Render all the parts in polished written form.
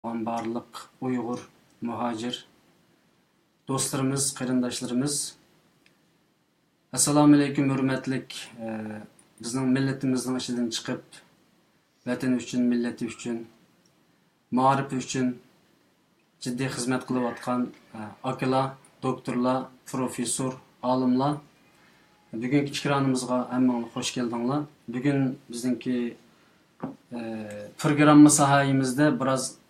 Barlık Uygur, muhacir dostlarımız, qarindoshlarimiz. Assalomu alaykum, hurmatlik bizning millatimizning ichidan chiqib, vatan uchun, millati uchun, ma'rif uchun jiddiy xizmat qilayotgan akalar, doktorlar, professor, olimlar. Bugungi ikranimizga hammanglar xush keldinglar. Bugun bizningki programma sahayimizda biroz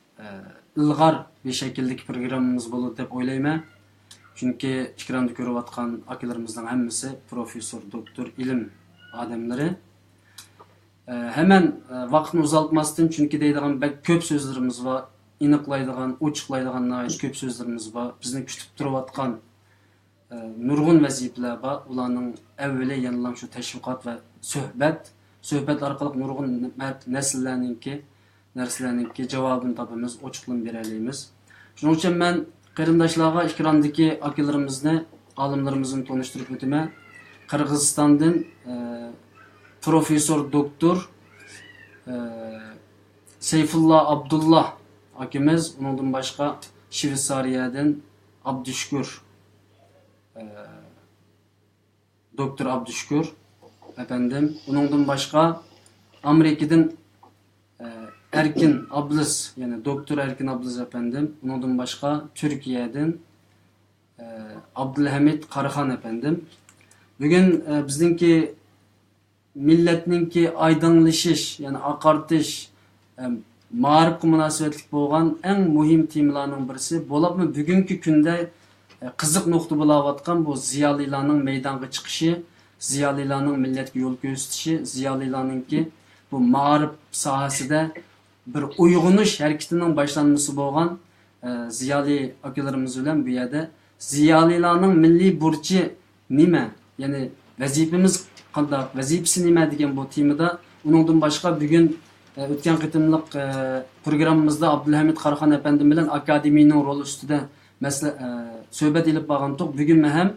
ilg'or bir shakldagi programmamiz bo'ladi deb o'ylayman. Chunki ekranda ko'rayotgan akalarimizning hammasi professor, doktor, ilm odamlari. Hemen vaqtni uzaltmasdan, chunki deydigan ko'p so'zlarimiz va aniqlaydigan, ochiqlaydigan ko'p so'zlarimiz va bizni kutib turayotgan nurg'un vazifalar va ularning avvali yana shu tashviqot va suhbat orqali nurg'un narsalarninki javobini topamiz, ochiqlab beraylik. Shuning uchun men qarindoshlarga ekrandagi akalarimizni, olimlarimizni tanishtirib o'taman. Qirg'izistondan professor doktor Seyfullah Abdullah akamiz, undan boshqa Shveysariyadan Abdushukur doktor Abdushukur efendim, undan boshqa Amerikadan Erkin Ablız, yani doktor Erkin Ablız efendim, undan başka Türkiye'den Abdülhamid Karahan efendim. Bugün bizninki milletninki aydınlaşış, yani akartış, ma'rifga münasebetlik bo'lgan eng muhim temalarning birisi bo'libmi bugungi kunda qiziq nuqta bo'layotgan bu ziyolilarning maydonga chiqishi, ziyolilarning millatga yo'l ko'rsatishi, ziyolilarningki bu ma'rif sohasida bir uyg'unish harakatining boshlanmasi bo'lgan ziyoli akalarimiz bilan bu yerda ziyolilarning milliy burchi nima, ya'ni vazifamiz qanday, vazifasi nima degan bu temada undan boshqa bugun o'tgan qitimliq programmamizda Abdulhamid Karahan efendim bilan akademiyaning roli ustida suhbat ilib borgandik. Bugun ham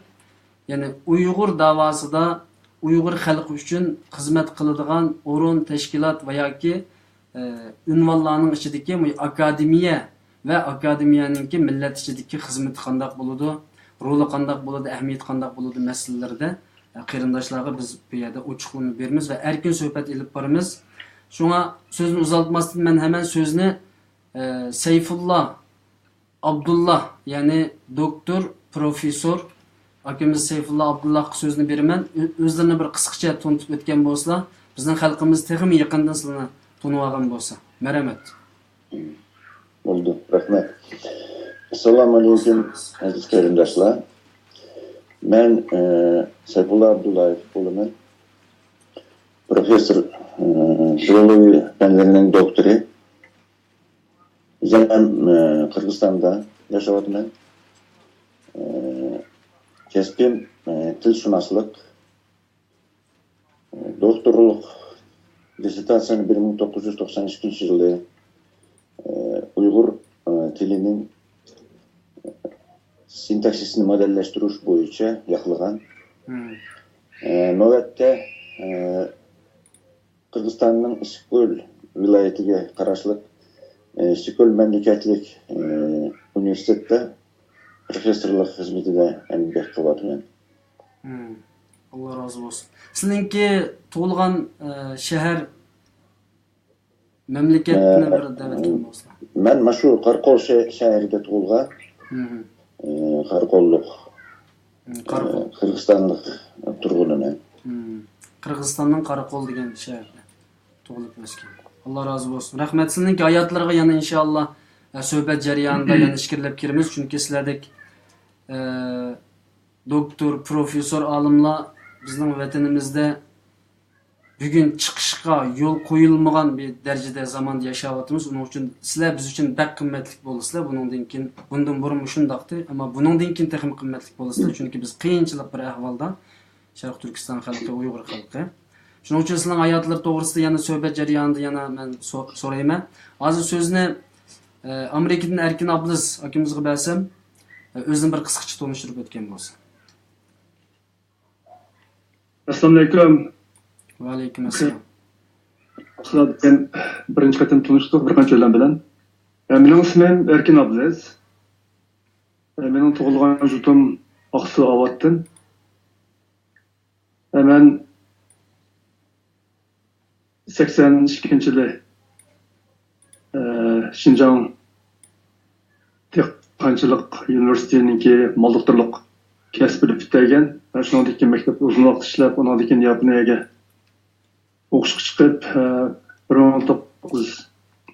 ya'ni Uyg'ur davosida Uyg'ur xalqi uchun xizmat qiladigan o'rin, tashkilot va yoki unvonlarning ichidagi akademiya va akademiyaninki millat ichidagi xizmati qanday bo'ladi, roli qanday bo'ladi, ahamiyati qanday bo'ladi masalalarda qarindoshlarga biz bu yerda ochiqlanib beramiz va erkin suhbat ilib boramiz. Shunga so'zni uzaltmasdan men hemen so'zni Seyfullah Abdullah, ya'ni doktor, professor akamiz Seyfullah Abdullah so'zni beraman. O'zlarini bir qisqacha tanitib o'tgan bo'lsalar, bizning xalqimiz texmi yaqindan sizlarni tanib olgan bo'lsa. Merhamet. Oldu. Rahmet. Assalamu alaykum aziz qarindoshlar. Men Seyfullah Abdullayev bo'laman. Professor filologiya fanlarining doktori. Ben Kırgızistan'da yaşavatman. Kesbim tilşünaslık. Doktorluk dissertasyonu 1992 yılı Uygur tilinin sintaksisini modelleştiriş boyunca yapılgan. Nöbette Kırgızistan'ın İstiklal vilayetiga qarashliq Istiklal memleketlik üniversitede professorluk hizmetinde emekli kılatımen. Allah razı olsun. Sizinki tug'ilgan shahar memleketini bir davetgan bo'lsa. Men mashu Qarqol shahrida tug'ilgan. Qarqollik. Qirg'izistonlik turg'uniman. Qirg'izistonning Qarqol degan shaharda tug'ilib o'sgan. Allah razı olsun. Rahmet sizinki hayatlarga yana inşallah suhbat jarayonida yana fikirlab kiramiz. Chunki sizlardek doktor, professor, olimlar bizning vatanimizda bugun chiqishga yo'l qo'yilmagan bir darajada zamonda yashayapmiz. Uning uchun sizlar biz uchun bak qimmatli bo'lasizlar. Bundan burun shundaqdi, ammo bundan keyin texim qimmatli bo'lasizlar. Chunki biz qiyinchilik bir ahvolda Sharq Turkiston xalqi, Uyg'ur xalqi. Shuning uchun sizning hayotlari to'g'risida yana suhbat jarayonida yana men so'rayman. Hozir so'zni Amerikadan Erkin Ablız akimizga bersam, o'zini bir qisqacha tanishtirib o'tgan bo'lsa. Assalomu alaykum. Va alaykum assalom. Ben birinchi qatim tanishdik bir qancha bilan. Benim ismim Erkin Abdülaziz. Benim tug'ilgan yurtim Aksu Avat'tın. Ben 82-yili Şinjan Dehqonchilik universitetiniki mol-doktorlik kasbini bitirgan. Shundan keyin maktab uzun vaqt ishlab, undan keyin Yaponiyaga o'qishga chiqib,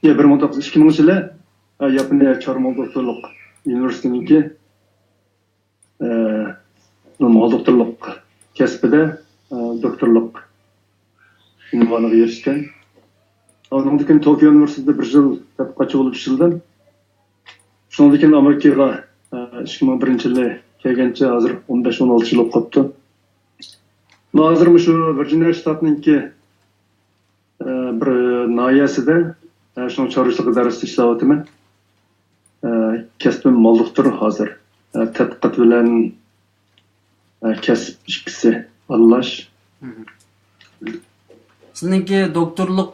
2000-yili Yaponiya Chormol doktorlik universitetiniki mol-doktorlik kasbida doktorlik unvoniga erishgan. Ondan keyin Tokyo universitetida 1 yil tadqiqotchi bo'lib ishladim. Shundan keyin Amerikaga 2001-yili kelgancha hozir 15-16 yil o'qib qolibdi. Hozir shu Virginia shtatidagi bir noyasida shuni chorvachilik darsida ishlayapman. Kasbim mol doktor hozir. Tadqiqot bilan kasb ikkisi aralash. Sizningki doktorluk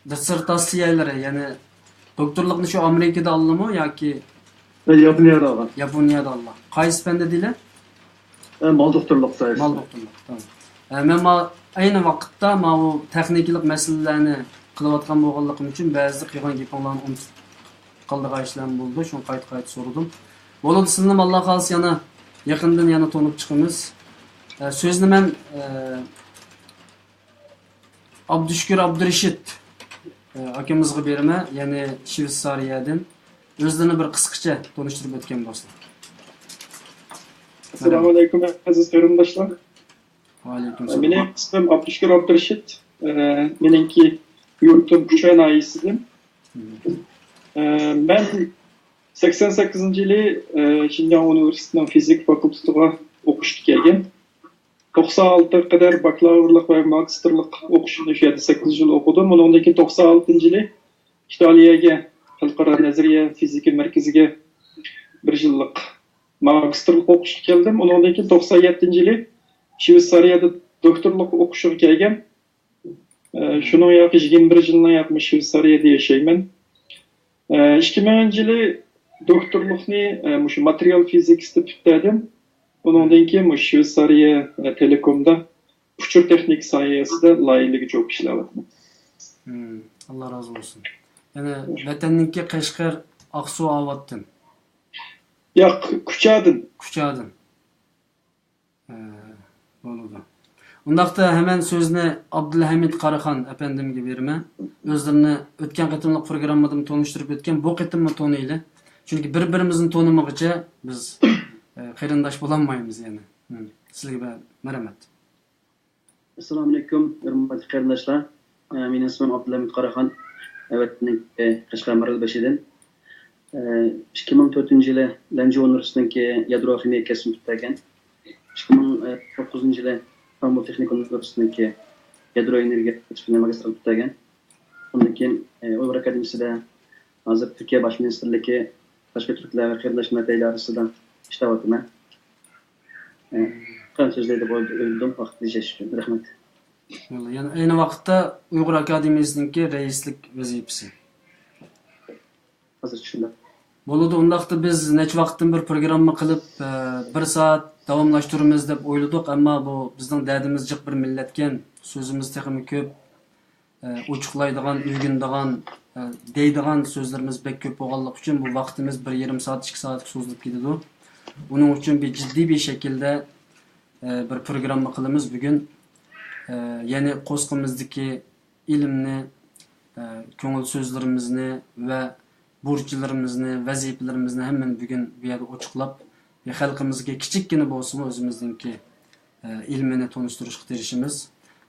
dissertasiyalari, ya'ni doktorlikni shu Amerikada oldimi yoki Yaponiyada olgan. Yaponiyada oldi? Qaysi fanda deylar? Mol doktorlik sayesinde. Mal doktorluk. Tamam. Men ayni vaqtda bu texniklik masalalarni qilayotgan bo'lganligim uchun ba'zi qilgan gaplarni unutib qoldigan ishlar bo'ldi. Shuni qayta so'radim. Bo'ldi, sizni Alloh xolsa yana yaqindan yana to'nib chiqamiz. So'zni men Abdushukur Abdurashid akamizga beraman, ya'ni Shveysariyadan. O'zlarini bir qisqacha tanishtirib o'tgan bo'lsin. Assalomu alaykum aziz qarindoshlar. Va alaykum assalom. Mening ismim Abdushukur Abdurashid. Meningki yurtim Kuchon ayisidim. Ben 88-yili Şinjan Üniversitesining fizik fakultetiga o'qishga kelgan. 96 kadar bakalavrlik ve magisterlik o'qishni 8 yil o'qidim. Undan keyin 96-yili İtaliyaga Xalqaro nazariya fizika markaziga 1 yillik magisterlik o'qishga keldim. Undan keyin 97-yili Shveysariyada doktorlik o'qishga kelgan. Şunun yoki 21 yildan yoqmi Shveysariyada yashayman. 2000-yili doktorlikni shu material fizikasida bitirdim. Undan keyin Shveysariya Telekomda uçur texnik soyasida loyihaga jo'b ishlayapman. Allah razı olsun. Yani vatanninki Qashqar Aqsu Avatdan. Yo'q, Kuchadin. Kuchadin. Bo'ldi. Undaqda hemen sözni Abdulhamid Qaraxon efendimga beraman. O'zlarini o'tgan qitimliq programmada tanishtirib o'tgan, bu qitimni tonayli. Chunki bir-birimizni tonimog'icha biz qarindosh bo'lolmaymiz yani. Sizlarga marhamat. Assalomu alaykum, hurmatli qarindoshlar. Mening ismim Abdulhamid Qaraxon. Qashqar Maralbashidan. 2004-yili Lanji universitetidagi yadro ximiya kasbini bitirgan. 2009-yili Istanbul Texnik universitetidagi yadro energiya kasbini magistrlik bitirgan. Undan keyin Uyg'ur akademiyasida hozir Turkiya bosh ministrligi tashqi turklar va qarindoshlar tayyorasida ishlayapman. Qancha so'zlaydi bo'ldim vaqt tejash uchun. Rahmat. Yani aynı vaqtda Uyg'ur akademiyasininki raislik vazifasi. Hozir tushundim. Bo'ldi, undaqda biz necha vaqtdan bir programma qilib 1 soat davomlashtiramiz deb o'yladik, ammo bu bizning dardimiz jiq bir millatgan, so'zimiz texmi ko'p, ochiqlaydigan, o'rganadigan, deydigan so'zlarimiz bek ko'p bo'lganligi uchun bu vaqtimiz 1,5 soat, 2 soatga cho'zilib ketadi. Buning uchun bir jiddiy bir shaklda bir programma qilamiz bugun. Ya'ni qo'sqimizdagi ilmni, ko'ngil so'zlarimizni va burchlarimizni, vazifalarimizni hammani bugun bu yerda ochiqlab, xalqimizga kichikkina bo'lsa o'zimizningki ilmini tanishtirishga tirishimiz.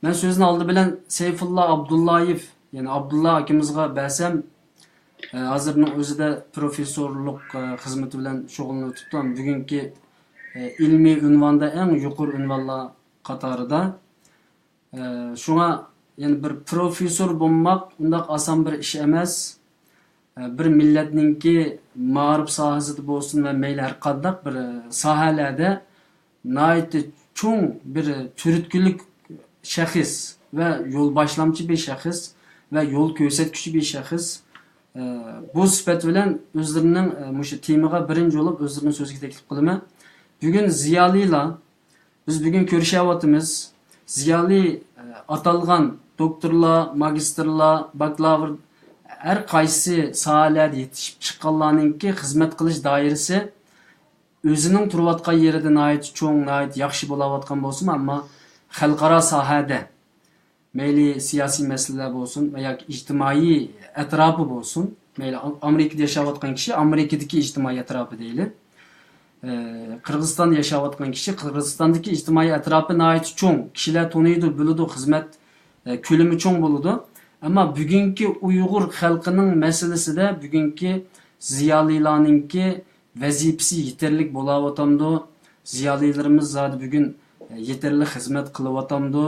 Men so'zni oldi bilan Sayfullo Abdullayev, ya'ni Abdullah akimizga bersam, hozirning o'zida professorlik xizmati bilan shug'ullanib turibdi. Bugungi ilmiy unvonda eng yuqori unvonlar qatorida. Şuna yani bir profesör bulmak undaq asan bir iş emas. Bir milletninki ma'rif sohasida bo'lsin va mayli har qanday bir sohalarda nayt cho'ng bir turtkilik shaxs va yo'l boshlamchi bir shaxs va yo'l ko'rsatuvchi bir shaxs bu sifat bilan o'zlarining mushu temaga birinchi bo'lib o'zlarining so'ziga taklif qilaman. Bugun ziyolilar biz bugun ko'rishyapmiz. Ziyoli atalgan doktorlar, magistrlar, bakalavr har qaysi sohalarda yetishib chiqqanlarningki xizmat qilish doirasi o'zining turayotgan yerida nihoyat cho'ng, nihoyat yaxshi bo'layotgan bo'lsin, ammo xalqaro sohada mayli siyosiy masalalar bo'lsin va yoki ijtimoiy atrofi bo'lsin, mayli Amerikada yashayotgan kishi Amerikadagi ijtimoiy atrofi deylik. Qirg'izistonda yashayotgan kishi Qirg'izistondagi ijtimoiy atrofi nihoyat cho'ng, kishilar taniydi, biladi, xizmat ko'lami cho'ng bo'ladi. Ammo bugungi Uyg'ur xalqining masalasida bugungi ziyolilarningki vazifasi yetarlik bo'layotamdi. Ziyolilarimiz zodi bugun yetarli xizmat qilyapti.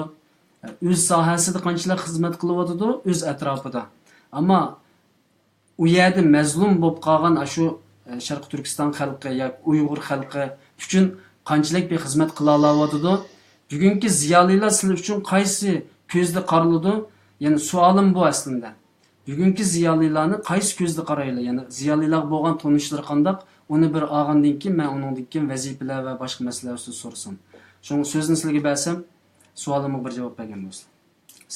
O'z sohasida qanchalar xizmat qilyapti, o'z atrofida. Ammo u yerda mazlum bo'lib qolgan shu Sharq Turkiston xalqi yoki Uyg'ur xalqi uchun qanchalik bir xizmat qila olyapti. Bugungi ziyolilar sizlar uchun qaysi ko'zda qaraladi? Ya'ni savolim bu aslında. Bugungi ziyolilarni qaysi ko'zda qaraylar? Ya'ni ziyolilar bo'lgan tanishlari qanday? Uni bir olgandan keyin men uningdan keyin vazifalar va boshqa masalalar ustida so'rasam. Shunga so'zni sizlarga bersam, savolimga bir javob bergan bo'lsam.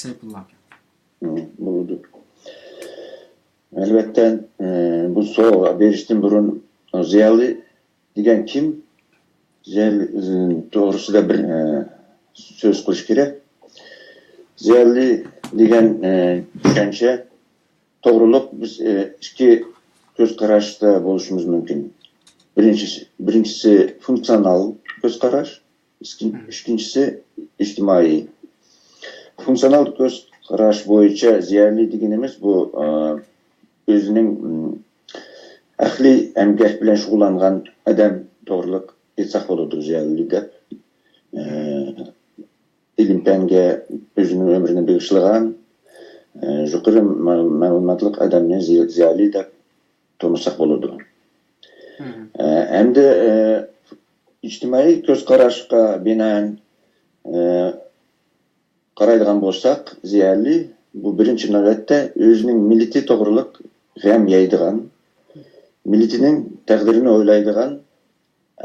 Seyfullo aka. Bo'ldi. Albatta bu savol berishdan burun ziyoli degan kim? Ziyoli to'g'risida bir so'z qilish kerak. Ziyoli degan tushuncha to'g'riliq biz ikki ko'z qarashda bo'lishimiz mumkin. Birinchisi funksional ko'z qarash, ikkinchisi ijtimoiy. Funksional ko'z qarash bo'yicha ziyoli deganimiz bu o'zining ahli emgak bilan shug'ullangan odam to'g'riliq aytsak bo'ladi ziyoli deb. İlim-fanga o'zining umrini bag'ishlagan yuqori ma'lumotli odamni ziyoli deb tanısak bo'ladi. Endi ijtimoiy ko'z qarashga binoan qaraydigan bo'lsak, ziyoli bu birinchi navbatda o'zining millati to'g'riliq g'am yeydigan, millatining taqdirini o'ylaydigan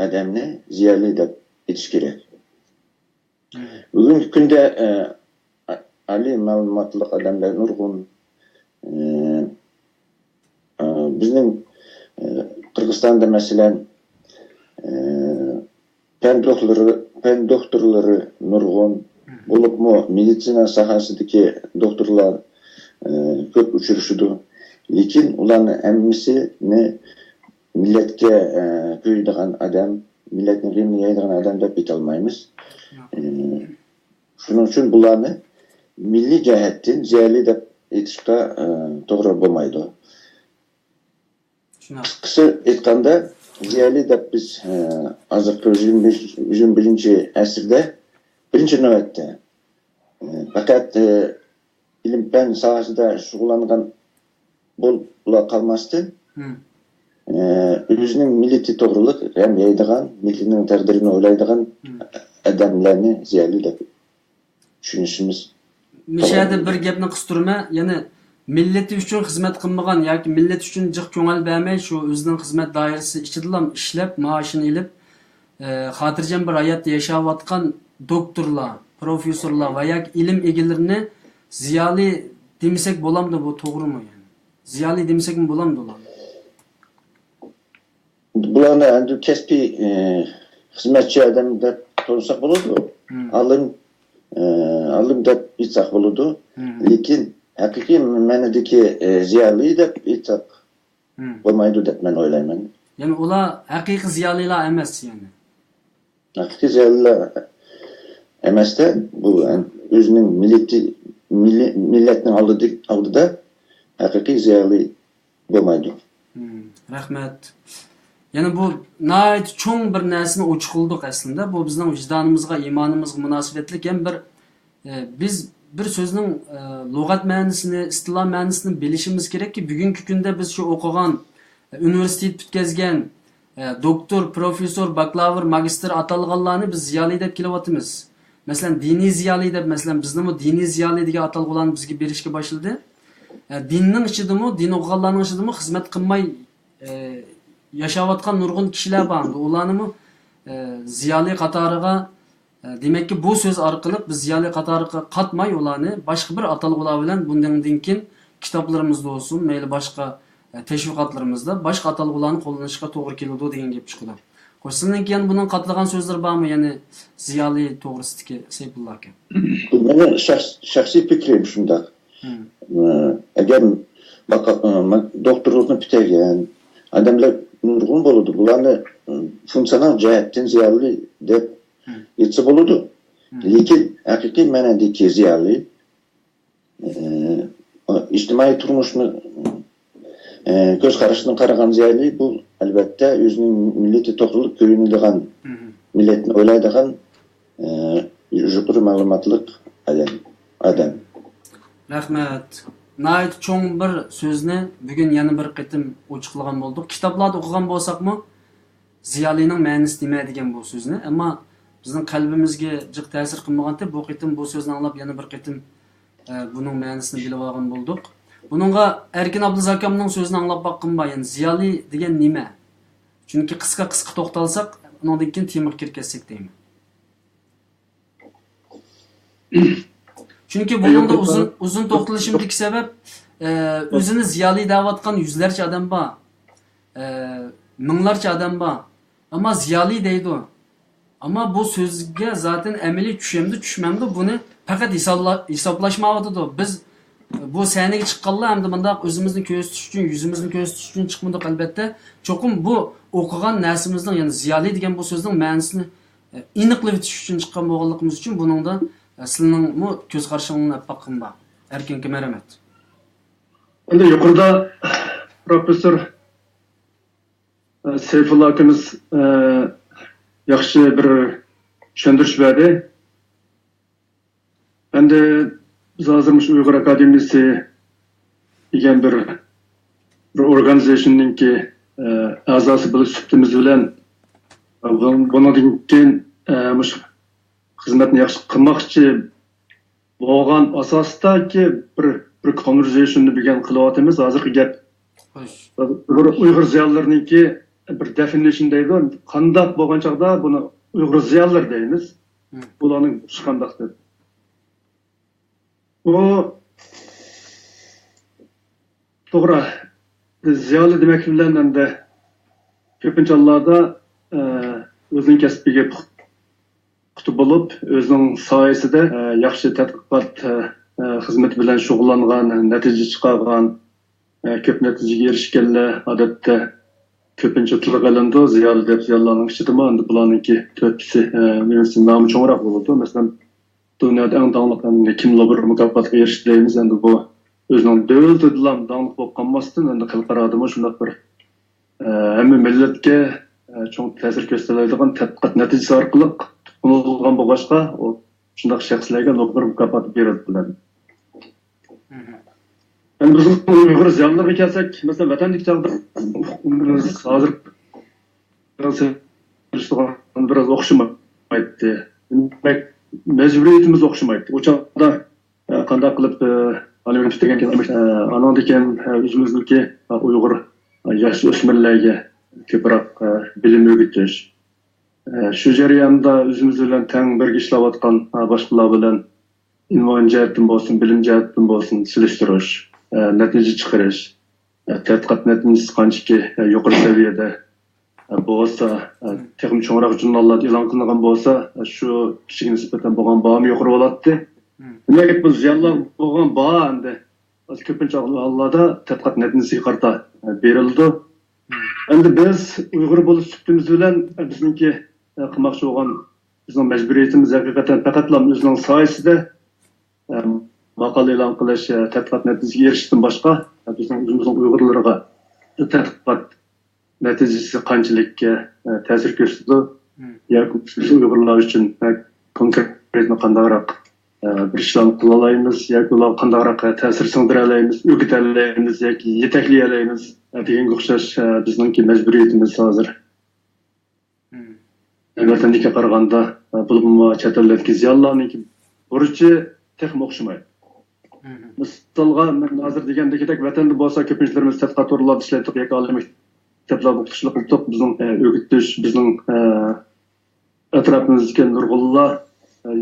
odamni ziyoli deb aytish kerak. Bugungi kunda ali ma'lumotli odamlar nurg'un bizning Qirg'izistonda masalan fen doktorlari nurg'un bo'libmi meditsina sohasidagi doktorlar ko'p uchrashadi. Lekin ularni hammasini millatga ko'ydigan odam, millatning g'amini yeydigan odam deb aytolmaymiz. Shuning uchun bularni milliy jihatdan ziyoli deb aytishga to'g'ri bo'lmaydi. Qisqa aytganda ziyoli deb biz hozirgi 21-asrda birinchi navbatda faqat ilm-fan sohasida shug'ullangan bo'la qolmasdan o'zining millati to'g'riliq ham yeydigan, millatining taqdirini o'ylaydigan odamlarni ziyoli deb tushunishimiz. Mishada bir gapni qistirma, ya'ni millati uchun xizmat qilmagan yoki millat uchun jiq ko'ngil bermay shu o'zining xizmat doirasi ichida ishlab, maoshini olib, xotirjam bir hayotda yashayotgan doktorlar, professorlar va yoki ilm egalarini ziyoli demasak bo'lamdi, bu to'g'rimi yani? Ziyoli demasakmi bo'lamdi ular? Bularni endi kasbiy xizmatchi odam deb tanısak bo'ladi. Alim deb aytsak bo'ladi. Lekin haqiqiy ma'nodagi ziyoli deb aytsak bo'lmaydi deb men o'ylayman. Ya'ni ular haqiqiy ziyolilar emas yani. Haqiqiy ziyolilar emasda bu o'zining millatning oldida haqiqiy ziyoli bo'lmaydi. Rahmat. Yani bu nayet çoğun bir narsani ochiq qildik aslında. Bu bizning vijdonimizga, iymonimizga munosabatli ham biz bir so'zning lug'at ma'nosini, istiloh ma'nosini bilishimiz kerakki, bugungi kunda biz shu o'qigan, universitet bitkazgan doktor, professor, bakalavr, magistr atalganlarni biz ziyoli deb kelyapmiz. Masalan, diniy ziyoli deb, masalan, bizning diniy ziyoli degan atalg'ularni bizga berishga boshladi. dinning ichidami, din o'qiganlarning ichidami xizmat qilmay yashayotgan nurg'un kishilar bor. Ularni ziyoli qatoriga demakki bu so'z orqali biz ziyoli qatoriga qatmay ularni boshqa bir atalg'ular bilan bundan keyin kitoblarimizda bo'lsin, mayli boshqa teşvikatlarımızda başka atalgılarını kullanışga to'g'ri keladi degan gap chiqdi. Qo'shimdan keyin bunun qatlagan so'zlar bormi? Ya'ni ziyoli to'g'risidagi Sayfulloh aka. Bu meni shaxsiy fikrim shunday. Agar doktorlikni bitagan odamlar nurg'un bo'ladi. Bularni funksional jihatdan ziyoli deb aytsa bo'ladi. Lekin haqiqiy ma'nodagi ziyoli ijtimoiy turmushni göz qarashdan qaragan ziyoli bu albatta o'zining millati to'g'riliq ko'rinadigan millatni o'ylaydigan yuqori ma'lumotli odam. Rahmat. Nayt cho'ng bir so'zni bugun yana bir qitim ochiqlagan bo'ldik. Kitoblarda o'qigan bo'lsakmi, ziyolining ma'nosi nima degan bu so'zni, ammo bizning qalbimizga jiq ta'sir qilmaganda bu qitim bu so'zni anglab yana bir qitim buning ma'nosini bilib olgan bo'ldik. Bununla Erkin Abdulaziz akamning so'zini anglab baqqan ba, yani ziyoli degan nima? Chunki qisqa to'xtalsak, undan keyin temir kirkazsak deyman. Chunki buningda uzun to'xtalishimdagi sabab o'zini ziyoli da'vatgan yuzlarcha odam bor. Minglarcha odam bor. Ammo ziyoli deydi. Ammo bu so'zga zaten amaliy tushmamdi buni faqat hisoblashmayotdi. Biz bu sahnaga chiqqanlar hamda bundaq o'zimizni ko'rsatish uchun, yuzimizni ko'rsatish uchun chiqmadik albatta. Cho'qim bu o'qigan narsamizning, ya'ni ziyoli degan bu so'zning ma'nosini aniqlab o'tish uchun chiqqan bo'lganligimiz uchun buningda sizning bu ko'z qarashingizni baqqan bor. Erkinga rahmat. Endi yuqorida professor Sayfulloh akamiz yaxshi bir tushuntirish berdi. Endi biz hozirmish Uyg'ur akademiyasi degan bir organizationninki a'zosi bo'lib suhbatimiz bilan bundan keyin mush xizmatni yaxshi qilmoqchi bo'lgan asosdagi bir conversationni bilgan qilyapmiz. Hozirgi gap Uyg'ur ziyolilarininki bir definition deydi. Qandoq bo'lgan chog'da buni Uyg'ur ziyolilar deymiz. Bularning qandoq deb. Bu to'g'ri. Ziyoli demak bilan endi ko'pincha hollarda o'zining kasbiga puxta bo'lib, o'zining soyasida yaxshi tadqiqot xizmati bilan shug'ullangan, natija chiqargan, ko'p natijaga erishganlar odatda ko'pincha tilga olindi. Ziyoli deb ziyolilarning ichidami endi bularningki to'rtisi nomi cho'ngroq bo'ladi. Masalan, dunyoda eng tanilgan Kimlo bir mukofotga erishdi deymiz. Endi bu o'zining davlatidan tanilib bo'lib qolmasdan endi xalqaroda shunday bir hamma millatga cho'ng ta'sir ko'rsatadigan tadqiqot natijasi orqali unilgan bo'lg'achqa u shunday shaxslarga Nobel mukofoti beriladi. Endi biz Uyg'ur ziyolilariga kelsak, masalan, vatanlik chog'da hozir biraz o'xshamaydi. Mecburiyetimiz o'xshamaydi. O chog'da qanday qilib anondan keyin o'zimizniki Uyg'ur yosh o'smirlarga ko'proq bilim o'rgatish. Shu jarayonda o'zimiz bilan teng birga ishlayotgan boshqalar bilan ilmiy jihatdan bo'lsin, bilim jihatdan bo'lsin silishtirish, natija chiqarish, tadqiqot natijasi qanchaki yuqori saviyada bo'lsa, texnik cho'ngroq jurnallarda e'lon qilingan bo'lsa, shu kishiga nisbatan bo'lgan bahom yuqori bo'ladi. Demak, bu ziyonlar bo'lgan baho endi ko'pincha hollarda tadqiqot natijasiga qarata berildi. Endi biz Uyg'ur bo'lib suhbatimiz bilan bizningki qilmoqchi bo'lgan bizning majburiyatimiz haqiqatan faqat o'zining soyasida maqola e'lon qilish, tadqiqot natijasiga erishishdan boshqa bizning Uyg'urlarga tadqiqot natijasi qanchalik ta'sir ko'rsatdi yoki Uyg'urlar uchun konkretni qandayroq bir ishlarni qila olamiz yoki ular qandayroq ta'sir singdira olamiz, o'rgata olamiz yoki yetaklay olamiz deganga o'xshash bizningki majburiyatimiz hozir. Vatanlikka qaraganda bo'lib chet ellardagi ziyolilarniki burchi texnik o'xshamaydi. Misalga men hozir degandekidek vatanda bo'lsa ko'pinchalarimiz tadqiqot o'rinlarida ishlaydiq yoki oliy maktablarda o'qitishlik qildik. Bizning o'gitish, bizning atrofimizga nurg'unlar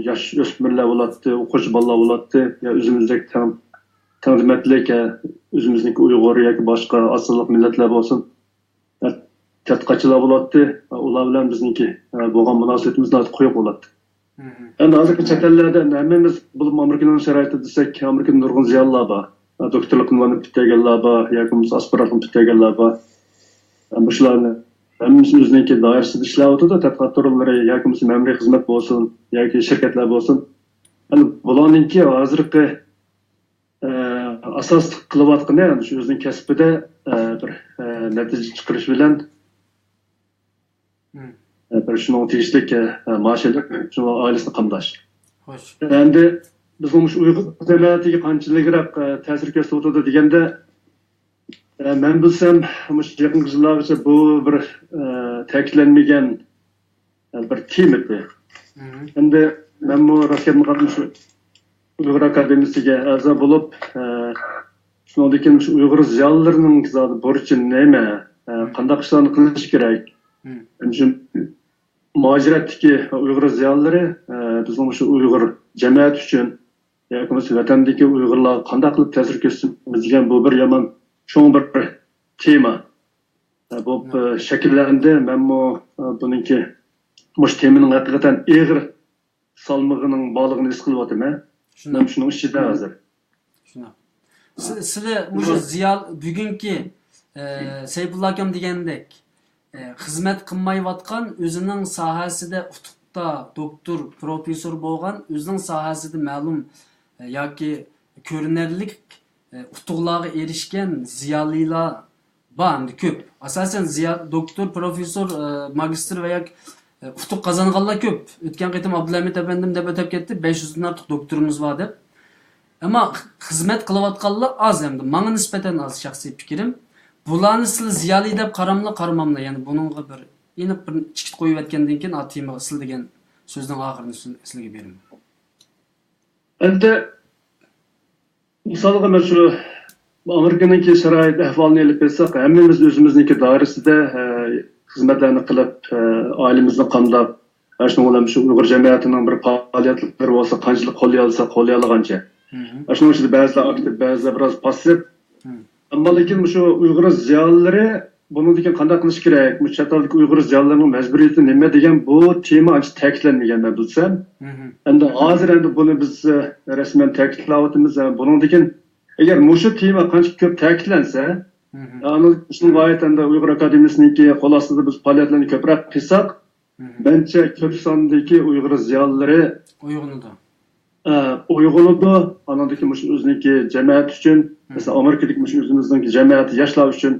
yosh o'smirlar bo'ladi, o'quvchi bolalar bo'ladi, ya o'zimizdek tanzimatlik, o'zimizniki Uyg'ur yoki boshqa asonliq millatlar bo'lsin, tadqiqotchilar bo'ladi. Ular bilan bizniki bo'lgan munosabatimiz qo'yib bo'ladi. Endi hozirgi chet ellarda hammamiz bu Amerikaning sharoiti desak, Amerikada nurg'un ziyonlar bor. Doktorlik unvoni bitganlar bor, yoki aspirantlik bitganlar bor. Shularni hammamiz o'ziniki doirasida ishlayotdi, tadqiqot o'rinlari yoki ma'muriy xizmat bo'lsin, yoki shirkatlar bo'lsin. Endi bularningki hozirgi asos qilayotgani shu o'zining kasbida bir natija chiqarish bilan bir shunga tegishli maoshlik, shu oilasini qamdash. Xo'sh. Endi bizning shu Uyg'ur jamiyatiga qanchaliroq ta'sir ko'rsatadi deganda, men bilsam, yaqingi yillargacha bu bir ta'kidlanmagan bir tema edi. Endi men bu Rossiyaning shu Uyg'ur akademiyasiga a'zo bo'lib, shundan keyin shu Uyg'ur ziyolilarining burchi nima, qanday ishlarni qilish kerak? Shu muajiratdagi Uyg'ur ziyolilari bizning shu Uyg'ur jamiyati uchun yoki vatandagi Uyg'urlar qanday qilib ta'sir ko'rsatamiz degan bu bir yomon cho'ng bir tema. Bu shakllandi. Men buningki mush temaning haqiqatan eg'ir salmog'ining bog'lig'ini his qilyapman. Shundan shuning ichida hozir. Shuna. Sizlar mushu ziyol bugungi Sayfullo akam degandek xizmat qilmayotgan o'zining sohasida utuqda doktor, professor bo'lgan, o'zining sohasida ma'lum yoki ko'rinarli utuqlarga erishgan ziyolilar bor, ko'p. Asosan doktor, professor, magistr va yoki utuq qozonganlar ko'p. O'tgan qitim Abdulhamid afandim deb o'tib ketdi, 500 dan ortiq doktorimiz bor deb. Ammo xizmat qilayotganlar oz endi. Menga nisbatan oz shaxsiy fikrim. Bularni siz ziyoli deb qaramamlar. Ya'ni buningga bir aniq bir chikit qo'yib aytgandan keyin atiyma sil degan so'zning oxirini sizlarga beraman. Endi misolga men shu Amerikaning sharoit ahvolini olib kelsak, hammamiz o'zimizniki doirasida xizmatlarni qilib, oilamizni qamdab, shuning bilan shu Uyg'ur jamiyatining bir faoliyatlari bo'lsa, qanchalik qo'lga olgancha. Shuning ichida ba'zilar aktiv, ba'zilar biroz passiv. Ammo lekin shu Uyg'ur ziyolilari bundan qanday qilish kerak? Chetaldagi Uyg'ur ziyolilarining majburiyati nima degan bu tema ancha ta'kidlanmagan men bilsam. Endi hozir buni biz rasman ta'kidlayapmiz. Bundan agar mushu tema qancha ko'p ta'kidlansa, shunga oid Uyg'ur akademiyasiniki qo'l ostida biz faoliyatlarni ko'proq qilsak, mencha ko'p sondagi Uyg'ur ziyolilari uyg'onadi, anadagi o'ziniki jamiyat uchun, masalan Amerikadagi o'zimizning jamiyat yoshlar uchun,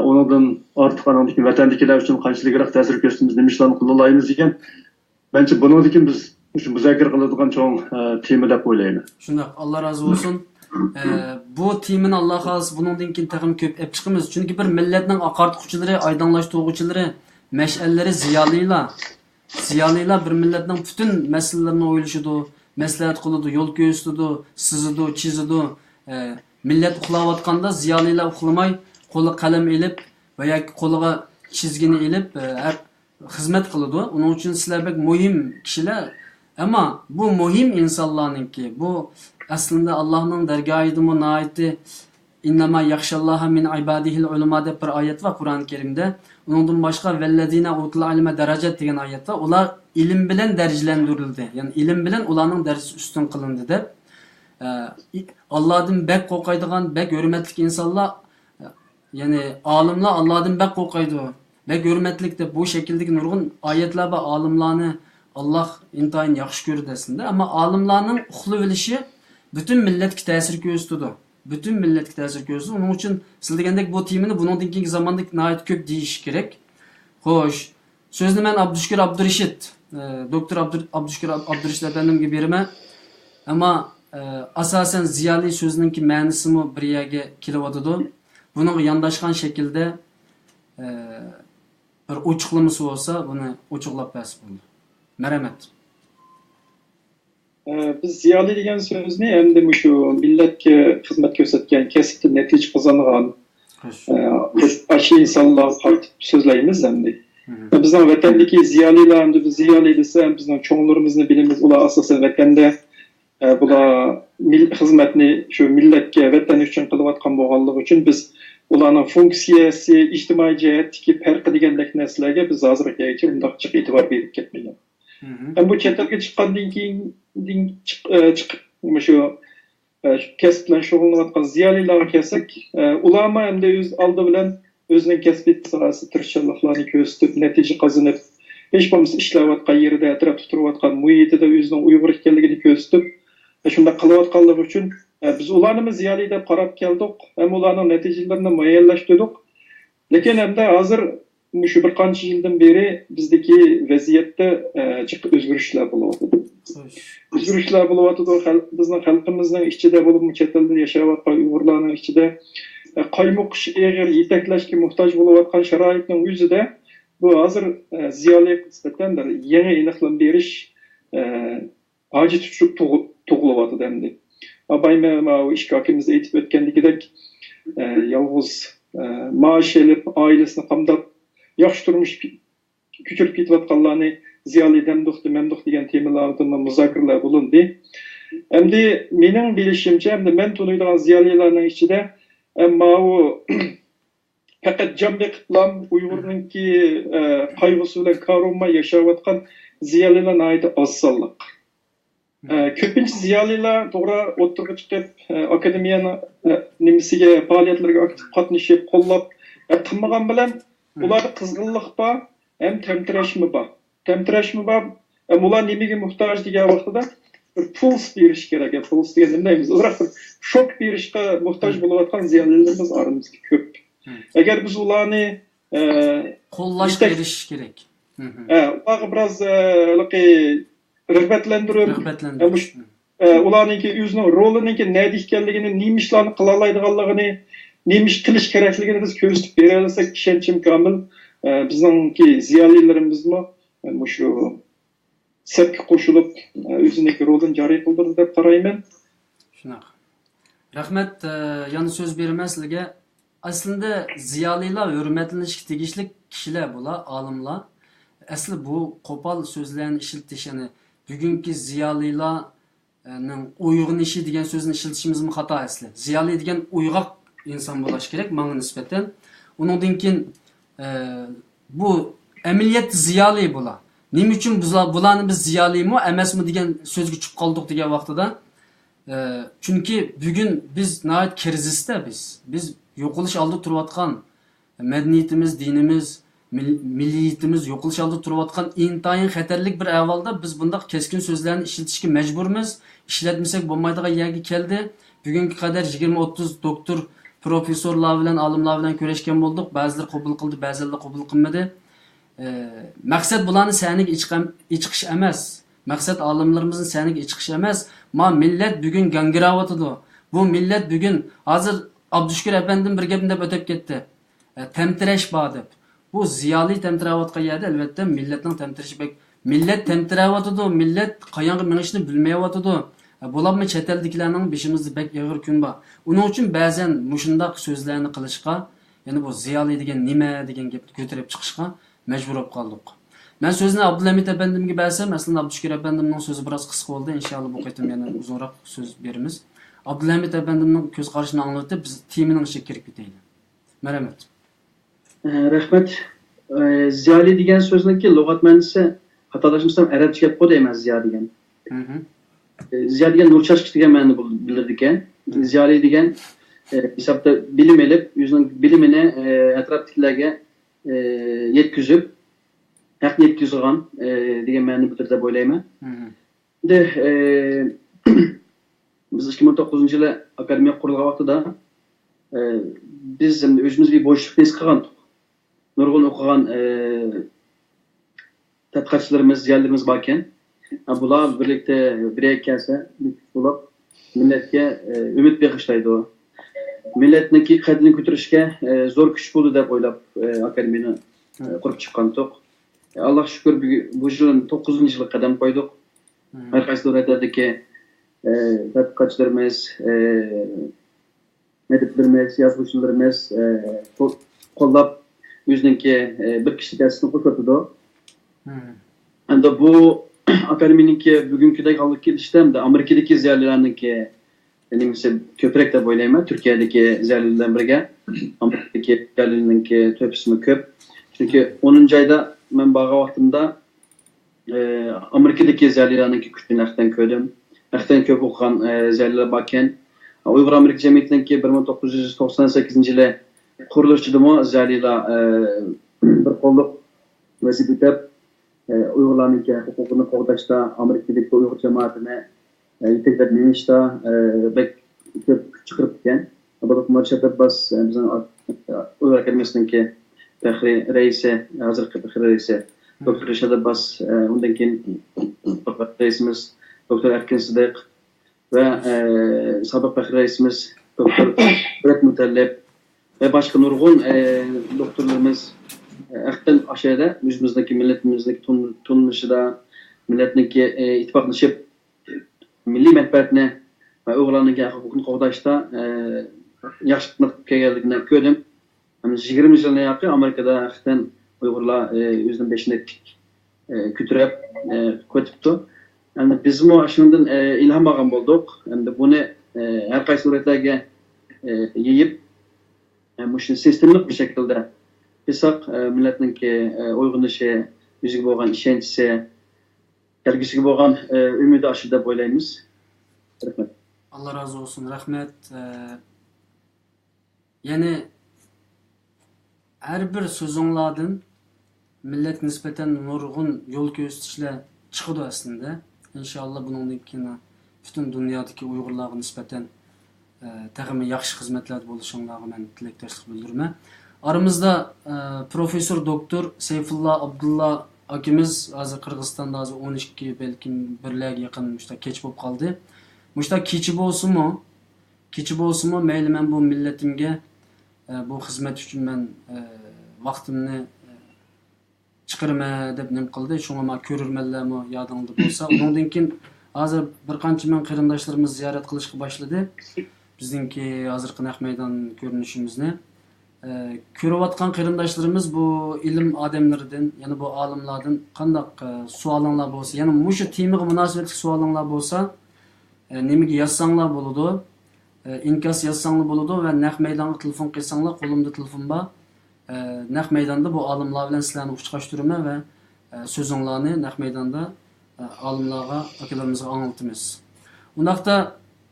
undan ortiq anadagi vatandagilar uchun qanchaliroq ta'sir ko'rsatamiz, nima ishlarni qila olamiz degan, mencha bundan biz shu muzokara qiladigan cho'ng tema deb o'ylayman. Shunday, Alloh rozi bo'lsin. Bu temani Alloh xolis bundan keyin tag'in ko'p olib chiqamiz. Chunki bir millatning oqartuvchilari, oydinlashtiruvchilari, mash'alları ziyolilar bir millatning butun masalalarini o'ylashidi, maslahat qiladi, yo'l ko'rsatadi, sizidi, chizidi. Millat uxlayotganda ziyolilar uxlamay, qo'li qalam elib va yoki qo'liga chizgini elib xizmat qiladi. Uning uchun sizlar muhim kishilar. Ammo bu muhim insonlarningki, bu aslında Allah'ın dergahıydı naiti innama yakhshallaha min ibadihil ulama deb bir ayet var Kur'an-ı Kerim'de. Ondan başka vellezine utul ilme derece degan ayet var. Ular ilim bilen derecelendirildi. Yani ilim bilen ularning derecesi üstün kılındı deb. Allah'dan bek qo'rqaydigan, bek hurmatli insonlar, yani alimlar Allah'dan bek qo'rqaydi. Bek hurmatli deb bu şekildeki nurg'un ayetlar va alimlarni Allah intayin yaxshi ko'rdi aslında. Ama alimlarning uxlayverishi bütün milletki ta'sir ko'rsatadi. Bütün milletki ta'sir ko'rsatadi. Onun için siz degandek bu temani bundan keyingi zamanda nayet ko'p deyish kerak. Xo'sh, so'zni men Abdushukur Abdurashid, doktor Abdushukur Abdurashid efendimga beraman. Ama asasen ziyoli so'zningki ma'nosimi bir yerga kelyotadi. Buning yondashgan shaklda bir ochiqlamasi bo'lsa, buni ochiqlab bersa bo'ladi. Merhamet. biz ziyoli degan so'zni endi shu millatga xizmat ko'rsatgan, kasbda natija qozongan shu insonlar tortib so'zlaymiz endi. Bizning vatandagi ziyolilar, endi biz ziyoli desa, bizning cho'nglarimizni bilamiz, ular asosan vatanda bular xizmatni shu millatga, vatan uchun qilayotgan bo'lganligi uchun biz ularning funksiyasi, ijtimoiy jihatdagi farqi degandek narsalarga biz hozirgacha undaqcha e'tibor berib ketmagan. Bu chet elga chiqqandan keyin chiqib shu kasb bilan shug'ullanayotgan ziyolilarga kelsak, ularma endi o'z oldi bilan o'zining kasbiy sohasi tirishchiliklarni ko'rsatib, natija qozonib, hech bo'lmasa ishlayotgan yerida, atrofda turayotgan muhitida o'zining Uyg'ur ekanligini ko'rsatib, shunday qilayotganligi uchun biz ularni ziyoli deb qarab keldik, ham ularning natijalarini muayyanlashtirdik. Lekin endi hozir shu bir qancha yildan beri bizdagi vaziyatda jiq o'zgarishlar bo'lyapti. O'zgarishlar bo'lyapti. Bizning xalqimizning ichida bo'lib, chet elda yashayotgan Uyg'urlarning ichida qaymoqish eg'ir yetaklashga muhtoj bo'layotgan sharoitning o'zida bu hozir ziyoli nisbatan bir yangi aniqlik berish hojat tug'ilyapti endi. Abayma ishkokimiz aytib o'tgandagidek yolg'iz maosh olib, oilasini qamdab yaxshi turmush ko'chirib ketayotganlarni ziyoli demduq degan temalarda muzokaralar bo'lindi. Endi mening bilishimcha, endi men taniydigan ziyolilarning ichida ammo u faqat jambiqlam Uyg'urningki qayg'usi bilan korunmay yashayotgan ziyolilar ayda oz sonliq. Ko'pincha ziyolilar to'g'ri o'tirib chiqib, akademiyani nimasiga faoliyatlarga aktiv qatnashib, qo'llab qilmagan bilan ularda qizg'inlik bor, ham tamtirashmi bor. Tamtirashmi bor, ular nimaga muhtoj degan vaqtida puls berish kerak. Puls degan nima deymiz? Ular shok berishga muhtoj bo'layotgan ziyolilarimiz oramizda ko'p. Agar biz ularni qo'llash berish kerak. Ularga biroz rag'batlantirib, ularningki o'zining roliningki nima ekanligini, nima ishlarni qila oladiganligini, nima ish qilish kerakligini biz ko'rsatib bera olsak, ishonchim komil, bizningki ziyolilarimizmi shu sapga qo'shilib, o'zining rolini joriy qildirdi deb qarayman. Shunaqa. Rahmat, yana so'z beraman sizlarga. Aslında ziyolilar hurmatlanishga tegishli kishilar bo'lar, olimlar. Asli bu qo'pol so'zlarni ishiltish, ya'ni bugungi ziyolilarning uyg'unishi degan so'zni ishiltishimiz xato asli. Ziyoli degan uyg'oq inson bo'lish kerak menga nisbatan. Undan keyin bu amaliyat ziyoli bo'lar. Nima uchun bularni biz ziyolimi emasmi degan so'zga chiqib qoldik degan vaqtida. Chunki bugun biz nihayat krizisda biz yo'qolish oldida turayotgan madaniyatimiz, dinimiz, milliyatimiz yo'qolish oldida turayotgan intayin xatarlik bir ahvolda biz bundaq keskin so'zlarni ishlatishga majburmiz. Ishlatmasak bo'lmaydigan yerga keldi. Bugunga qadar 20-30 doktor, professorlar bilan, olimlar bilan ko'rishgan bo'ldik. Ba'zilar qabul qildi, ba'zilar qabul qilmadi. Maqsad bularni saniga ichiqish emas. Maqsad olimlarimizning saniga ichiqish emas. Millat bugun gangiravotidi. Bu millat bugun hozir Abdushukur efendim bir gapni deb o'tib ketdi. Temtirash bor deb. Bu ziyoli temtiravotgan yerda albatta millatning temtirishi bek. Millat temtiravotidi, millat qayerga minishni bilmayotidi. Bo'labmi chet elliklarning beshimizda bek og'ir kun bor. Uning uchun ba'zan mushundaq so'zlarni qilishga, ya'ni bu ziyoli degan nima degan gapni ko'tarib chiqishga majbur bo'lib qoldik. Men so'zni Abdulhamid efendimga bersam, aslında Abdushukur efendimning so'zi biroz qisqa bo'ldi. Inshaalloh bu qaytim yana uzunroq so'z beramiz. Abdulhamid efendimning ko'z qarashini anglatib, biz temining ichiga kirib ketaylik. Marhamat. Rahmat. Ziyoli degan so'zniki lug'at ma'nosi xatolashmasam arabcha gap qo'ydi emas ziyo degan. Ziyo degan nur chashqish degan ma'no bildirdi ekan. Ziyoli degan hisobda bilim olib, o'zining bilimini atrofdagilarga yetkazib, haq yetkazgan degan ma'no bildirdi deb o'ylayman. Endi biz 2009-yili akademiya qurilgan vaqtida biz o'zimiz bir bo'shliq his qilgandik. Nurg'un o'qigan tadqiqotchilarimiz, ziyolilarimiz bor ekan. Bular birlikda birga kelsa, bo'lib millatga umid bag'ishlaydi. Millatniki qadrini ko'tarishga zo'r kuch bo'ldi deb o'ylab akademiyani qurib chiqqandik. Alloh shukr, bu yil 9-yilga qadam qo'ydik. Her qaysi davlatlardaki tadqiqatçılarımız, mediplerimiz, yazgıçlarımız kollab özününki bir kişi dersini koşuyordu. Hem de bu akademininki bugünkü kaldık gidiştem de Amerika'daki ziyarlarındaki mesela köprek de boylayma Türkiye'deki ziyarlarından birge Amerika'daki ziyarlarındaki töpüsümü köp. Çünkü 10. ayda ben bağa vaktimde Amerika'daki ziyarlarındaki küçüğün aktan köydüm. Aktan köp okuyan ziyarlara bakken Uygur Amerika Cemiyeti'ndeki 1998 yılı kuruluşçudu mu ziyarıyla bir kolluk vazifetip Uygurlar'ınki hukukunu qoğdaşta Amerika'daki Uygur cemaatine yeteklermemişte bek köp çıkırıp iken. Bu marşatıp bas bizden Uygur Akademisi'ninki Fahri Reisi, hazırki Fahri Reisi Dr. Reşad Abbas, ondan keyin Reisimiz Dr. Erkin Sıdık ve sabık Fahri Reisimiz Dr. Burak Mutallep ve başka nurgun doktorlarımız Erkten aşağıda yüzümüzdeki milletimizdeki tunmuşu milletindeki ittifaklaşıp milli menfaatine ve Uygurlar'ınki hukukunu qoğdaşta yaxşılık kelganligini ko'rdim. 20 yılına yakın Amerika'da Erkten Uygurlar yüzden beşini kütürüp kötüptü. Yani biz bu aşımdan ilham algan bulduk. Yani bunu her kaysi suretlerge yiyip bu sistemlik bir şekilde Pisak milletninki uyg'unishi, yuziga bo'lgan ishonchi, kelgusiga bo'lgan umidi aşıda bo'ylaymiz. Rahmat. Allah razı olsun. Rahmet. Yani her bir sözüңlardan millet nispeten nurgun yol gösterişler çıkıdı aslında. İnşallah bunun keyin bütün dünyadaki Uygurlarga nispeten tag'imi yaxshi xizmatlar bo'lishinglarga men tilakdoshlik bildiraman. Aramızda Profesör Doktor Seyfullah Abdullah akimiz hazır Kırgızistan'da hazır 12 belki birlerge yakın müşta keç bolup kaldı. Müşta keçi bolsun mu meyli men bu milletimge bu hizmet üçün men vaktimni çıkırma deb nim kıldı. Şuna ma körürmellerimi yadыңda bolsa. Ondan keyin hazır bir qancha men qarindoshlarimiz ziyorat qilishga başladı. Bizninki hazırki Naq meydan görünüşümüzni ko'rayotgan qarindoshlarimiz bu ilm odamlaridan, ya'ni bu olimlardan qanday savolinglar bo'lsa, ya'ni mushu temaga munosabatli savolinglar bo'lsa, nimaga yozsanglar bo'ladi, inkos yozsanglar bo'ladi va Naq maydonga telefon qilsanglar, qo'limda telefon bor. Naq maydonda bu olimlar bilan sizlarni uchrashtiraman va so'zinglarni Naq maydonda olimlarga, akalarımizga anlatamiz. Undaqda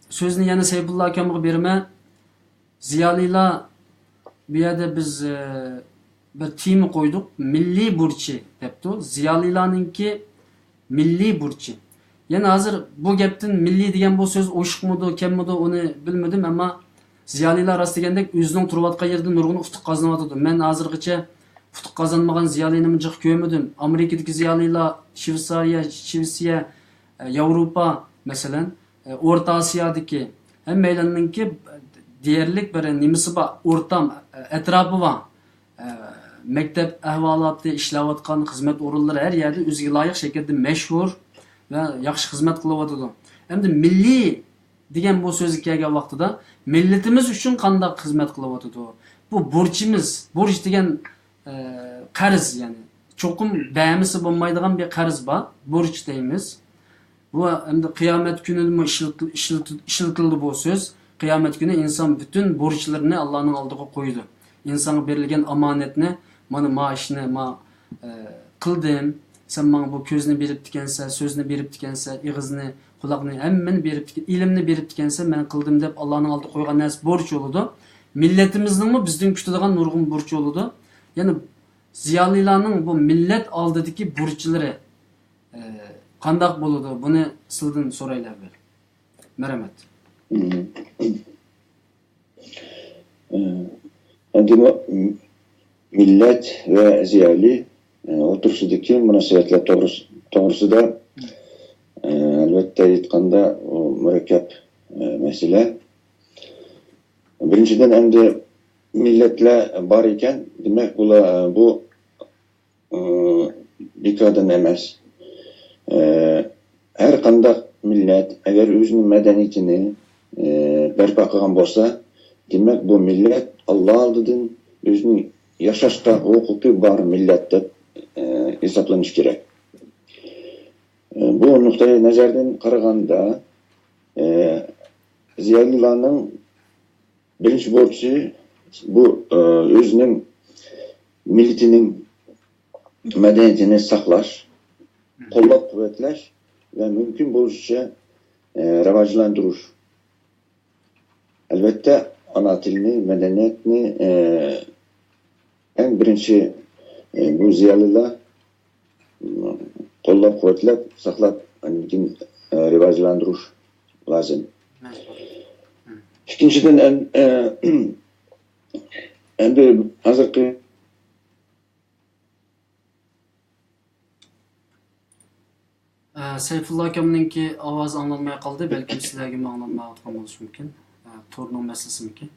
so'zni yana Seyfullah akamga beraman. Ziyolilar bu yerda biz bir tema qo'ydik. Milliy burchi debdi. Ziyolilarninki milliy burchi. Yani hazır bu gapdan milliy degan bu so'z o'shiqmidi, kemmidi uni bilmadim, ammo ziyolilar rost degandek o'zining turayotgan yerda nurg'un utuq qozonyapti. Men hozirgacha utuq qozonmagan ziyolini jiq ko'rmadim. Amerikadagi ziyolilar, Shvetsiya, Yevropa masalan, O'rta Osiyodagi hammalarninki deyerlik bir nimasi bor, o'rtam atrofi bor. Maktab ahvolatida ishlayotgan xizmat o'rinlari har yerda o'ziga loyiq shaklda mashhur va yaxshi xizmat qilyapti. Endi milliy degan bu so'z kelgan vaqtida millatimiz uchun qanday xizmat qilyapti? Bu burchimiz, burch degan qarz, ya'ni cho'qim bamisi bo'lmaydigan bir qarz bor, burch deymiz. Bu endi qiyomat kunida ishlatildi bu so'z. Qiyomat kuni inson bütün burçlarını Allah'ın oldiga qo'ydi. İnsana berilgan amonatni, mana maoshni qildim. Sen bana bu ko'zni berib dikensen, so'zni berib dikensen, ig'izni, quloqni, hammani berib diken, ilmni berib dikensen, men qildim deb Allah'ın oldiga qo'ygan narsa burch bo'ladi. Millatimizning bizning kutadigan nurg'un burch bo'ladi. Ya'ni ziyolilarning bu millat oldidagi burchlari qanday bo'ladi? Buni sizdan so'raylar ber. Merhamet. Endi millet ve ziyali oturuşudaki münasebetler doğrusunda elbette aytganda o murakkab mesele. Birinciden endi milletler var iken demek bu bir kadın emas. her qandaq millet eğer özünün medeniyetini berpa qilgan bolsa, demek bu millet Allah aldıdan özünün yaşaşqa hukuki bar millet deb hesaplanış gerek. Bu nuqtai nazardan qaraganda ziyolilarning birinchi borchi bu özünün milletinin medeniyetini saqlash, qo'llab-quvvatlash ve mümkün bo'lishcha rivojlantirish. Albatta ana tilni, medeniyetni en birinchi bu ziyolilar qo'llab-quvvatlab, saqlab, rivojlantirish lozim. İkinciden endi hozirgi Seyfullah akamninki ovozi anglanmay qoldi, balkim sizlarga anglanmayotgan bo'lishi mumkin. To'rning masalasimikin.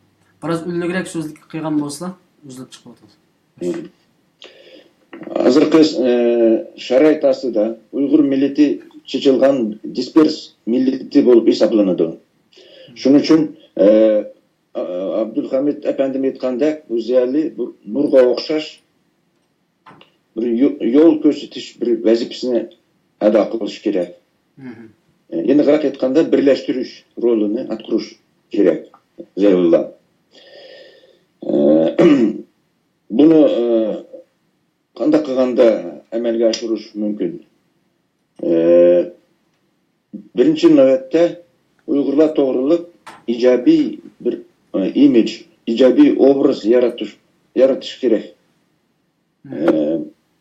Biroz ulligroq so'zlik qilgan bo'lsa, uzilib chiqib o'tadi. hozirgi sharoit ostida Uyg'ur milleti chechilgan dispers milleti bo'lib hisoblanadi. Shuning uchun Abdulhamid efendim aytgandek, bu ziyoli bu nurga o'xshash bir yo'l ko'rsatish bir vazifasini ado qilish kerak. Yeniroq aytganda birlashtirish rolini atqarish kerak ziyolilar. Bunu qanday qilganda amalga oshirish mumkin? Birinchi navbatda Uyg'urlar to'g'riliq ijobiy bir imij, ijobiy obraz yaratish kerak.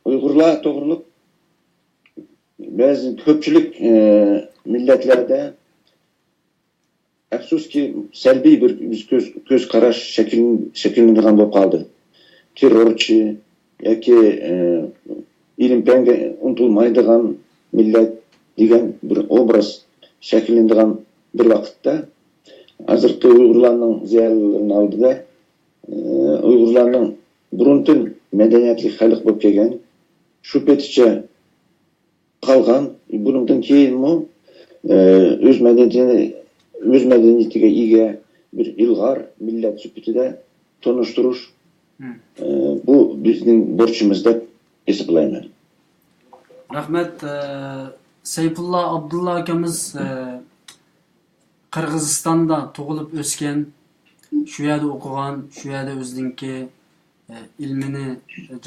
Uyg'urlar to'g'riliq ba'zi ko'pchilik millatlarda afsuski salbiy bir ko'z qarash shakllanadigan bo'lib qoldi. Terrorchi yoki ilm-fanga unutilmaydigan millat degan bir obraz shakllanadigan bir vaqtda hozirgi Uyg'urlarning ziyolilarning oldida Uyg'urlarning burundan madaniyatli xalq bo'lib kelgan, shu peticha qolgan, bundan keyinmi o'z madaniyatiga ega bir ilg'or millat sifatida tanishtirish bu bizning burchimiz deb hisoblayman. Rahmat. Seyfullah Abdulla akamiz Qirg'izistonda tug'ilib o'sgan, shu yerda o'qigan, shu yerda o'zininki ilmini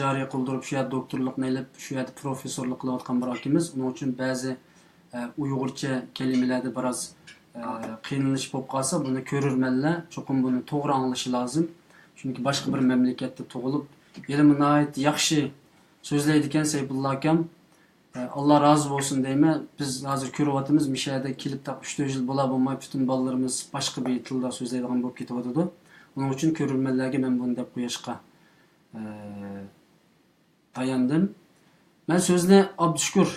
joriy qildirib, shu yerda doktorlikni olib, shu yerda professorlik qilayotgan bir akamiz. Uning uchun ba'zi Uyg'urcha kelimalarda biroz qiynalish bo'lib qolsa, buni ko'rurmanlar cho'qim buni to'g'ri anglashi lozim. Chunki boshqa bir mamlakatda tug'ilib, ilmi nihoyat yaxshi so'zlaydi ekan Seyfullah akam. Allah razı olsun deyman. Biz hozir ko'ryapmiz, mishada kelib taq 3-4 yil bo'lmay butun bolalarimiz boshqa bir tilda so'zlaydigan bo'lib ketyapti. Uning uchun ko'rurmanlarga men buni deb qo'yishga tayandim. Men so'zni Abdushukur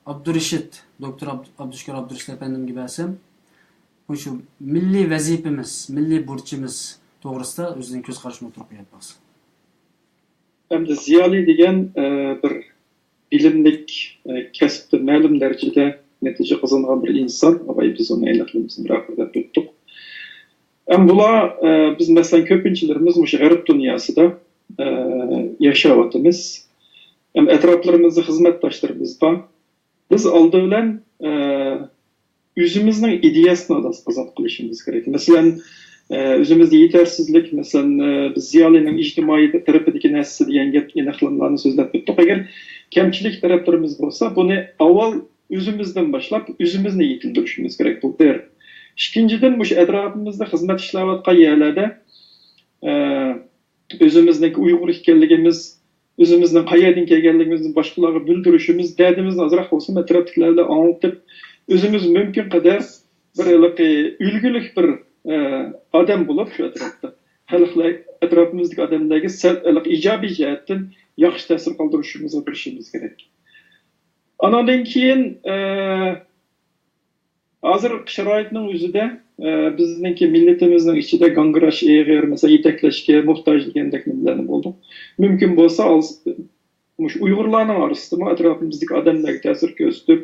Abdurishid, doktor Abdushukur Abdurishid efendimga bersam, bu shu milliy vazifamiz, milliy burchimiz to'g'risida o'zining ko'z qarashini o'tirib qo'yapmiz. Endi ziyoli degan bir bilimlik kasbda ma'lum darajada natija qozongan bir inson, avay biz uni aniqlaymiz, biroq deb tutdik. Bular biz masalan ko'pinchalarimiz o'sha g'arb dunyosida yashayapmiz. Atroflarimizda xizmatdoshlarimiz bor. Biz oldi bilan o'zimizning ideyasini qozonib qilishimiz kerak. Masalan, o'zimizda yetersizlik, masalan, biz ziyolining ijtimoiy tarafidagi narsa degan gap aniqlanganini so'zlab o'tdik. Agar kamchilik taraflarimiz bo'lsa, buni avval o'zimizdan boshlab, o'zimizni yetildirishimiz kerak bu bir. Ikkinchidan, bu atrofimizda xizmat ishlayotgan yerlarda o'zimizning Uyg'ur ekanligimiz, o'zimizning qayerdan kelganligimizni boshqalarga bildirishimiz, dardimizni ozroq bo'lsin atrofdagilarga anlatib, o'zimiz mumkin qadar bir ulgulik bir odam bo'lib shu atrofda xalqlar atrofimizdagi odamlarga ijobiy jihatdan yaxshi ta'sir qoldirishimizni bilishimiz kerak. Anadan keyin hozir sharoitning o'zida bizningki millatimizning ichida gangirash, eg'ir, masalan, yetaklashga muhtoj degandek nimalarni bo'ldi. Mumkin bo'lsa, Uyg'urlarning orasida atrofimizdagi odamlarga ta'sir ko'rsatib,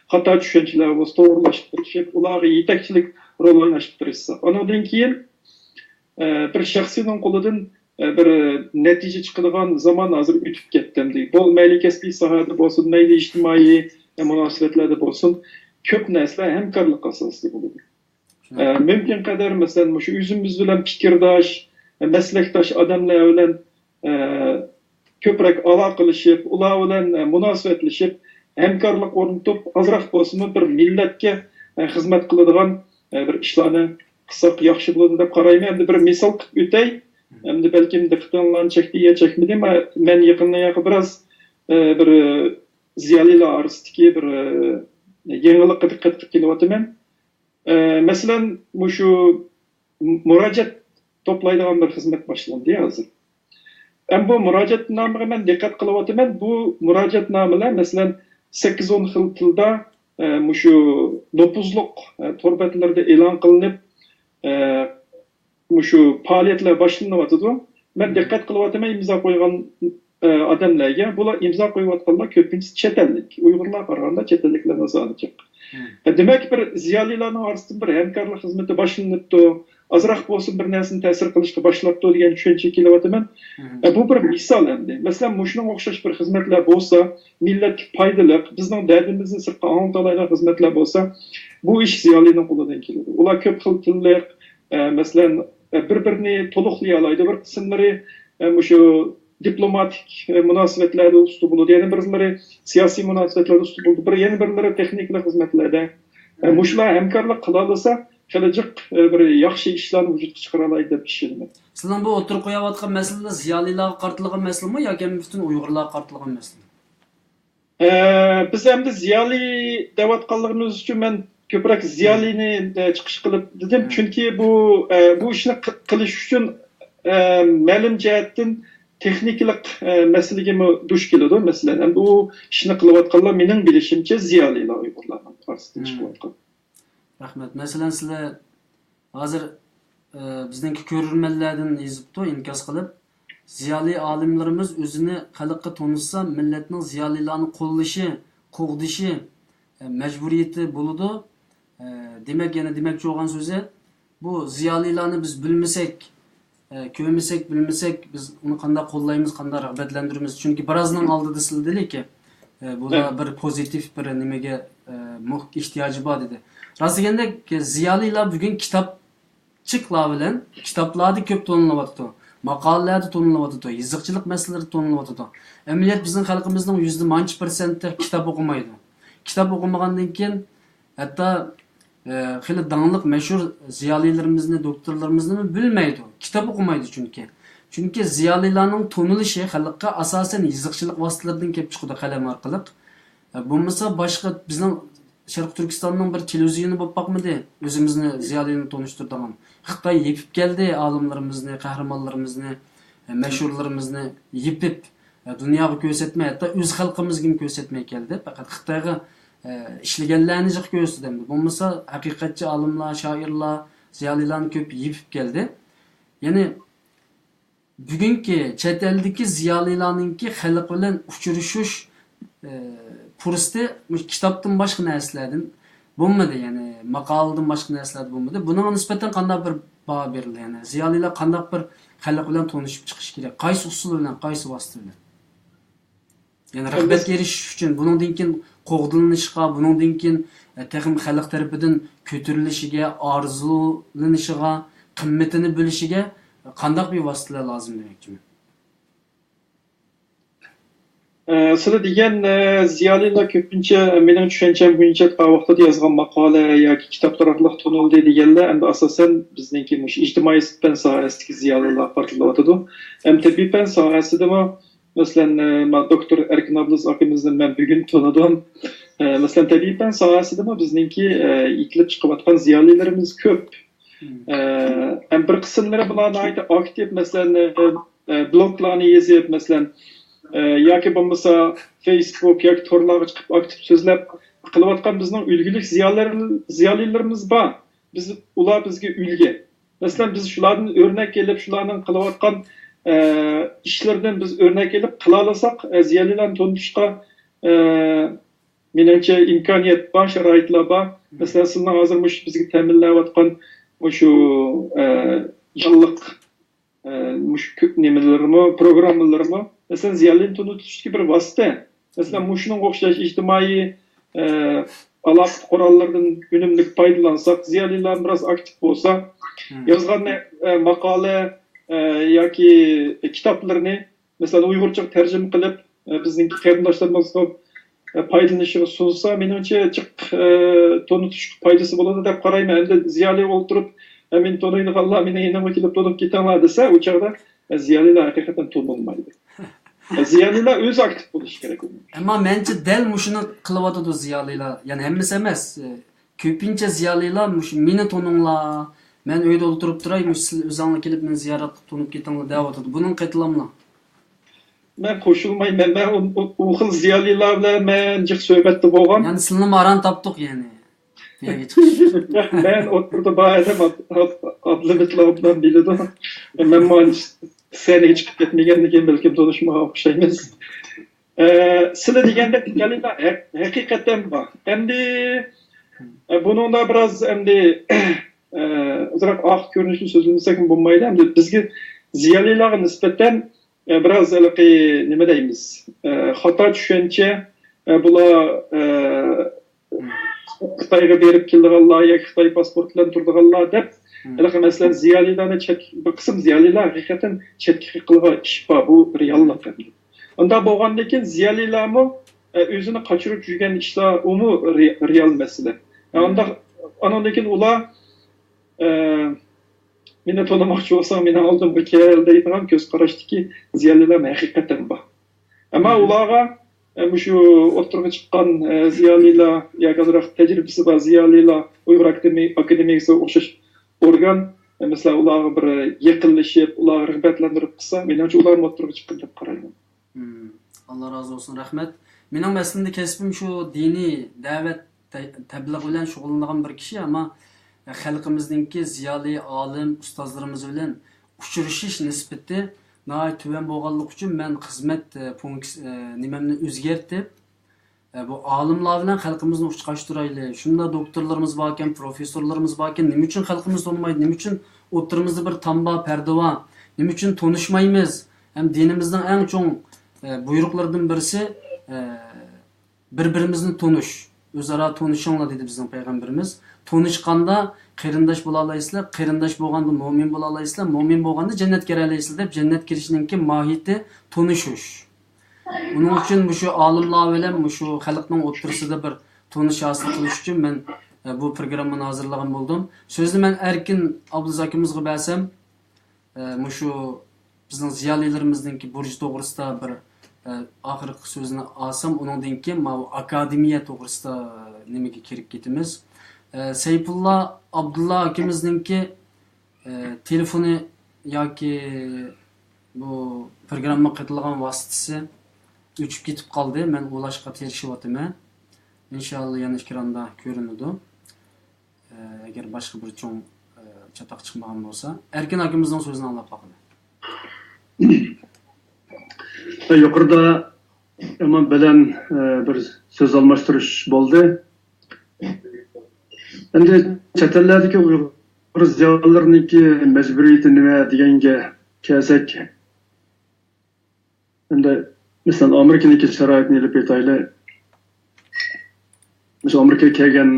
hata düşünceler bolsa toğrulaştırışıp, ularga yetekçilik rol oynaşıp duruşsa. Ondan keyin bir şahsinin koludan bir netije çıkılgan zaman hazır ütüp ketdim. Bu meyli kesbi sahada bolsun, meyli ijtimai münasibetlerde bolsun, köp näsler hemkarlık asaslı buludur. Mümkün kadar mesela şu üzümüz bilen pikirdaş, meslektaş adamlar bilen köprek alaqılışıp, ular bilen münasibetleşip, hemkarlık ornutup, azraq bolsun bir milletke hizmet kıladigan bir işlarni qilsak yaxshi bo'ladi deb qarayman. Endi bir misol qilib o'tay. Endi balkim diqqatinglarni chekdi chekmidi. Men yaqindan biroz bir ziyolilar orasidagi bir yangilikqa diqqat qilib kelyapman. Masalan, shu murojaat to'playdigan bir xizmat boshlandi hozir. Bu murojaatnomaga men diqqat qilyapman. Bu murojaatnomalar masalan 8-10 xil tilda shu nopuzluq torbetlarda e'lon qilinib shu faoliyatlar boshlanyapti. Men diqqat qilyapman imzo qo'ygan odamlarga. Bular imzo qo'yayotganlar ko'pincha chet ellik. Uyg'urlar qaraganda chet elliklardan sonichi. Demak bir ziyolilarning orasida bir hamkorlik xizmati boshlanibdi. Azroq bo'lsin bir narsani ta'sir qilishga boshlabdi degan tushuncha kelyapman. Bu bir misol endi. Masalan, shunga o'xshash bir xizmatlar bo'lsa, millatga foydali, bizning dardimizni sirtqa anglatalaydigan xizmatlar bo'lsa, bu ish ziyolining qo'lidan keladi. Ular ko'p xil tilli, masalan, bir-birini to'liqlay oladi. Bir qismlari shu diplomatik munosabatlarda ustun bo'ladi, yana birlari siyosiy munosabatlarda ustun bo'ladi, yana birlari texnik xizmatlarda. Shular hamkorlik qila olsa, kelajak bir yaxshi ishlarni vujudga chiqara oladi deb ishonaman. Sizlar bu o'tirib qo'yayotgan masala ziyolilarga qartilgan masalami yoki butun Uyg'urlarga qartilgan masala? Biz endi ziyoli deyotganligimiz uchun men ko'proq ziyolini chiqish qilib dedim, chunki bu ishni qilish uchun ma'lum jihatdan texniklik masalaga duch keladi. Masalan, bu ishni qilayotganlar mening bilishimcha ziyolilar Uyg'urlarning orasidan chiqayotgan. Rahmat. Masalan, sizlar hozir bizningki ko'rurmanlardan yozibdi, inkos qilib, ziyoli olimlarimiz o'zini xalqqa tanitsa, millatning ziyolilarni qo'llashi, qo'g'dishi majburiyati bo'ladi. Demak, yana demoqchi bo'lgan so'zi, bu ziyolilarni biz bilmasak, ko'rmasak, bilmasak, biz uni qanday qo'llaymiz, qanday rag'batlantiramiz? Chunki birozning oldida sizlardiki, bular bir pozitiv bir nimaga ehtiyoji bor dedi. Rastganda ziyolilar bugun kitobchilar bilan kitoblarda ko'p to'lanyapti. Maqolalarda to'lanyapti, yiziqchilik masalalari to'lanyapti. Amaliyot bizning xalqimizning %10% kitob o'qimaydi. Kitob o'qimagandan keyin hatto xili dangliq mashhur ziyolilarimizni, doktorlarimizni bilmaydi. Kitob o'qimaydi chunki. Chunki ziyolilarning to'nilishi xalqqa asosan yiziqchilik vositalaridan kelib chiqadi qalam orqali. Bo'lmasa boshqa bizning Sharq Turkistonning bir televizyoni bo'lib boqmadi. O'zimizni ziyolini tanishtirdigan. Xitoy yepib keldi olimlarimizni, qahramonlarimizni, mashhurlarimizni yepib dunyoga ko'rsatmay, hatto o'z xalqimizga ko'rsatmay keldi. Faqat Xitoyga ishlaganlarni jiq ko'rsatdi. Bo'lmasa haqiqatchi olimlar, shoirlar, ziyolilarni ko'p yepib keldi. Ya'ni bugungi chet eldagi ziyolilarningki xalq bilan uchrashish fursati kitobdan boshqa narsalardan bo'lmadi, ya'ni maqoladan boshqa narsalar bo'lmadi. Bunga nisbatan qanday bir baho berildi, ya'ni ziyolilar qanday bir xalq bilan tanishib chiqish kerak, qaysi usul bilan, qaysi vosita bilan. Ya'ni rag'batga erishish uchun buningdan keyin qo'g'dilanishga, buningdan keyin texnik xalq tarafidan ko'tarilishiga, orzulanishiga, qimmatini bilishiga qanday bir vositalar lozim demoqchiman. Sizlar degan ziyolilar ko'pincha mening tushuncham bo'yicha vaqtida yozgan maqola yoki kitoblar orqali tanildi deganlar endi asosan bizningki ijtimoiy fan sohasidagi ziyolilar qartilyapti. Tabiiy fan sohasida masalan doktor Erkin Abduz akamizni men bugun tanidim. Masalan tabiiy fan sohasida bizningki itilib chiqayotgan ziyolilarimiz ko'p. Bir qismlari bularni aktiv masalan bloglarni yozib masalan yoki bo'lmasa Facebook yoki torlarga chiqib aktiv so'zlab qilayotgan bizning ulgulik ziyolilarimiz bor. Ular bizga ulgu. Masalan biz shulardan o'rnak kelib, shularning qilayotgan ishlardan biz o'rnak kelib qila olsak, ziyolilarni tanishga menimcha imkoniyat bor, sharoitlar bor. Masalan, sizning hozir bizga ta'minlayotgan shu yillik nimalarmi, programmalarmi, masalan, ziyolini tunutishga bir vosita. Masalan, shunga o'xshash ijtimoiy aloqa qurollardan unumli foydalansak, ziyolilar biroz aktiv bo'lsa, yozgan maqola yoki kitoblarni masalan Uyg'urcha tarjima qilib bizning qarindoshlarimiz foydalanishiga sunsa, menimcha jiq tonutish foydasi bo'ladi deb qarayman. Endi ziyoli o'ltirib, men tonuydiganlar meni yanama kelib tonib ketanglar desa, u chog'da ziyolilar haqiqatan tonolmaydi. Ziyolilar o'zi aktiv bo'lishi kerak. Ammo mencha dal mushuni qilyotadi ziyolilar. Ya'ni hammasi emas. Ko'pincha ziyolilar meni toninglar, men uyda o'tirib turay, siz o'zinglar kelib meni ziyorat qilib tonib ketinglar deyotadi. Buning qaytilamlar. Ben qo'shilmayman. Men u xil ziyolilar bilan men jiq suhbatda bo'lgan. Ya'ni sizni maran topdik yani. Ben o'tirdi bayram Abdulmetlar bilan biladi. Men seni chiqib ketmaganligim balkim tanishmoqqa o'xshaymiz. Sizlar deganda ziyolilar haqiqatan bor. Endi buningda biroz endi ozroq oq ko'rinishni so'zlasak bo'lmaydi. Endi bizga ziyolilarga nisbatan biraz nima deymiz, xato tushuncha bular Xitoyga berib kelganlar yoki Xitoy pasport bilan turganlar deb masalan ziyolilarni bir qism ziyolilar haqiqatan chetga qilgan ish bor, bu reallik. Unda bo'lgandan keyin ziyolilarmi o'zini qochirib yurgan ishlar umi real masala. Unda andan keyin ular meni to'lamoqchi bo'lsam, meni oldimga kel deydigan ko'z qarashdiki ziyolilar haqiqatan bor. Ammo ularga shu o'tirg'i chiqqan ziyolilar yoki ozroq tajribasi bor ziyolilar Uyg'ur akademiyasiga o'xshash organ, masalan, ularga bir yaqinlashib, ularni rag'batlantirib qilsa, menimcha ular o'tirg'i chiqqan deb qarayman. Alloh razı olsun, rahmat. Mening aslında kasbim shu diniy da'vat tabliğ bilan shug'ullangan bir kishi, ammo xalqimizningki ziyoli olim ustozlarimiz bilan uchrashish nisbati nihoyat tuvan bo'lganligi uchun men xizmat nimamni o'zgartib bu olimlar bilan xalqimizni uchrashtirayli. Shunda doktorlarimiz bor ekan, professorlarimiz bor ekan, nima uchun xalqimiz tanmaydi, nima uchun o'rtamizda bir tamba pardava, nima uchun tanishmaymiz? Ham dinimizning eng cho'ng buyruqlaridan birisi bir-birimizni tanish. O'zaro tanishinglar dedi bizning payg'ambarimiz. Tanishganda qarindosh bo'la olaysizlar, qarindosh bo'lganda mo'min bo'la olaysizlar, mo'min bo'lganda jannatga kira olaysizlar deb jannat kirishninki mohiyati tanishish. Buning uchun shu olimlar bilan shu xalqning o'rtasida bir tanish hosil qilish uchun men bu programmani hozirlagan bo'ldim. So'zni men Erkin Abduzakimizga bersam, shu bizning ziyolilarimizningki burch to'g'risida bir oxirgi so'zni olsam, undan keyin akademiya to'g'risida nimaga kirib ketamiz. Seyfulla Abdulla akimizningki telefoni yoki bu programma qatilgan vositasi o'chib ketib qoldi. Men ulashga terishyapman. Inshaalloh yana ekranda ko'rinadi. Agar boshqa bir cho'ng chatoq chiqmagan bo'lsa, Erkin akimizning so'zini anglab boqadi. Yuqorida Aman bilan bir so'z almashtirish bo'ldi. Endi chet ellardagi Uyg'ur ziyolilarniki majburiyati nima deganga kelsak, endi masalan Amerikaniki sharoitini ilib aytaylik. Mesela Amerikaga kelgan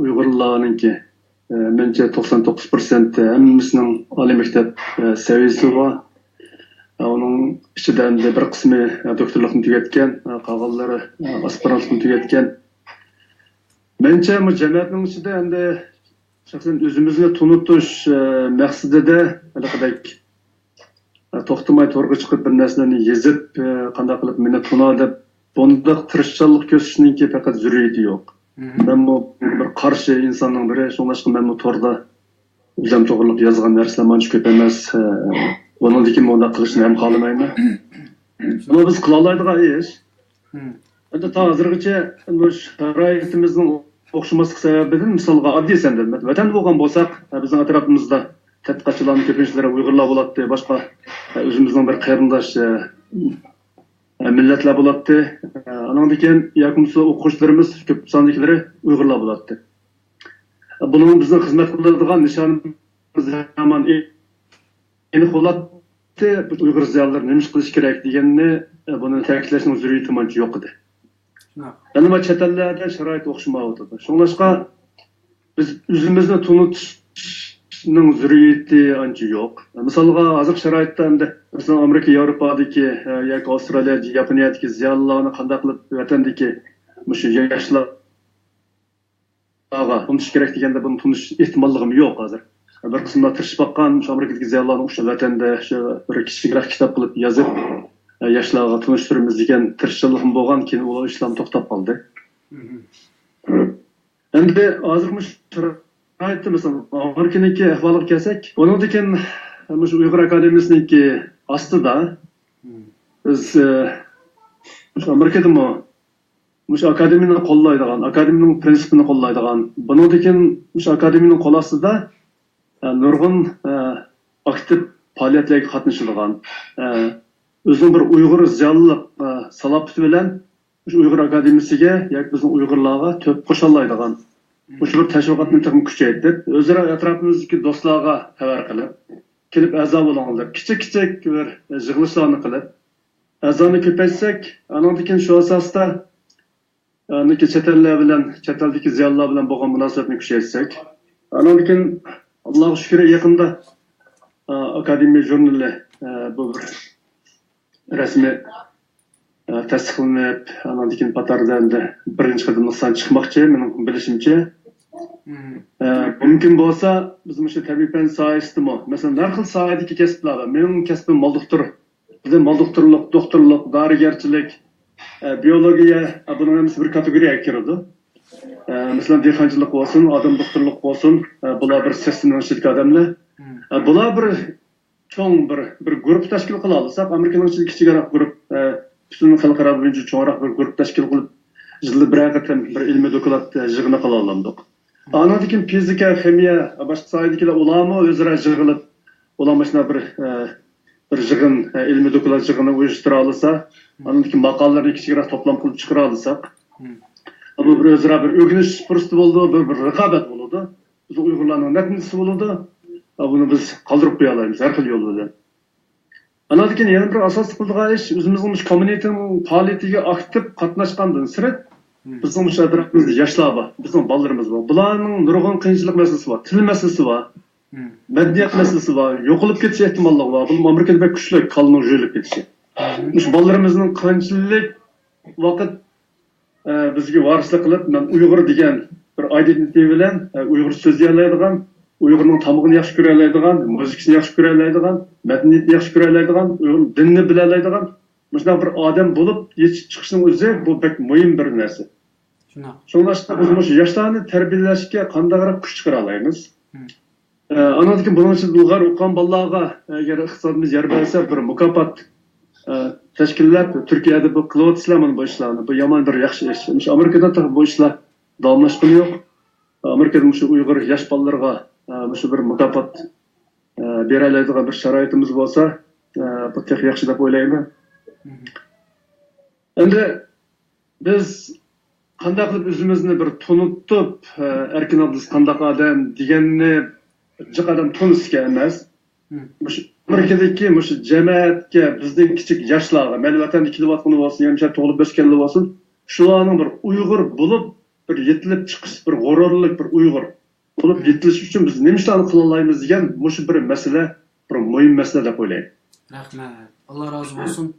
Uyg'urlarniki menimcha 99% hammasining oliy maktab saviyasi bor. Onun ichidan bir qismi doktorlikni tugatgan, qolganlari aspirantlikni tugatgan. Menimcha bu jamiyatning ichida endi shaxsan o'zimizni tunutish maqsadida halaqadek to'xtamay to'g'ri chiqib bir narsalarni yezib, qanday qilib meni tuna deb bundaq tirishchilik ko'rsatishninki faqat zurriyati yo'q. Men bu bir qarshi insonning biri, shunlashqa men bu to'g'rida o'zim to'g'riliq yozgan narsalar mancha ko'p emas. Onundaki moda qilishni ham xohlamayman. Ammo biz qila oladigan ish. Endi hozirgacha bu sharoitimizning o'xshamaslik sababidan misolga oddiy sanda vatan bo'lgan bo'lsak, bizning atrofimizda tadqiqotchilarning ko'pinchilari Uyg'urlar bo'ladi, boshqa o'zimizning bir qarindosh millatlar bo'lardi. Andan keyin yakımsı o'quvchilarimiz ko'p sonlikilari Uyg'urlar bo'lardi. Buning bizning xizmat qiladigan nishonimiz hamon eni qo'llatdi. Uyg'ur ziyolilar nima qilish kerak deganni buni ta'kidlashning zaruriyati mancha yo'q edi. Nima chet ellarda sharoit o'xshamayotdi. Shuningdek biz o'zimizni tunutishning zaruriyati ancha yo'q. Misolga hozir sharoitda endi masalan Amerika, Yevropadagi yoki Avstraliya, Yaponiyadagi ziyolilarni qanday qilib vatandagi mushu yoshlarga tunutish kerak deganda buni tunutish ehtimolligim yo'q hozir. Bir qismda tirishib baqqan shu Amerikadagi ziyolilarni o'sha vatanda shu bir kichikroq kitob qilib yozib yoshlarga tunishtiramiz degan tirishchiligim bo'lgan, keyin u ishlar to'xtab qoldi. Endi hozir sharoitda masalan Amerikaniki ahvoliga kelsak, undan keyin shu Uyg'ur akademiyasiniki ostida biz Amerikadami shu akademiyani qo'llaydigan, akademiyaning prinsipini qo'llaydigan, bundan keyin shu akademiyaning qo'l ostida nurg'un aktiv faoliyatlarga qatnashadigan, o'zining bir Uyg'ur ziyolilik salobati bilan shu Uyg'ur akademiyasiga yoki bizning Uyg'urlarga to'p qo'shallaydigan, shu bir tashviqotni kuchaytirib, o'zaro atrofimizdagi do'stlarga xabar qilib, kelib a'zo bo'linglar, kichik bir yig'ilishlarni qilib, a'zoni ko'paytsak, andan keyin shu asosda chet ellar bilan, chet eldagi ziyolilar bilan bo'lgan munosabatni kuchaytirsak, andan keyin Allohga shukr yaqinda akademiya jurnali bu bir rasmiy tasdiqlanib, andan keyin Patarda endi birinchi qadamdan chiqmoqchi, mening bilishimcha. Mumkin bo'lsa, biz shu tabiiy fan sohasidami, masalan, har xil sohadagi kasblar, mening kasbim moldoktor, bizda moldoktorlik, doktorlik, dorigarchilik, biologiya, buning hamsi bir kategoriyaga kiradi. Masalan, dehqonchilik bo'lsin, odam doktorlik bo'lsin, bular bir sistemlanishlik odamlar. Bular bir cho'ng bir guruh tashkil qila olsak, Amerikaning ichida kichikroq guruh, butun xalqaro bo'yicha cho'ngroq bir guruh tashkil qilib, yilda bir qatam bir ilmiy doklad yig'ini qila oldik. Andan keyin fizika, ximiya, boshqa sohadagilar ularni o'zaro yig'ilib, ularni bir yig'in, ilmiy doklad yig'ini uyushtira olsa, andan keyin maqolalarni kichikroq to'plam qilib chiqara olsak, bu bir o'zaro bir o'rganish fursati bo'ldi, bir raqobat bo'ldi. Biz Uyg'urlarning natijasi bo'ldi. Buni biz qoldirib qo'ya olamiz har xil yo'l bilan. Andan keyin yana bir asosiy qiladigan ish o'zimizning kommunitaning faoliyatiga aktiv qatnashgandan sirat bizning atrofimizda yoshlar bor, bizning bolalarimiz bor. Bularning nurg'un qiyinchilik masalasi bor, til masalasi bor, madaniyat masalasi bor, yo'qolib ketish ehtimolligi bor. Bu Amerikada bir kuchli qalin jo'ylab ketishi. Shu bolalarimizning qanchalik vaqt bizga varislik qilib, men Uyg'ur degan bir identity bilan Uyg'ur so'zlayoladigan, Uyg'urning tamog'ini yaxshi ko'ra oladigan, muzikasini yaxshi ko'ra oladigan, madaniyatni yaxshi ko'ra oladigan, Uyg'ur dinini bila oladigan shunday bir odam bo'lib yetishib chiqishning o'zi bu bek muhim bir narsa. Shuningdek, biz shu yoshlarni tarbiyalashga qandayroq kuch chiqara olamiz. Andan keyin buning uchun ilg'or o'qigan bolalarga agar iqtisodimiz yer bersa, bir mukofot tashkillab Turkiyada bu qilyapsizlar mana bu ishlarni. Bu yomon bir yaxshi ish. Shu Amerikada bu ishlar davomlashgani yo'q. Amerikada shu Uyg'ur yosh bolalarga shu bir mukofot bera oladigan bir sharoitimiz bo'lsa, bu tek yaxshi deb o'ylayman. Endi biz qanday qilib o'zimizni bir tunutib, erkin abdus qanday odam deganni jiq odam tunusga emas. Shu Amerikadagi shu jamiyatga, bizning kichik yoshlarga, mana vatanda kelayotgan bo'lsin, yamshar tug'ilib o'sganlar bo'lsin, shularning bir Uyg'ur bo'lib bir yetilib chiqish, bir g'ururli bir Uyg'ur bo'lib yetilish uchun biz nima ishlarni qila olamiz degan shu bir masala, bir muhim masala deb o'ylayman. Rahmat. Allah razı olsun.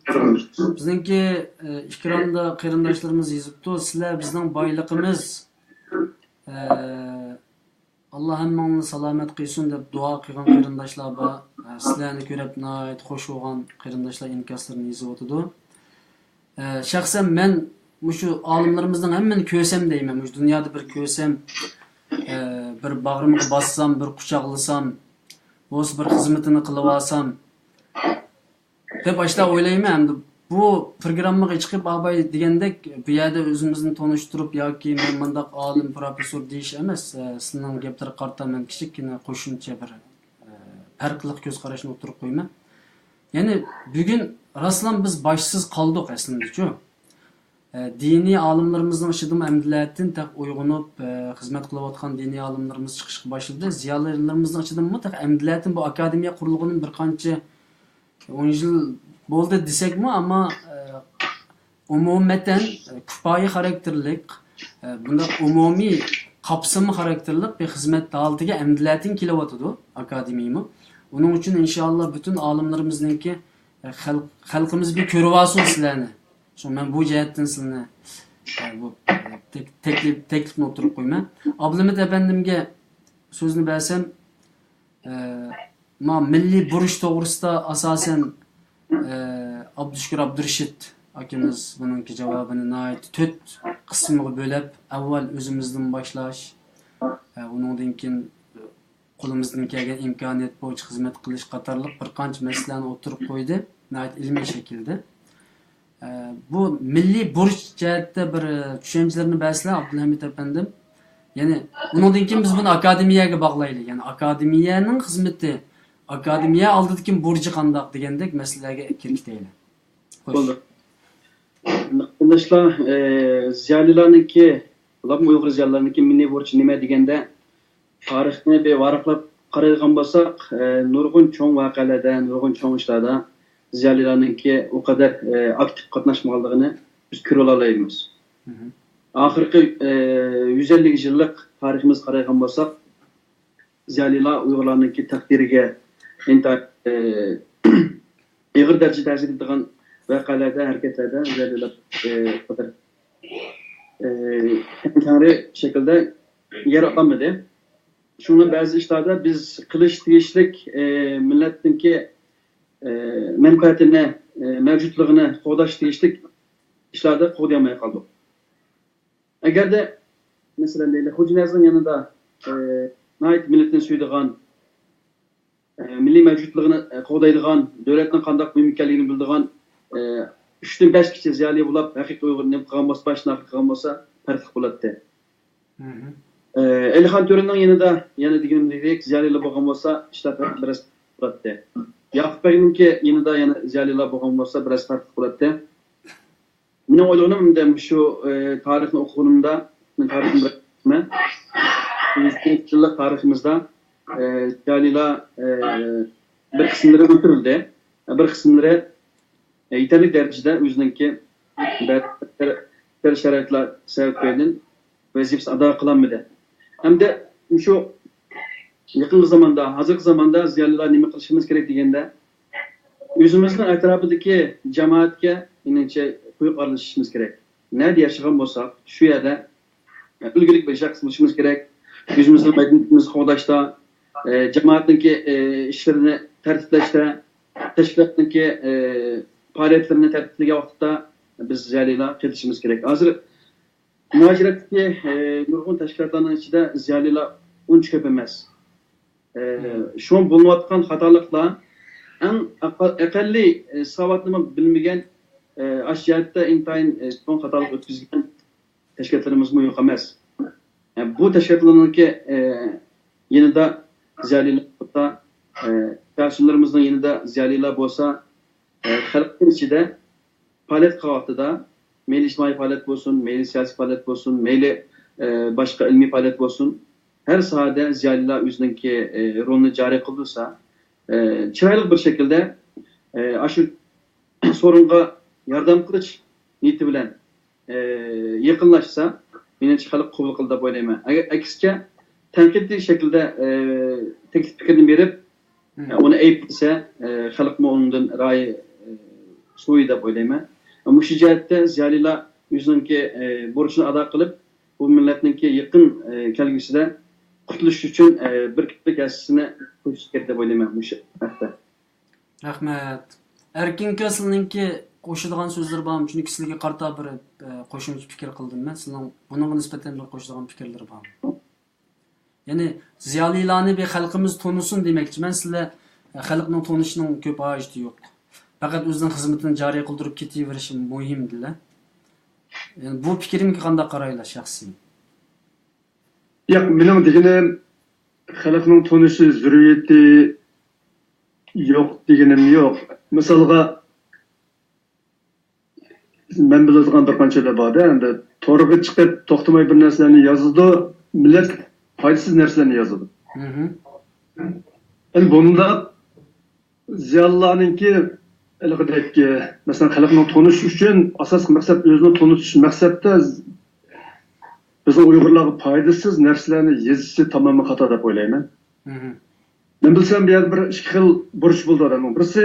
Bizningki ikramda qarindoshlarimiz yozibdi. Sizlar bizning boyligimiz. Alloh hammani salomat qilsin deb duo qilgan qarindoshlar bor. Sizlarni ko'rib nihoyat xush bo'lgan qarindoshlar inkoslarni yozib o'tdi. Shaxsan men shu olimlarimizning hammani ko'rsam deyman. Shu dunyoda bir ko'rsam, bir bag'rimga bossam, bir quchoqlasam, o'z bir xizmatini qilib olsam deb ashla o'ylayman. Bu programmaga chiqib abay degandek bu yerda o'zimizni tanishtirib yoki men bundoq olim professor deyish emas, sizning gaplarga qarata men kichikgina qo'shimcha bir farqli ko'z qarashni o'tirib qo'yman. Ya'ni bugun Raslan biz başsız kaldık aslında şu. Dini alimlerimizin ışıdım emdiletin tek uygunup hizmet kılavatkan dini alimlerimiz çıkışık başladı. Ziyalarlarımızın ışıdım mı tek emdiletin bu akademiye kuruluğunun bir kançı 10 yıl boldu desek mi ama umumeten küpayi karakterlik bunda umumi kapsamı karakterlik bir hizmet dağıltıga emdiletin kilovatıdı akademiyimi. Onun için inşallah bütün alimlerimizdeki halkımız bir körüvasın sizlerine. Şu ben bu cihetten sizlerine bu teklifini oturup koyma. Ablamit efendimge sözünü versem ma milli buruş doğrusunda asasen Abdüşkür Abdürşit akimiz bununki cevabını ait töt kısmını bölüp evvel özümüzden başlaş onundan keyin qo'limizdan kelgan imkoniyat bo'yicha xizmat qilish qatorliq bir qancha masalalarni o'tirib qo'ydi ilmiy shaklda. Bu milliy burch jihatda bir tushunchalarni baslar Abdulhamid afandim. Ya'ni undan keyin biz buni akademiyaga bog'laylik. Ya'ni akademiyaning xizmati, akademiya oldidagi burchi qandoq degandek masalalarga kiritaylik. Bo'ldi. Arkadaşlar, ziyolilarniki, ularning Uyg'ur ziyolilarniki milliy burchi nima deganda tarixni bir varaqlab qaraydigan bo'lsak, nurg'un cho'ng voqealarda, nurg'un cho'ng ishlarda ziyolilarniki o kadar aktiv qatnashmaganligini biz ko'ra olamiz. Oxirgi 150 yillik tariximiz qaraydigan bo'lsak, ziyolilar Uyg'urlarniki taqdiriga ig'ir darajada ta'sir etgan voqealarda, harakatlarda ziyolilar qadar tangri shaklda yer olmadi. Şunu bazı işlerde biz kılıç değişlik millettinki menfaatine, mevcutluğuna qo'dash değişlik işlerde qo'dayamay kaldık. Eğer de mesela deyli Hoca'nın yanında nait milletin suyduğun milli mevcutluğunu qo'daydigan, devletin qandaq mümkünliğini bildiğin 3'ten 5 kişi ziyali bulup hakiki Uyg'ur nem qilgan bo'lsa, başına qilgan bo'lsa farq bo'ladi. Elxan Tören'nin yanında yana deganimdek ziyolilar bo'lgan bo'lsa, ishlar biraz bo'ladi. Yaqub Bey'ninki yanında yana ziyolilar bo'lgan bo'lsa, biraz farq bo'ladi. Mening o'ylaganimda shu tarixni o'qiganimda, men tarixni yillik tariximizda ziyolilar bir qismlari o'tirildi, bir qismlari yetarli darajada o'zininki bir sharoitlar sababdan vazifasini ado qilolmadi. Hem de şu yakın zamanda, hazır zamanda ziyolilar nima qilishimiz kerak deganda, o'zimizning atrofidagi jamoatga menimcha qo'yib olishimiz kerak. Nerede yashagan bo'lsak, shu yerda ulgulik bir shaxs bo'lishimiz kerak. O'zimizning maydonimizni qo'llashda, jamoatniki ishlarini tartiblashda, tashkilotniki faoliyatlarini tartiblagan vaqtda biz ziyolilar qilishimiz kerak. Hozir muhaciratdagi nurg'un tashkilotlarning ichida ziyolilar uncha ko'p emas. Shu bo'layotgan xatoliklar eng aqalli savodni bilmagan ashiyatda intayin cho'ng xatolik o'tkazgan tashkilotlarimiz yo'q emas. Bu tashkilotlarningki yanida ziyolilar bo'lsa, tashkilotlarimizning yanida ziyolilar bo'lsa, xalqning ichida faoliyat qilmoqda. Meyli ictimai faaliyet olsun, meyli siyasi faaliyet olsun, meyli başka ilmi faaliyet olsun. Her sahada ziyolilar o'zininki rolunu cari kıldıysa, chiroyli bir şekilde aşı sorunga yordam qilish niyati bilan yaqinlashsa, menimcha xalq qabul qildi deb o'ylayman. Aksicha tanqidiy shaklda taklif fikrini berib, uni ayblasa, xalqmi undan ra'yi so'yi deb o'ylayman. Ama şu cihette ziyolilar o'zininki burchini ado qilib, bu millatninki yaqin kelgusida qutulish uchun bir kichik asosini qo'yish kerak deb o'ylayman bu haqda. Rahmat. Erkin Kasilninki qo'shadigan so'zlar bormi? Chunki sizlarga qarata bir qo'shimcha fikr qildim men. Sizning bunga nisbatan bir qo'shadigan fikrlar bormi? Ya'ni ziyolilarni bir xalqimiz to'nisin demoqchiman. Sizlar xalqning to'nishining ko'p hojati yo'q. Fakat o'zining xizmatini joriy qildirib ketaverishi muhimdir. Yani bu fikrimga qanday qaraylar shaxsiy? Yo'q, mening deganim xalqning tonishi zurriyati yo'q deganim yo'q. Misolga men biladigan bir qanchalar bor-da, endi to'g'riga chiqib to'xtamay bir narsalarni yozadi, millat foydasiz narsalarni yozadi. Endi bunda ziyolilarninki ilg'idek, masalan, xalqni tonish uchun asosiy maqsad o'zini tonish maqsadda bizning Uyg'urlarga foydasiz narsalarni yozishi tamomila xato deb o'ylayman. Men bilsam, bu yerda bir ikki xil burch bo'ldi odamning. Birisi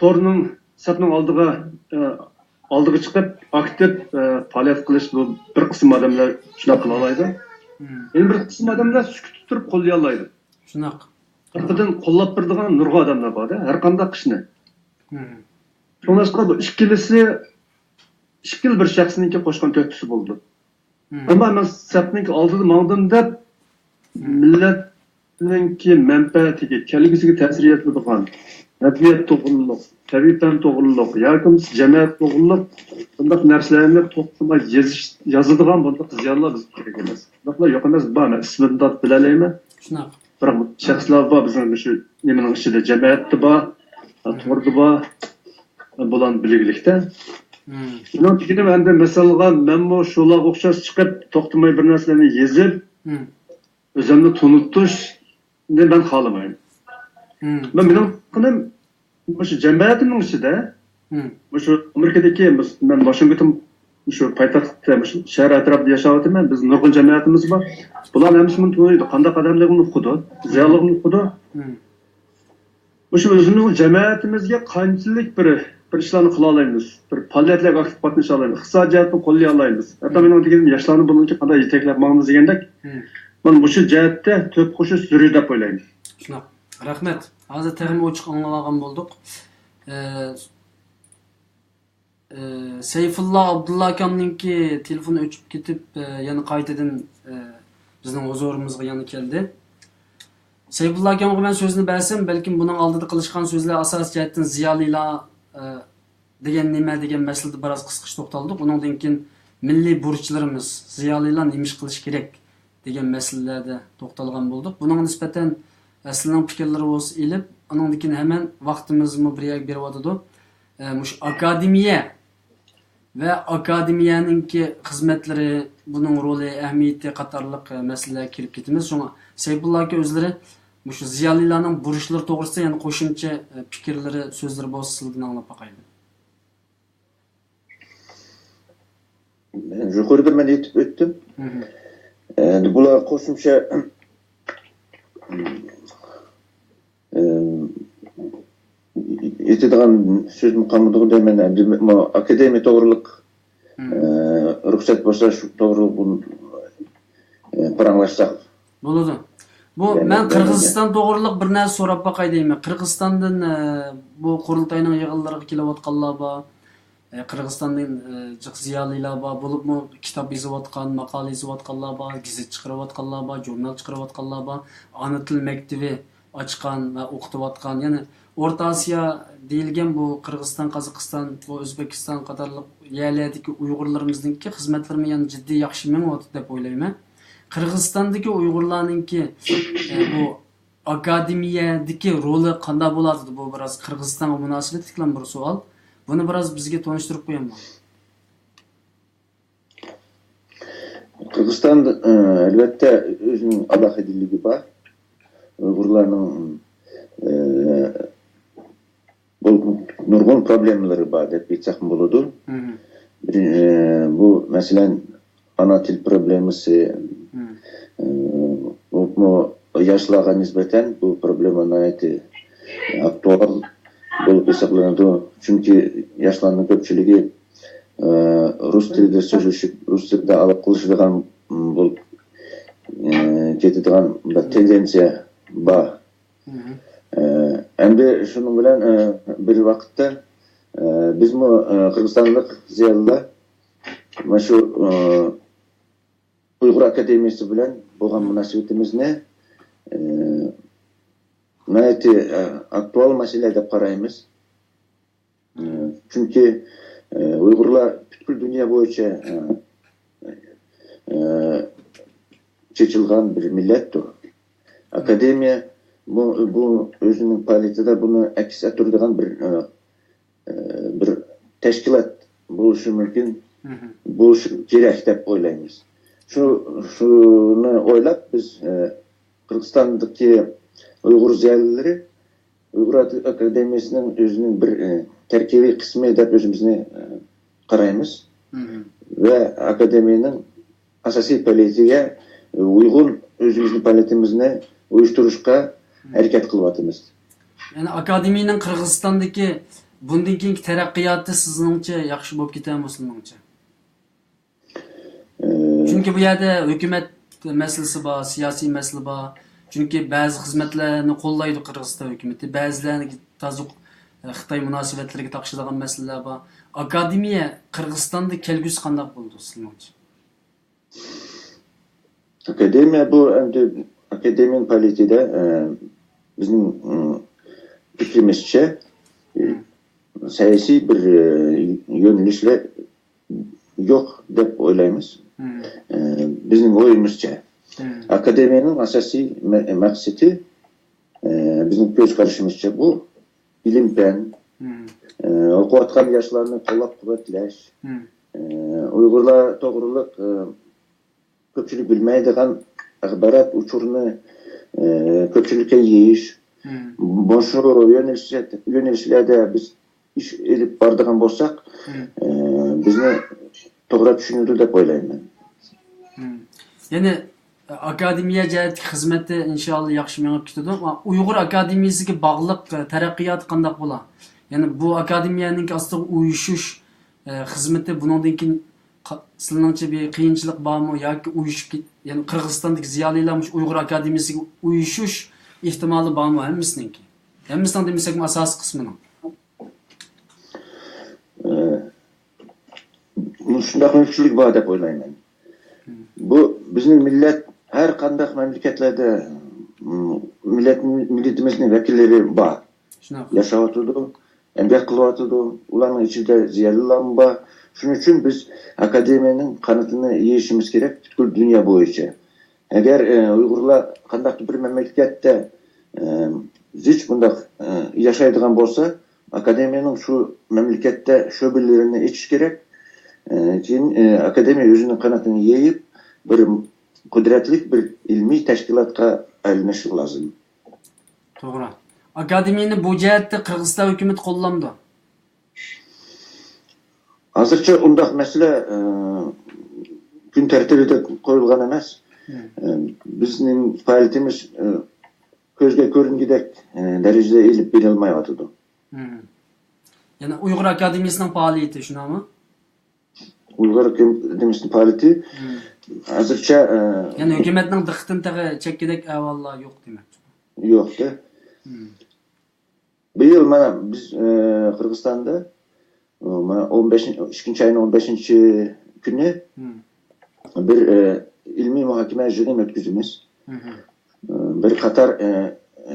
to'rning sapning oldiga chiqib aktiv faoliyat qilish, bu bir qism odamlar shunday qila oladi. Endi bir qism odamlar sukut turib qo'llay oladi. Shunaqa. Orqadan qo'llab turadigan nurg'a odamlar bor-da, har qanday qishni. Shundan bu ikkilisi ikkil bir shaxsningki qo'shgan to'rtisi bo'ldi. Ammo men sapning oldida mangdim deb millatninki manfaatiga, kelgusiga ta'sir etadigan tabiat to'g'riliq, tabiatan to'g'riliq, yoki jamiyat to'g'riliq bunday narsalarni to'xtamay yozadigan bunday ziyonlar biz kerak emas. Bunday yo'q emas, bana ismini deb bilalayman. Shunaqa. Biroq shaxslar bor bizning shu nimaning ichida, jamiyatda bor, to'g'rida bor, bulan biliglikda. Bundan keyin endi masalga menmo shularga o'xshash chiqib to'xtamay bir narsalarni yezib, o'zimni tunutishni men xohlamayman. Mening qilim shu jamiyatning ichida, shu Amerikadagi men Washington shu poytaxtda shu shahar atrofida yashayapman. Biz nurg'un jamiyatimiz bor. Bular hammasini tunuydi, qanday qadamlarni o'qidi, ziyoliligini o'qidi. Shu o'zining jamiyatimizga qanchalik bir ishlarni qila olamiz, bir faoliyatlarga aktiv qatnasha olamiz, iqtisodiyotni qo'llay olamiz. Hatto men deganim yoshlarni bunga qanday yetaklab boramiz degandek, men bu jihatda to'p qo'shish zarur deb o'ylayman. Shunaqa. Rahmat. Hozir texnik ochiq anglab olgan bo'ldik. Sayfullah Abdulla akamninki telefoni o'chib ketib, yana qaytadan bizning huzurimizga yana keldi. Sayfullah akamga men so'zni bersam, balkim buning oldida qilishgan so'zlar asos jihatdan ziyolilar degan nima degan masalada biroz qisqacha to'xtaldik. Undan keyin milliy burchlarimiz, ziyolilar nima ish qilish kerak degan masalalarda to'xtalgan bo'ldik. Buning nisbatan sizlarning fikrlari bo'lsa ilib, undan keyin hemen vaqtimizni bir beryotdi. Mush akademiya ve akademiyanınki xizmetlari, bunun roli, ahamiyeti qatorliq masalalarga kirib ketamiz. Şuna Sayfullah aka o'zlari shu ziyolilarning burchlari to'g'risida yana qo'shimcha fikrlari, so'zlari bo'lsa sizlardan anglab boqaylik. Yuqorida men aytib o'tdim. Endi bular qo'shimcha aytadigan so'z muqomida deyman, akademiya to'g'riliq ruxsat bo'lsa shu to'g'ri buni paranglashsak bo'ladi. Bu men Qirg'iziston to'g'riliq bir narsa so'rab boqay deyman. Qirg'izistondan bu qurultayning yig'inlariga kelayotganlar bor. Qirg'izistondan jiq ziyolilar bor, bo'libmi kitob yozayotgan, maqola yozayotganlar bor, gazet chiqarayotganlar bor, jurnal chiqarayotganlar bor, ona til maktabi ochgan va o'qitayotgan, ya'ni O'rta Osiyo deyilgan bu Qirg'iziston, Qozog'iston, bu O'zbekiston qatorliq yerlardagi Uyg'urlarimizningki xizmatlarini yana jiddiy yaxshi meng'ot deb o'ylayman. Qirg'izistondagi Uyg'urlarningki bu akademiyadagi roli qanday bo'ladi? Bu biroz Qirg'izistonga munosabat qilgan bir savol. Buni biroz bizga tanishtirib qo'yaman. Qirg'iziston albatta o'zining alohidaligi bor. Uyg'urlarning nurg'un problemalari bor deb aytsak bo'ladi. Bu masalan ana til problemasi, yoshlarga nisbatan bu problema nihoyatda aktual bo'lib hisoblanadi. Chunki yoshlarning ko'pchiligi rus tilida so'zlashib, rus tilida aloqa qilishadigan bo'lib ketadigan bir tendensiya bor. Endi shuning bilan bir vaqtda bizmi Qirg'izistonlik ziyolilar mana shu Uyg'ur akademiyasi bilan bo'lgan munosabatimizni nihoyatda aktual masala deb qaraymiz. Chunki Uyg'urlar butkul dunyo bo'yicha chechilgan bir millatdir. Akademiya bu o'zining faoliyatida buni aks ettiradigan bir tashkilot bo'lishi mumkin, bo'lishi kerak deb o'ylaymiz. Shuni o'ylab biz Qirg'izistondagi Uyg'ur ziyolilari Uyg'ur akademiyasining o'zining bir tarkibiy qismi deb o'zimizni qaraymiz va akademiyaning asosiy faoliyatiga uyg'un o'zimizning faoliyatimizni uyushtirishga harakat qilyapmiz. Yani akademiyaning Qirg'izistondagi bundan keyingi taraqqiyoti sizningcha yaxshi bo'lib ketadimi sizning? Çünkü bu yerde hükümet meselesi var, siyasi mesele var. Çünkü bazı hizmetlerini kollaydı Kırgızistan hükümeti. Bazılarını tazuk Xitay münasebetlerine takışılan meseleler var. Akademiye Kırgızistan'da kelgüsü kandak buldu sizce? Akademiya bu akademiyanın faaliyetinde bizim fikrimizce siyasi bir yönelişle yok deb o'ylaymiz. Bizning o'yimizcha akademiyaning asosiy maqsadi bizning ko'z qarashimizcha bu bilim fan, o'qiyotgan yoshlarni qo'llab-quvvatlash, Uyg'urlar to'g'riliq ko'pchilik bilmaydigan axborot uchurini ko'pchilikka yeyish, boshqa yo'nalishlarda biz ish elib boradigan bo'lsak, bizni to'g'ri tushunadi deb o'ylayman. Yani akademiya jihatdagi xizmati inshaalloh yaxshi mengib ketadi. Ama Uyg'ur akademiyasiga bog'liq taraqqiyot qanday bo'ladi? Yani bu akademiyaning aslida uyushish xizmati bundan keyin sizlarcha bir qiyinchilik bormi yoki uyushib yani Qirg'izistondagi ziyolilarmish Uyg'ur akademiyasiga uyushish ehtimoli bormi hammasininki? Hammasidan demasak asosiy qismining. Shunday mümkünlük bor deb o'ylayman. Bu bizning millat har qanday mamlakatlarda millatimizning vakillari bor. Yashayotdi, emgak qilyotdi, ularning ichida ziyolilar bor. Shuning uchun biz akademiyaning qanotini yeyishimiz kerak butkul dunyo bo'yicha. Agar Uyg'urlar qanday bir mamlakatda zich bundaq yashaydigan bo'lsa, akademiyaning shu mamlakatda sho'balarini ichish kerak. Keyin akademiya o'zining qanotini yeyib bir qudratli bir ilmiy tashkilotga aylanishi lozim. To'g'ri. Akademiyani bu jihatda Qirg'iziston hukumat qo'llamdi. Hozircha undaq masala kun tartibida qo'yilgan emas. Bizning faoliyatimiz ko'zga ko'ringidek darajada elib berilmayotdi. Yani Uyg'ur akademiyasining faoliyati shunami? Uyg'ur akademiyasining faoliyati hozircha yani hukumatning diqqatini chekkidek avvallar yo'q demak. Yo'q-da. Bu yil mana biz Qirg'izistonda mana 2 ayning 15-kuni bir ilmiy muhokama yig'ini o'tkazamiz. Bir qator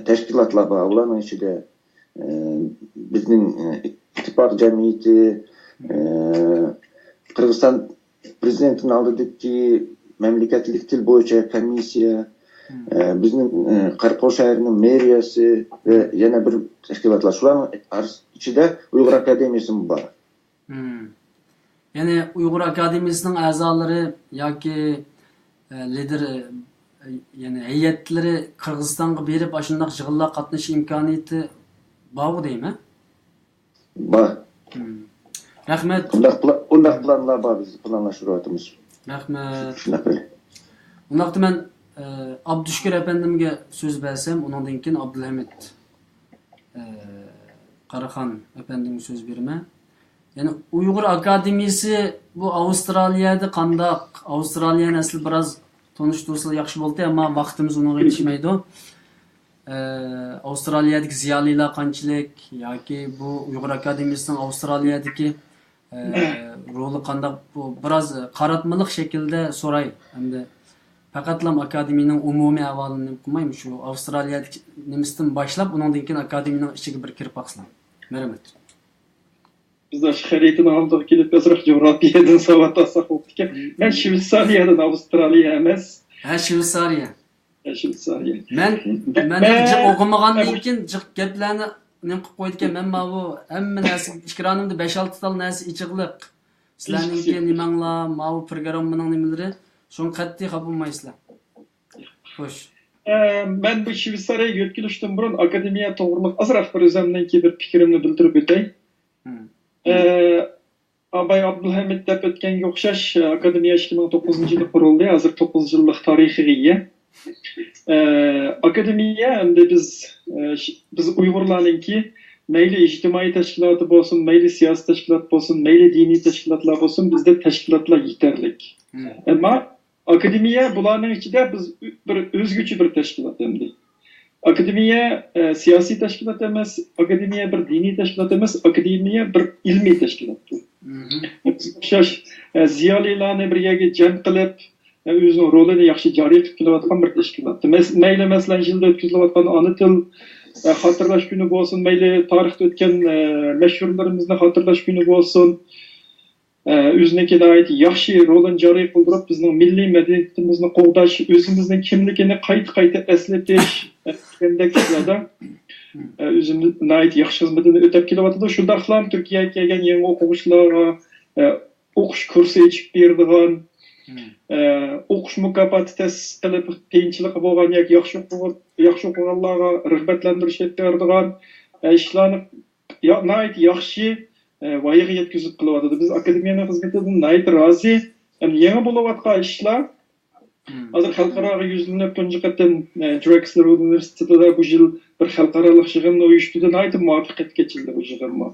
tashkilotlar bor. Ularning ichida bizning ittifoq jamiyati, Qirg'iziston prezidentining oldidagi mamlakatlik til bo'yicha komissiya, bizning Qarqo'sh shahrining meriyasi va yana bir tashkilotlar. Shularning ichida Uyg'ur akademiyasi bor. Yani Uyg'ur akademiyasining a'zolari yoki lider yani heyetlari Qirg'izistonga berib ashundoq yig'inlar qatnashish imkoniyati bormi deymi? Bor. Rahmat. Undaq planlar bor, biz planlashyapmiz. Rahmat. Shunaqa. Undaqda men Abduşkür efendimge söz versem, ondan keyin Abdülhamid Qaraxan efendim söz verme. Yani Uyghur Akademiyasi bu Avustraliyada qandaq, Avustraliyani asli biraz tanıştırsa yaxshi bo'ldi, ammo vaqtimiz unga yetishmaydi. Avustraliyadagi ziyolilar qanchalik yoki bu Uyghur Akademiyasining Avustraliyadagi roli qandaq, bu biraz qaratmalik shaklda so'ray. Endi faqatlam akademiyaning umumiy ahvolini qilmaymi, shu Avustraliyadagi nimasidan boshlab, undan keyin akademiyaning ichiga bir kirib baqsam. Rahmat. Bizda xaritani oldiga kelib azroq geografiyadan savat olsak bo'ldi ekan. Men Shveysariyadan Avstraliya emas. Ha, Shveysariya. Shveysariya. Men jiq o'qimagandan keyin jiq gaplarni nim qilib qo'ydi ekan. Men bu hamma narsa ikranimda 5-6 tal narsa ichiqliq. Sizlarninki nimanglar, mau programmaning nimalari? Şoň qattiq qabulmaysizlar. Xo'sh. Ben bu Şveysariýaga ýötkülüşden burun akademiýa togrulyk azrak bir özümdenki bir pikirimni bildirip ötey. Abay Abdulhamid dep ötkenge okşaş akademiýa 2009-yılı kuruldy. Hazır 9 yıllık tarihiga ýa. Akademiýa hem biz Uygurlarninki meyli ijtimai teşkilatı bolsun, meyli siyasi teşkilat bolsun, meyli dini teşkilatlar bolsun, bizde teşkilatlar yeterlik. Ama akademiýa bularning içinde biz bir özgüçü bir teşkilat emdi. Akademiýa siyasi teşkilat emas, akademiýa bir dini teşkilat emas, akademiýa bir ilmi teşkilatdır. Şaş ziyalilarni bir yerge cem qilib, özünün rolini yaxshi jariy qilib kelayotgan bir teşkilat. Meyli mesela yılda ötküzilayotgan ana til hatırlaş günü bolsun, meyli tarihte ötken meşhurlarımızны hatırlaş günü bolsun. Özüne ait yaxshi rolini jariy qildirib, bizning milliy madaniyatimizni qo'g'dash, o'zimizning kimligini qayta esletish degandeklarda özümüzün ait yaxshi xizmatini ötep kelyapti. Şundaqlam Türkiýeге kelgen ýeňi okuwçylarga okuş kursu içip berdigan, okuş mukafaty tesis qilib qiyinçylygy bolgan ýa yaxshi okuganlarga ragbatlantiriş berdigan işlarni ait yaxshi vaýyga ýetkizip kelyapdy. Biz akademiýanyň hyzmatinden ait razy. Ýeňi bolawatgan işler hazır halkara yüzünü tuncu qatam Drexel Üniversitetinde bu yıl bir halkaralyk şygyny uýuşturdan ait muwaffakyat geçildi bu ýygyma.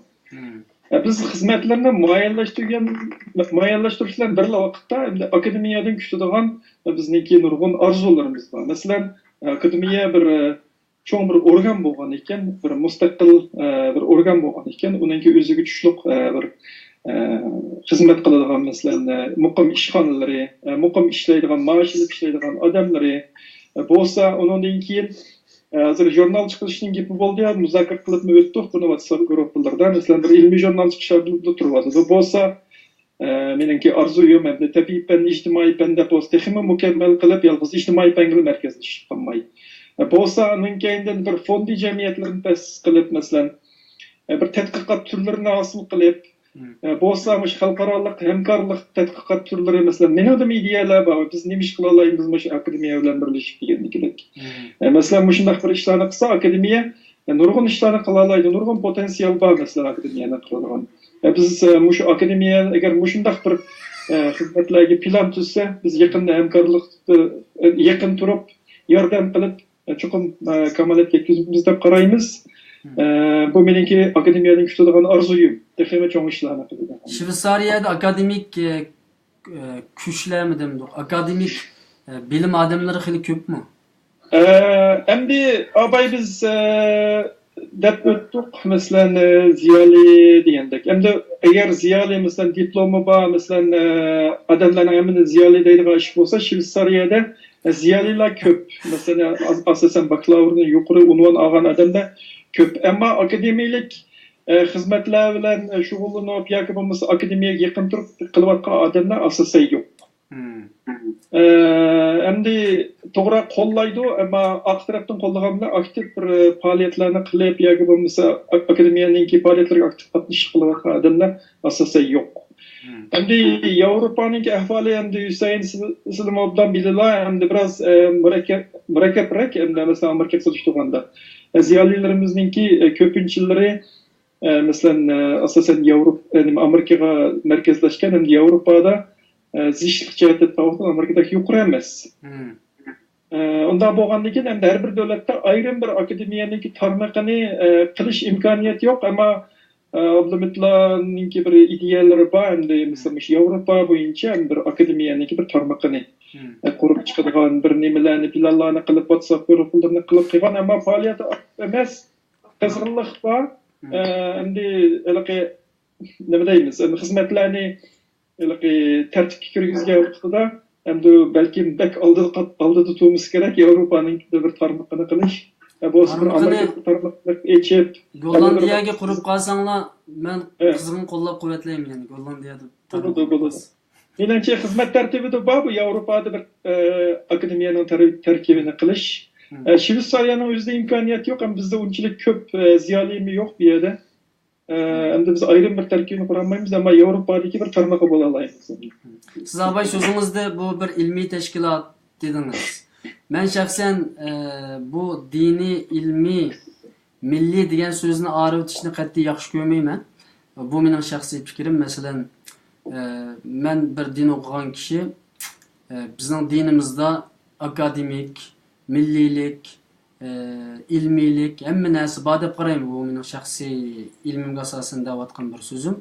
Biz hyzmatlaryny muaýanlaşdyrýan bir wagtda akademiýadan kütüdigan bizniki nurgun arzularymız bar. Mesela akademiýa bir çoğun bir organ bolgan eken, bir mustaqil bir organ bolgan eken, onunki özüge güçlük bir hizmet kıladigan mesela muqim işxanalary, muqim işleydigan, maaş alyp işleydigan adamlary bolsa, onundan keyin hazır jurnal çıkışının gibi boldy, muzakir kılıp ötdük bunu WhatsApp gruplarında. Mesela bir ilmi jurnal çıkışlarında turýardy. Bolsa, meniki arzuýum hem de tabii ben ijtimai pende postehimi mükemmel kılıp yalnız ijtimai pengil merkezleşip kalmay. Bolsa, onun keyinden bir fondi cemiyetlerini tesis kılıp mesela bir tedqiqat türlerini asıl kılıp bolsa muş halkaralyk hemkarlyk tedqiqat türleri mesela menodum ideýalar bar. Biz nime iş kıla alaýmyz muş akademiýa bilen birleşip diýendikilik. Mesela muşundaq bir işlerni kısa akademiýa nurgun işlerni kıla alaýdy, nurgun potensial bar mesela akademiýanyň kıladigan. Biz muş akademiýa eger muşundaq bir hyzmatlarga plan tüzse, biz ýakynda hemkarlykdy ýakyn turup ýardam kılıp çuqum kamalat yetkizibimiz dep garaýmyz. Bu meniki akademiýadan kütüdigan arzuýum. Tehime çoğun işlerni kıldı. Şveysariýada akademik küçlermi demdik? Akademik bilim adamları hili köpmü? Emdi abay biz dep ötdük mesela ziyali diýendek. Emdi eger ziyali mesela diplomy bar, mesela adamlaryň hemini ziyali diýdigan iş bolsa, Şveysariýada ziyaliler köp. Mesela asasen bakalawryny ýokary unwan algan adamda köp. Emma akademiýlik hizmetler bilen şugulanyp ýa-ki bolmasa akademiýaga ýakyn turup kılywatgan adamlar asasy ýok. Emdi toğra kollaydı ama ak taraftan kollagan bilen aktif bir faaliýetlerini kılıp ýa-ki bolmasa akademiýanyňki faaliýetlerine aktif gatnaşyp kılywatgan adamlar asasy ýok. Emdi Ýewropanyňki ähwaly emdi Hüseyin Slimowdan bilinýär, emdi biraz murakkabrak, emdi mesela Amerika tutuşduganda. Ziyalilerimizdeki köpünçilleri mesela asasen Amerika'ya merkezleşken hem de Avrupa'da zişlik cihette tavuktan Amerika'daki yukarı emas. Onda bolgandyken hem de her bir döwletde ayrım bir akademiýanyňki tarmagyny kılıç imkaniyeti yok ama Abdulhamidlarninki bir ideýalary bar, hem de mesela Ýewropa boýunça bir akademiýanyňki bir tarmagyny kurup çykdygan bir nimelerni planlaryny kılıp WhatsApp gruplarını kılıp kıygan ama faaliýeti emas, kızgınlyk bar. Endi elki nima deymiz? Hizmetlerini elki tertipke kirgizgen wagtda endi belki bek aldy tutmamız gerek Ýewropanyň bir tarmagyny kılıç. Bu bir Amerika tarmagyny eçip Gollandiýaga kurup kalsaňlar men kızgın kollap kuvvetleyim yani Gollandiýada. Menimçe hizmet tertibide bar bu Ýewropada bir akademiýanyň terkibini kılıç. Şveysariýanyň özünde imkaniyet yok ama bizde unçilik köp ziyalimi yok bir ýerde. Endi biz ayrım bir terkibini kuramaymiz ama Avrupa'daki bir tarmaqı bola alaymiz. Siz abay sözünüzde bu bir ilmi teşkilat dediniz. Ben şahsen bu dini, ilmi, milli degan so'zni ağrı o'tishni qat'iy yaxshi ko'rmayman. Bu mening shaxsiy fikrim. Masalan, men bir din o'qigan kishi bizning dinimizda akademik, millilik, ilmiylik hamma narsa bor deb qarayman. Bu mening shaxsiy ilmimga asosan deyotgan bir so'zim.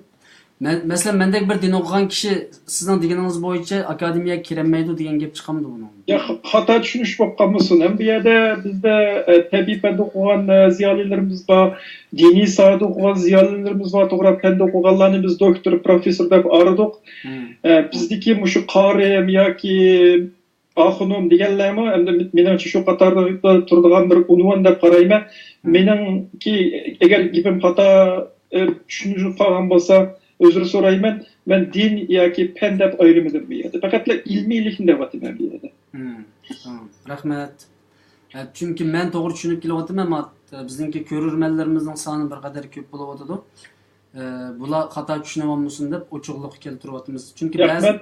Masalan, mendek bir din o'qigan kishi sizning deganingiz bo'yicha akademiyaga kirolmaydi degan gap chiqamdi buni. Ya hata düşünüş болып қалмасын. Hem bir yerde bizde tabi pende okuyan ziyalilerimiz var, dini sahada okuyan ziyalilerimiz var. Doğru pende okuyanlarını biz doktor, profesör dep aradık. Bizdeki şu karim ya ki ahunum diyenlerimi hem de menimce şu Katar'da turduğum bir unvan dep qarayma. Menin ki eğer gibim hata düşünüş falan olsa özür sorayım. Ben din ya ki pen dep ayrımıdır bir yerde. Fakat ilmilikini de vatım bir yerde. Tamam. Rahmet. Çünkü men to'g'ri tushunib kelyapman, ammo bizningki ko'rurmanlarimizning soni bir qadar ko'p bo'layotdi. Bular xato tushunolmasin deb ochiqlik keltiryapmiz. Chunki ba'zi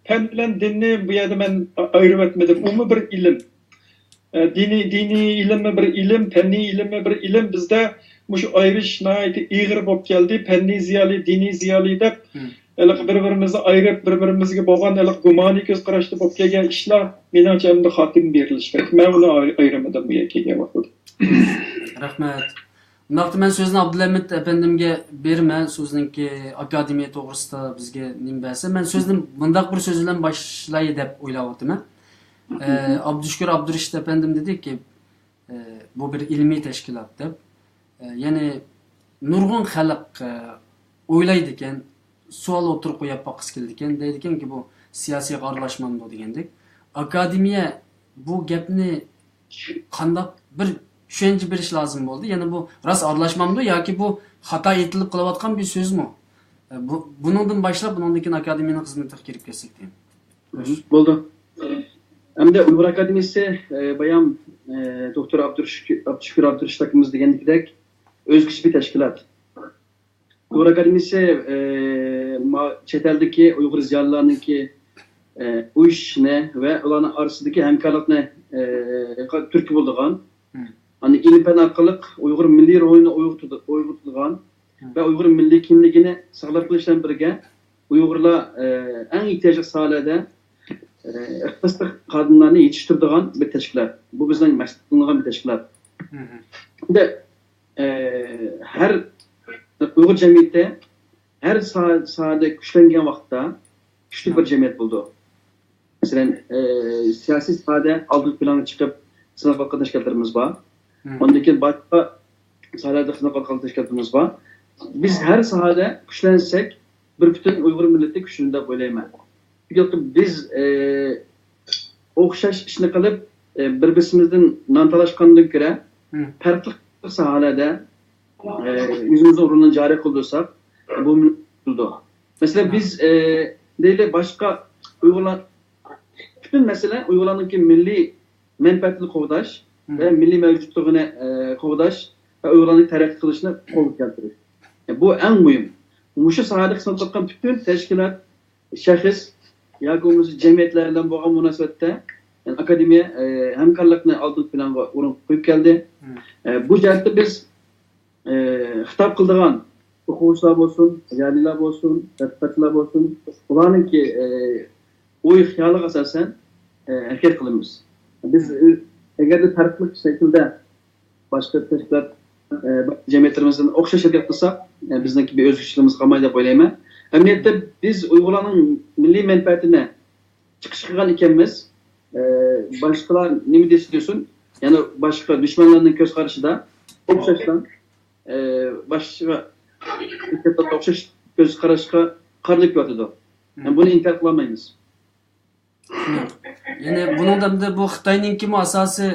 pen bilen dinni bu yerda men ayırıp etmedim. Umum bir ilim. Dini ilim bir ilim, penni ilim bir ilim. Bizde şu ayrış nayeti iğir bop geldi. Penni ziyali, dini ziyali dep bir-birimizni ayırıp bir-birimizga bo'lgan gumani ko'z qarashda bo'lib kelgan ishlar menimcha endi xotim berilishi kerak. Men uni ayirmadim bu yerga kelgan vaqtda. Rahmat. Undaqda men so'zni Abdulhamid efendimga berman, so'zningki akademiya to'g'risida bizga nim bersa. Men so'zni bundaq bir so'z bilan boshlay deb o'ylayapman. Abdushukur Abdurashid efendim dedi ki bu bir ilmiy tashkilot deb. Ya'ni nurg'un xalq o'ylaydi ekan, savol o'tirib qo'yib boqis keldi ekan, deydi ekanki bu siyosiy aralashmamdi degandek. Akademiya bu gapni qanday bir tushuncha berish lozim bo'ldi. Ya'ni bu rost aralashmamdi yoki bu xato aytilib qilayotgan bir so'zmi? Buningdan boshlab bundan keyin akademiyaning xizmatiga kirib kelsak deyman. Bo'ldi. Hamda Uyg'ur Akademiyasi bayan Doktor Abdushukur Abdurashid akamiz degandek o'zgacha bir tashkilot. Uyg'ur Akademiyasi chet eldagi Uyg'ur ziyolilarniki uyushni va ularning orasidagi hamkorlikni turtki bo'ldigan. Hani ilm-fan orqali Uyg'ur milliy ruhini uyg'otgan va Uyg'ur milliy kimligini saqlab qolishdan birga Uyg'urlar eng ehtiyojli sohalarda iqtisodiy xodimlarni yetishtiradigan bir tashkilot. Bu bizning maqsad qilingan bir tashkilot. Endi har Uyg'ur jamiyati her sahada kuchlangan vaqtda kuchli bir jamiyat bo'ldi. Masalan, siyosiy sahada oldingi planga chiqib xizmat qilgan tashkilotlarimiz bor. Ondan keyin boshqa sahalarda xizmat qilgan tashkilotlarimiz bor. Biz her sahada kuchlansak, bir butun Uyg'ur millati kuchli deb o'ylayman. Çünkü biz o'xshash ishni qilib, bir-birimizdan non talashgandan ko'ra, farklı sahalarda yüzümüzün uğruna cari kıldıysak bu mümkündür. Mesela biz değil başka Uygurlar bütün mesele Uygurlar'ınki milli menfaatli kovdaş ve milli mevcutluğuna kovdaş ve Uygurlar'ın terakki kılışına kolluk geltirir. Bu en mühim. Muşu sahada kısaltılgan bütün teşkilat, şahıs, yakımızı cemiyetlerden boğan münasebette yani akademiye hemkarlıkını aldık falan orun koyup geldi. Bu cihette biz hitap kıldıgan okuvchilar bo'lsin, jarilar bo'lsin, tadqiqotchilar bo'lsin, ularningki o'y xiyoliga asosan harakat qilamiz. Biz agarda farqli shaklda boshqa tashkilot jamiyatlarimizdan o'xshash harakat qilsak, bizningki bir o'zgarishimiz qolmaydi deb o'ylayman. Amniyatda biz Uyg'urlarning milliy manfaatini chiqish qilgan ekanmiz. Boshqalar nima desin, ya'ni boshqa dushmanlarning ko'z qarashida o'xshashdan başka ülkelerde o'xshash ko'z qarashga qarlik yotadi. Yani bunu inkar qilmaymiz. Ya'ni buningda bu Xitoyninki asosiy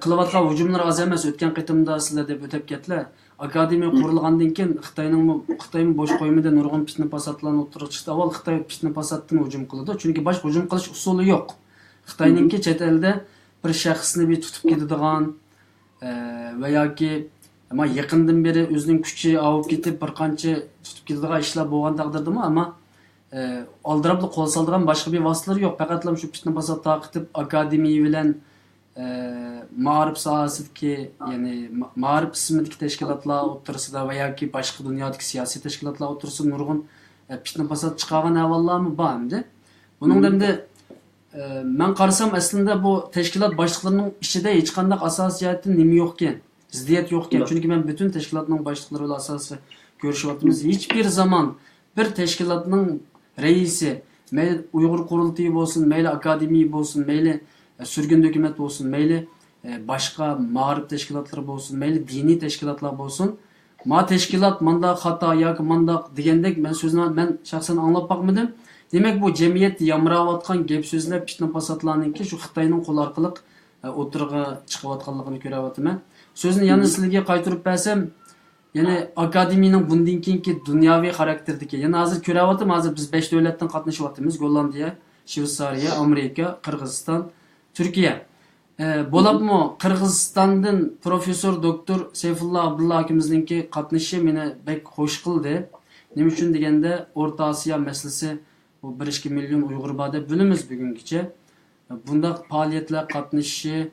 qilayotgan hujumlar oz emas. O'tgan qitimda sizlar deb o'tib ketdilar. Akademiya qurilgandan keyin Xitoyning bo'sh qo'ymida nurg'un fitna fasodlarni o'tirib chiqdi. Avval Xitoy fitna fasoddan hujum qildi. Chunki boshqa hujum qilish usuli yo'q. Xitoyninki chet elda bir shaxsni bir tutib ketadigan va yoki Ama yakından beri özünün küçüğü avup gidip bir qancha tutup gidildiği işler boğan takdirde ama aldırıp kol saldırgan başka bir vasıtları yok. Fakat şu Fitne Pasat takıtıp akademiyi bilen mağrip sahasındaki yani mağrip ismindeki teşkilatlar oturusida veya ki başka dünyadaki siyasi teşkilatlar oturusida nurgun Fitne Pasat çıkargan evallar mı var hem bunun da ben qarasam aslında bu teşkilat başlıklarının içinde hiç qandaq asasiyatin nimi yokken, ziddiyet yokken. Çünkü ben bütün teşkilatның başlıkları ile asası görüşüyapmiz. Hiçbir zaman bir teşkilatның reisi, meyli Uyghur Kurultayı olsun, meyli akademiyi olsun, meyli sürgün hükümet olsun, meyli başka mağrip teşkilatları olsun, meyli dini teşkilatlar olsun. Ma teşkilat manda hata ya manda degендek ben sözünü ben şahsen anlap bakmadım. Demek bu cemiyet yamıravatkan gep sözler Fitne Pasatlarınki şu Xitayning qo'l orqali o'tirg'a chiqayotganligini ko'ryapman. So'zni yana sizlarga qaytarib bersam, yani akademiyaning bundan keyingi dunyoviy xarakterdagi, yani hozir ko'ryaptim, hozir biz 5 davlatdan qatnashyapmiz. Gollandiya, Shveysariya, Amerika, Qirg'iziston, Turkiya. Bo'lapmi Qirg'izistondan professor doktor Sayfullah Abdulla akamizningki qatnashi meni bek xo'sh qildi. Nima uchun deganda O'rta Osiyo masalasi bu 1-2 milyon Uyg'ur bor deb bilamiz bugungacha. Bunda faaliyetler qatnashishi,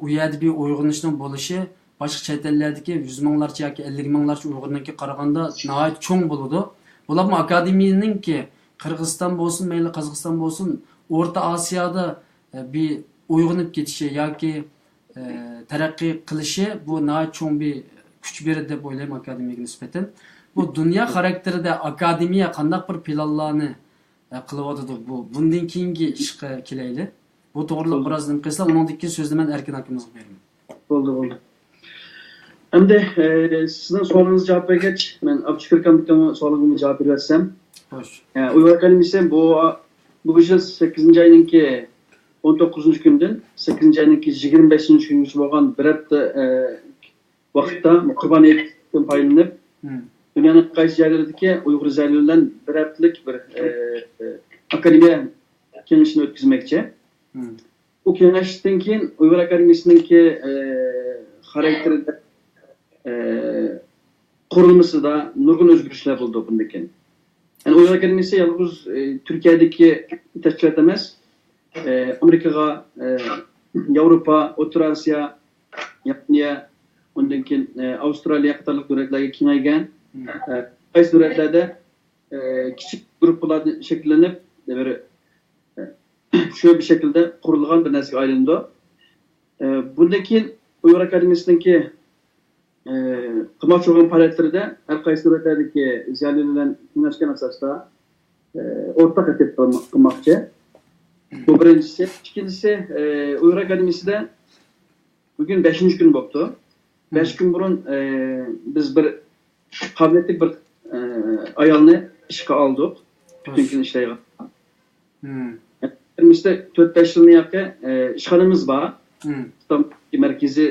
u yerda bir uyg'onishning bo'lishi boshqa chet ellardagi 100 minglarcha yoki 50 minglarcha Uyg'urlarga qaraganda nihoyat cho'ng bo'ladi. Bo'lapmi akademiyaninki Qirg'iziston bo'lsin, mayli Qozog'iston bo'lsin, O'rta Osiyoda bir uyg'onib ketishi yoki taraqqiy qilishi bu nihoyat cho'ng bir kuch beradi deb o'ylayman akademiyaga nisbatan. Bu dunyo xarakterida akademiya qanday bir planlarni qilyotdi bu. Bundan keyingi ishga kelayli. Bu to'g'riliq biroz nim qilsam, uningdan keyin so'zni men Erkin akamizga beraman. Bo'ldi. Endi sizning savolingizni javob bergach, men Abdushukur akamning savolig'iga javob bersam, Xo'sh. Uyghur Akademiyasi bu yil 8-oyninki 19-kundan 8-oyninki 25-kungacha bo'lgan bir hafta vaqtda Qurbon hayitdan foydalanib, dunyoning qaysi joylaridagi Uyg'ur zalillardan bir haftalik bir akademiya kengashini o'tkazmoqchi. Bu kengashdan keyin Uyg'ur Akademiyasininki xarakterida qurilmasida nurg'un o'zgarishlar bo'ldi bundan keyin. Yani Uyg'ur Akademiyasi yalnız Türkiye'deki tashkilot emas, Amerikaga, Yevropa, O'rta Osiyo, Yaponiya, undan keyin Avstraliya qatorli davlatlarga kengaygan. Qaysi davlatlarda kichik guruhlardan shakllanib, shu bir şekilde qurilgan bir narsaga aylandi. Bundan keyin Uyg'ur Akademiyasininki qilmoqchi bo'lgan faoliyatlarida har qaysi davlatlardagi ziyolilar bilan tenglashgan asosda o'rtaq harakat qilmoqchi. Bu birinchisi. Ikkinchisi, Uyg'ur Akademiyasida bugun 5-kun bo'libdi. 5 kun burun biz bir qobiliyatli bir ayolni ishga oldik. Bütün kun ishlaygan. Akademiyasida 4-5 yilni yaqin ishxonamiz bor. İstanbul merkezi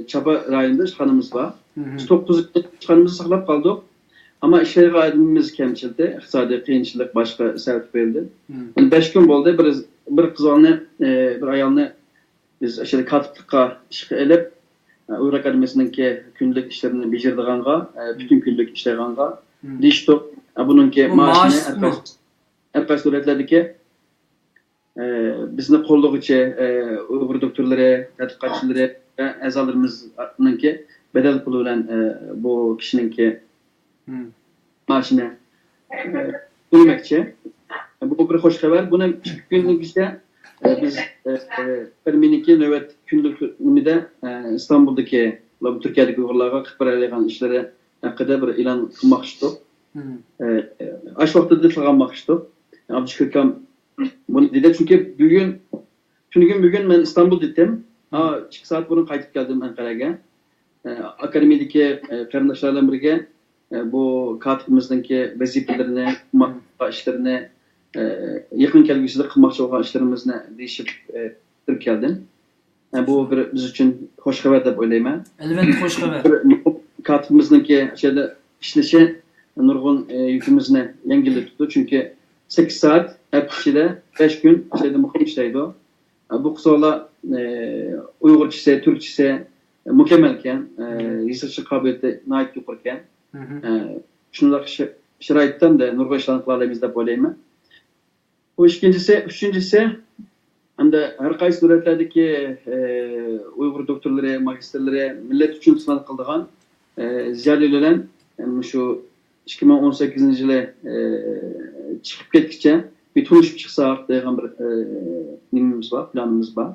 Çapa rayonunda işxonamiz var. Biz 9 işxonamizni saqlab qoldik. Ama ishlarga aydınımız kemchildi. İqtisodiy qiyinchilik boshqa sabab bo'ldi. 5 kun bo'ldi. Bir qizlarni, bir ayolni biz o'sha katiblikqa ishga elib, Uyg'ur Akademiyasininki kunlik ishlarini bajardiganga, butun kunlik ishlayganga deyishdik. Buningki maoshini har qaysi davlatlardagi bizni qo'llovchi Uyg'ur doktorlari, tadqiqotchilari va a'zolarimizninki bedel puli bilan bu kishininki maoshini to'lamoqchi. Bu bir xo'sh xabar. Buni 2 kunlik ishda biz meniki navbat kunlikda Istanbuldagi va Turkiyadagi Uyg'urlarga qilib beradigan ishlari haqida bir e'lon qilmoqchidik. Ash vaqtida qilmoqchidik. Abdushukur akam bunu dedi çünkü bugün ben İstanbul dedim. 2 saat burun qaytib keldim Ankara'ga. Akademiyadagi qarindoshlarla birga bu katibimizninki vazifalarini, ishlarini yaqin kelgusida qilmoqchi bo'lgan ishlarimizni deyishib kirib keldim. Bu bir biz uchun xo'sh xabar deb o'ylayman. Albatta xo'sh xabar. Katibimizniki şeyda ishlashi nurg'un yükimizni yengillatdi. Çünkü 8 saat hep kişide 5 gün şeyde muhim işleydi o. Bu kısalar Uygurçası, Türkçesi, mükemmelken, yasashga qobiliyati nihoyat yuqoriken, shunday sharoitdan da nurg'a ishlarni qilaolamiz deb o'ylayman. Bu uchinchisi, hamda har qaysi davlatlardagi Uyg'ur doktorlari, magistrlari millat uchun xizmat qiladigan ziyolilar shu 2018-yili chiqib ketguncha bir tunishib chiqsak degan bir nimamiz bor, planimiz bor.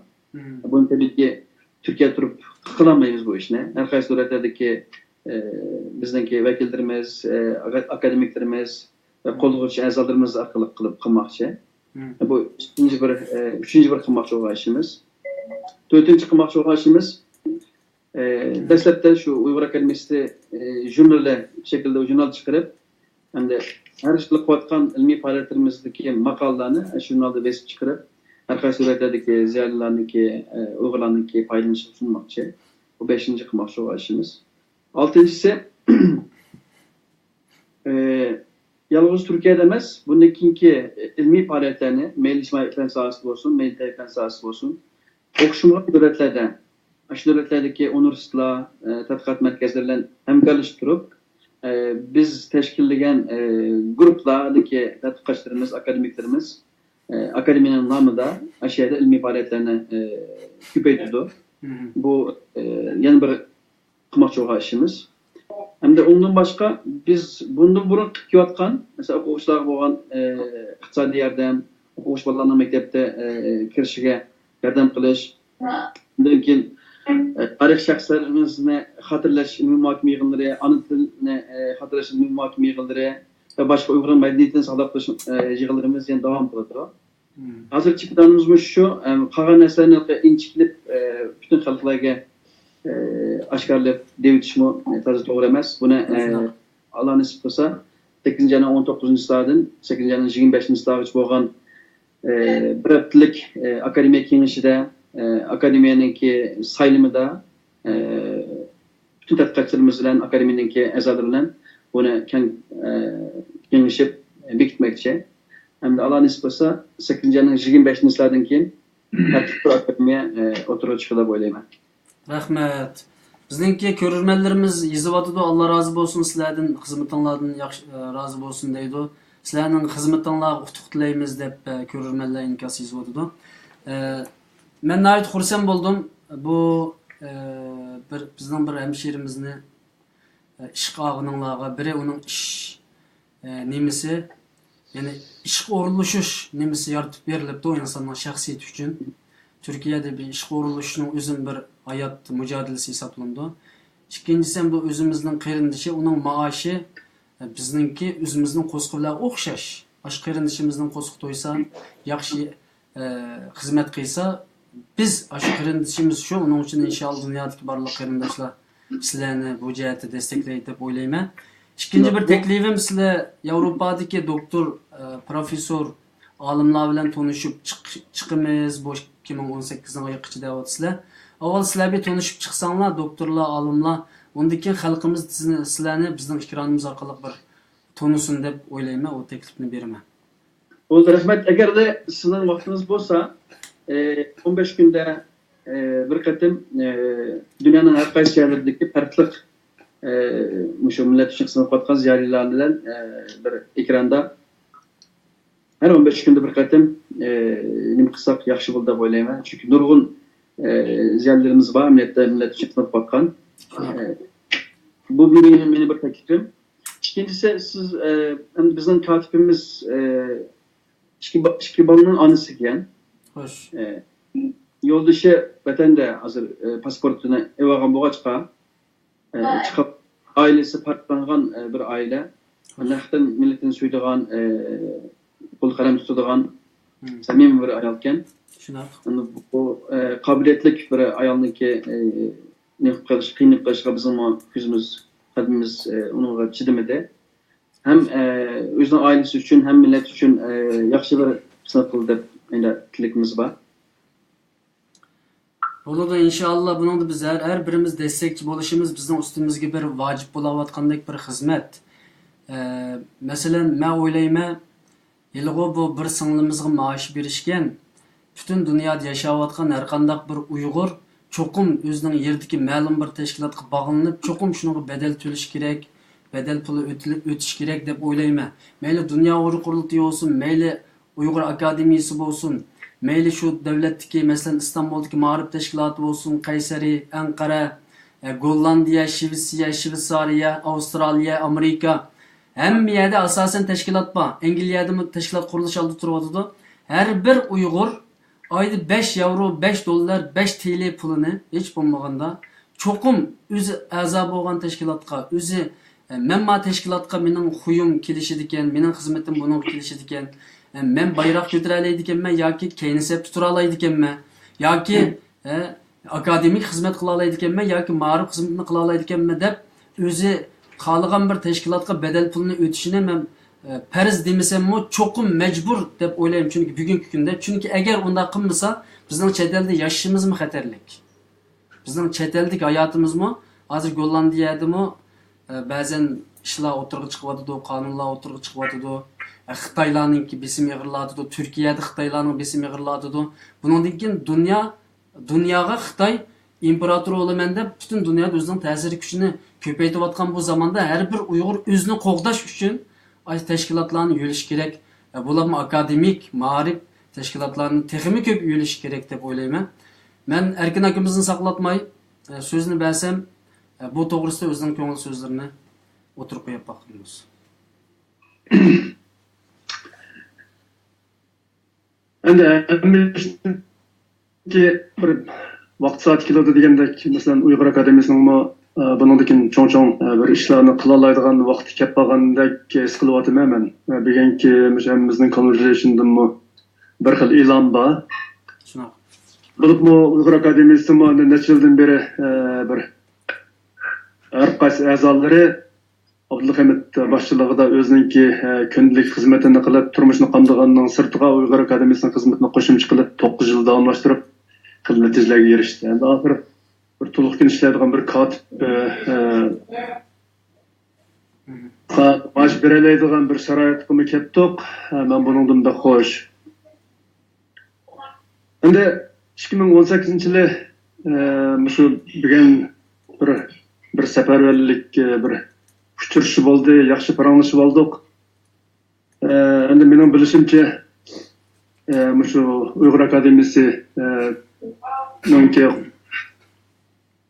Buni tabiiyki Türkiye turib qilolmaymiz bu ishni. Har qaysi davlatlardagi bizningki vakillarimiz, akademiklarimiz ve qo'llovchi a'zolarimiz orqali qilmoqchi. Bu üçüncü bir qilmoqchi bo'lgan ishimiz. To'rtinchi qilmoqchi bo'lgan ishimiz dastlabda shu Uyg'ur akademiyasida jurnallar shaklida jurnal chiqarib, hamda har yil qilayotgan ilmiy faoliyatlarimizdagi maqolalarni jurnalda besib chiqarib, har qaysi davlatlardagi ziyolilarniki, Uyg'urlarniki foydalanishga sunmoqchi. Bu 5-chi qilmoqchi bo'lgan ishimiz. 6-si yalnız Türkiye'de emas, bundan keyingi ilmiy faoliyatlarni, mayli ijtimoiy fan sohasida bo'lsin, mayli tarix fan sohasida bo'lsin, o'qishimli davlatlarda, shu davlatlardagi universitetlar, tadqiqot markazlari bilan hamkorlashib turib, biz tashkillagan guruhlardagi tadqiqotchilarimiz, akademiklarimiz akademiyaning nomida shu yerda ilmiy faoliyatlarni ko'paytirdi. Bu yana bir qilmoqchi bo'lgan ishimiz. Hamda ondan başqa biz bundan burun qilayotgan, mesela o'quvchilarga bo'lgan iqtisodiy yordam, o'quvchi bolalarning maktabda kirishiga yordam qilish, undan keyin tarix shaxslarimizni xotirlash ilmiy muhokama yig'inlari, ona tilini xotirlash ilmiy muhokama yig'inlari va boshqa Uyg'ur madaniyatini saqlab qolish yig'inlarimiz yana davom qiladi. Hozircha planimiz shu, qolgan narsalarni inchiklib butun xalqlarga aşkarlab devitishmi to'g'ri to'g'ri emas. Buni Alloh nasib qilsa 8-dan 19-soatdan 8-dan 25-soatgacha bo'lgan bir haftalik akademiya kengashida, akademiyaningki saylimida bütün tadqiqotchilarimiz bilan akademiyaningki a'zolari bilan buni kengashib bekitmoqchi. Hamda Alloh nasib qilsa 8-dan 25-soatdan keyin akademiya o'tirib chiqadi deb o'ylayman. Rahmat. Bizningki ko'rurmanlarimiz yizyapti. Alloh rozi bo'lsin sizlardan, xizmatinglardan yaxshi rozi bo'lsin deydi. Sizlarning xizmatinglarga utuq tilaymiz deb ko'rurmanlar inkos yizyapti. Men nəhayət xursand bo'ldim. Bu bizning bir hemşirimizni ish qog'ininglarga biri uning ish nimasi, ya'ni ish o'rinlashish nimasi yaratib berilibdi insonning shaxsiyati uchun. Türkiye'de bir iş kuruluşunun özün bir hayat mücadelesi hesaplandı. İkincisi bu özümüzün kırındışı, onun maaşı bizninki özümüzün koskuyla okşaş. Baş kırındışımızın koskuysa, yaxşı hizmet kıysa, biz aş kırındışımız şu, onun için inşallah dünyadaki barlıq kırındaşlar sizlerini bu cihette destekleyip de oylayma. İkinci bir teklifim size Avrupa'daki doktor, profesör, alimlar bilen tanışıp çıkımız, bu 2018'in ayaqıcı devatsizlar. Avval sizlar bir tanışıp çıksanlar, doktorlar, alimlar, ondaki halkımız sizlerine bizden ikramımız orqali bir tanısın deb o'ylayman, o teklifni beraman. Bo'ldi, rahmat. Agar de sizning vaqtingiz bo'lsa, 15 kunda bir qatim dunyoning har qaysi joylaridagi farqli shu millat uchun xizmat qilayotgan ziyolilar bilan bir ekranda her 15 kunda bir qatim nima qilsak yaxshi bo'ladi deb o'ylayman. Chunki nurg'un ziyolilarimiz bor, millat uchun xizmat qilayotgan. Bu meni bir taklifim. İkincisi siz bizning katibimiz ikki bolaning onasi ekan. Xo'sh. Yo'ldoshi vatanda hozir pasportini evagan bo'lg'achqa chiqib ailasi farqlangan bir aile. Allohdan millatini suydigan qo'l qalam tutadigan samimiy bir ayol ekan. Shunaqa. Bu qobiliyatli bir ayolniki qiynab qilishga bizning ko'zimiz, qalbimiz unga chidamadi. Hem o'zining ailasi uchun, hem millat uchun yaxshi bir xizmat qildi deb menda tilakimiz bor. Bo'ladi inşallah bunun da biz her birimiz destekçi bo'lishimiz bizning ustimizga bir vacib bo'layotgandek bir xizmat. Masalan, men o'ylayman, yilg'o bu bir singlimizga maosh berishgan, butun dunyoda yashayotgan har qanday bir Uyg'ur cho'qim o'zining yerdagi ma'lum bir tashkilotga bog'lanib, cho'qim shunga bedel to'lash kerak, bedel puli o'tish kerak deb o'ylayman. Mayli Dunyo Uyg'ur qurultiyi bo'lsin, mayli Uyg'ur akademiyasi bo'lsin, mayli shu davlatdagi, masalan, Istanbuldagi ma'rif tashkiloti bo'lsin, Qaysari, Anqara, Gollandiya, Shveysariya, Avstraliya, Amerika, hamma yerda asosan tashkilot bor. Angliyada tashkilot qurilish oldi turibdi. Har bir Uyg'ur oyda 5 yevro, 5 dollar, 5 TL pulini hech bo'lmaganda cho'qim o'zi a'zo bo'lgan tashkilotga, o'zi menma tashkilotga mening xuyum kelishidi ekan, mening xizmatim bunga kelishidi ekan, men bayroq ko'tara oladi ekanman yoki keynisab tura oladi ekanman yoki akademik xizmat qila oladi ekanman yoki ma'rif xizmatni qila oladi ekanman deb o'zi xohlagan bir tashkilotga bedel pulni o'tishini men farz demasammi cho'qim majbur deb o'ylayman. Chunki bugungi kunda, chunki agar unda qilmasa bizning chet elda yashashimizmi xatarlik. Bizning chet eldagi hayotimizmi hozir Gollandiyadami ba'zan ishlar o'tirg'i chiqyotdi, qonunlar o'tirg'i chiqyotdi. Xitoylarningki besim yig'irlatdi, Turkiyada Xitoylarning besim yig'irlatdi. Buningdan keyin dunyoga Xitoy imperator olaman deb butun dunyoda o'zining ta'sir kuchini ko'paytirayotgan bu zamonda har bir Uyg'ur o'zini qo'g'dash uchun tashkilotlarni yo'lish kerak. Bularni akademik, ma'rif tashkilotlarni texmi ko'p yo'lish kerak deb o'ylayman. Men Erkin akamizni saqlatmay so'zni bersam, bu to'g'risida o'zining ko'ngil so'zlarini o'tirib qo'yib boqamiz. Endi ki bir vaqt soat keladi degandek, masalan Uyg'ur akademiyasining buningdan cho'ng bir ishlarni qila oladigan vaqti kelib qolgandek his qilyapman men. Bugungi bizning conversationdan bir xil e'lon bor. Shunaqa. Bo'libmi Uyg'ur akademiyasi necha yildan beri bir har qaysi a'zolari Abdulhamid boshchiligida o'zininki kundalik xizmatini qilib, turmushni qamdaganning sirtiga Uyg'ur akademiyasining xizmatini qo'shimcha qilib 9 yil davomlashtirib natijalarga erishdi. Endi oxir bir to'liq kun ishlaydigan bir kotib mash beroladigan bir sharoitga keldik. Men buningdan da xo'sh. Endi 2018-yili shu bugun bir safarbarlik bir uchrashuv bo'ldi, yaxshi paranglashib oldik. Endi mening bilishimcha shu Uyg'ur akademiyasi nonki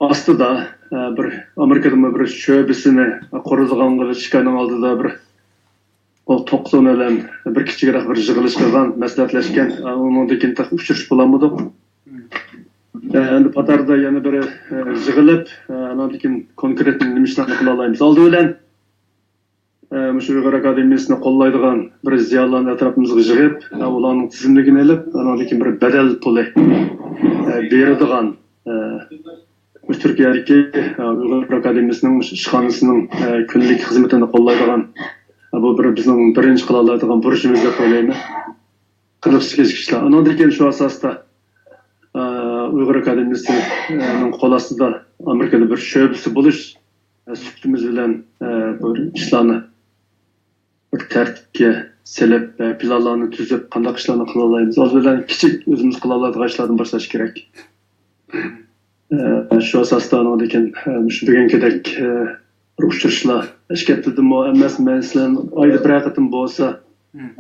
ostida bir Amerikada bir sho'bisini qurilganligini Chicagoning oldida bir to'qson bilan bir kichikroq bir yig'ilish qilgan, maslahatlashgan, undan keyin uchrashuv bo'lamadi. Endi Patarda yana bir yig'ilib, undan keyin konkret nima ishlarni qila olamiz. Oldi bilan shu Uyg'ur akademiyasini qo'llaydigan bir ziyolilarni atrofimizga yig'ib, ularning tizimligini olib, undan keyin bir bedel puli beradigan Turkiyadagi Uyg'ur akademiyasining ishxonasining kunlik xizmatini qo'llaydigan bu bir bizning birinchi qila oladigan burchimiz deb o'ylayman. Qiziqchi ishlar. Undan keyin shu asosda Uyg'ur akademiyasining qo'l ostida Amerikada bir sho'bisi bo'lish suhbatimiz bilan bir ishlarni bir tartibga selib, planlarni tuzib, qanday ishlarni qila olamiz. O'z bilan kichik o'zimiz qila oladigan ishlardan boshlash kerak. Shu asosda undan keyin shu degandek uchrashishlar ishkatdimi emasmi, sizlar oyda bir qatim bo'lsa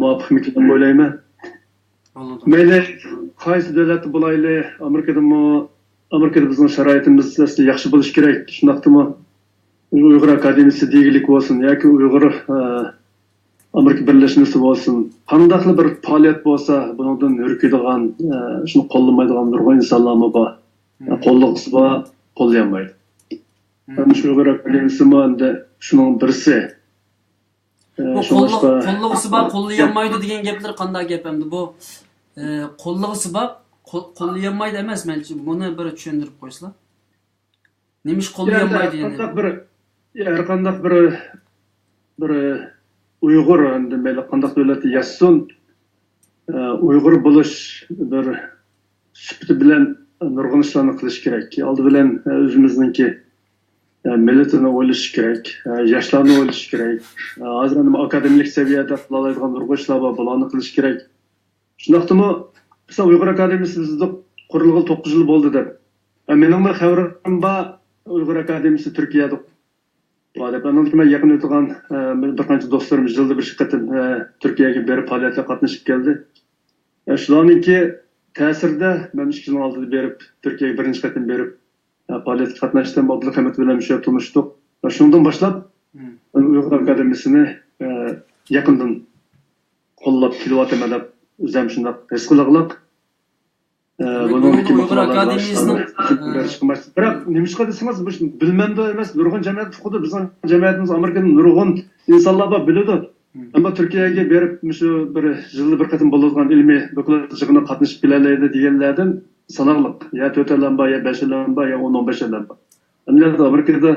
muvofiqmi deb o'ylayman. Mayli qaysi davlatda bo'layli, Amerikada bizning sharoitimiz aslida yaxshi bo'lishi kerak. Shundaqmi Uyg'ur akademiyasi degilik bo'lsin yoki Uyg'ur Amerika birlashmasi bo'lsin, qandaqli bir faoliyat bo'lsa, bundan hurkiydigan, shuni qo'llamaydigan nurg'un insonlarmi bor. Qo'llag'isi bor, qo'llayolmaydi. Shu Uyg'ur akademiyasi endi shuning birisi. Qo'llag'isi bor, qo'llayolmaydi degan gaplar qanday gap endi bu? Qo'llag'isi bor, qo'llayolmaydi emas, menimcha buni bir tushuntirib qo'ysizlar. Nemish qo'llayolmaydi yani? Har qanday bir Uyg'ur endi mayli qanday davlatda yashasin, Uyg'ur bo'lish bir sifati bilan nurg'un ishlarni qilish kerak. Oldi bilan o'zimizningki millatini o'ylash kerak, yoshlarni o'ylash kerak. Hozir ham akademik saviyada qila oladigan nurg'un ishlar bor, bularni qilish kerak. Shundaqmi, biz Uyg'ur akademiyasi bizda qurilgan 9 yil bo'ldi deb Mening bir xabarim bor, Uyg'ur akademiyasi Turkiyada faoliyat. Ben yakın o'tgan bir qancha do'stlarimiz yilda bir qatim Turkiyaga berib faoliyatga qatnashib keldi. Shularningki ta'sirida men 2006da berib Turkiyaga birinchi qatim berib faoliyatga qatnashdim. Abdulla Hamet bilan mushab tanishdik. Shundan boshlab Uyg'ur akademiyasini yaqindan qo'llab kelyapman deb o'zim shunday his qilib Uyg'ur akademiyasining biroq nimishqa desangiz bilmanda emas nurg'un jamiyat huquqida bizning jamiyatimiz Amerikaning nurg'un insonlar bor biladi. Ammo Turkiyaga berib shu bir yilda bir qatim bo'ladigan ilmiy doktorligini qatnashib kelalaydi deganlardan sanoqliq. Ya 4 yildan bor, ya 5 yildan bor, ya 10-15 yildan bor. Endi Amerikada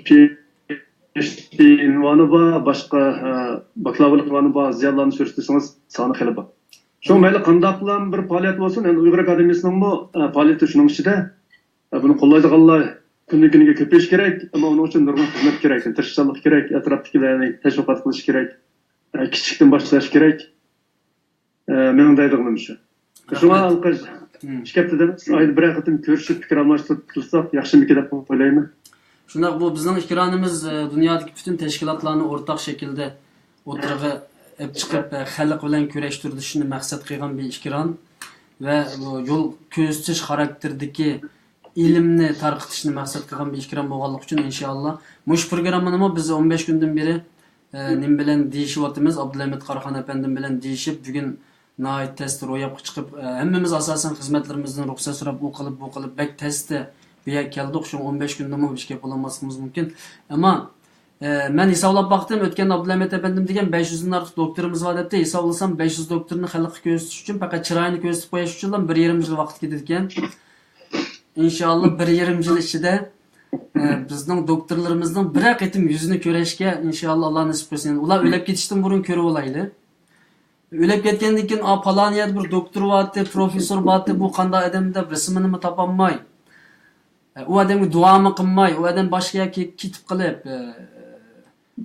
PhD unvoni bor, boshqa bakalavrlik unvoni bor, ziyonlarni ko'rsatsangiz soni xili bor. Şu mayli qandaqlam bir faoliyat bo'lsin, endi Uyg'ur akademiyasining bu faoliyati shuning ichida buni qo'llaydiganlar kunni-kuniga ko'payish kerak, ammo uning uchun nurg'un xizmat kerak, tirishchilik kerak, atrofdagilarni tashviqot qilish kerak, kichikdan boshlash kerak. Mening deydig'im shu. Shunga alqish ishkaptidamiz, oyda bir qatim ko'rishib fikr almashtirib tursak, yaxshimikin deb o'ylayman. Shunaq bu bizning ikkironimiz dunyodagi butun tashkilotlarni o'rtaq shaklda o'tirg'i chiqib xalq bilan kurashtirishni maqsad qilgan bir ikkiron va bu yo'l ko'zitish xarakterdagi ilmni tarqitishni maqsad qilgan bir ikkiron bo'lganligi uchun inshaalloh mush programmani biz 15 kundan beri nim bilan deyishyapmiz. Abdulhamid Qarxon apandim bilan deyishib bugun nayt test ro'yobga chiqib hammamiz asosan xizmatlarimizdan ruxsat so'rab bu qilib bek testi bu yer keldik. Shu 15 kunda bu ishga qo'llanmasligimiz mumkin. Ammo men hisoblab baktım, o'tgan Abdulhamid apandim degan 500 dan ortiq doktorimiz bor debdi. Hisoblasam 500 doktorni xalqqa ko'rsatish uchun faqat chiroyini ko'rsatib qo'yish uchun 1,5 yil vaqt ketdi ekan. İnşallah 1,5 yil ichida bizning doktorlarimizning bir qatim yuzini ko'rishga inshaalloh Alloh nasib qilsin. Ular o'lib ketishdan burun ko'rib olayli. O'lib ketgandan keyin palaniyat bir doktor bordi, professor bordi, bu qanday odam deb rasmini topolmay. U odamga duomi qilmay, u odam boshqa ketib qilib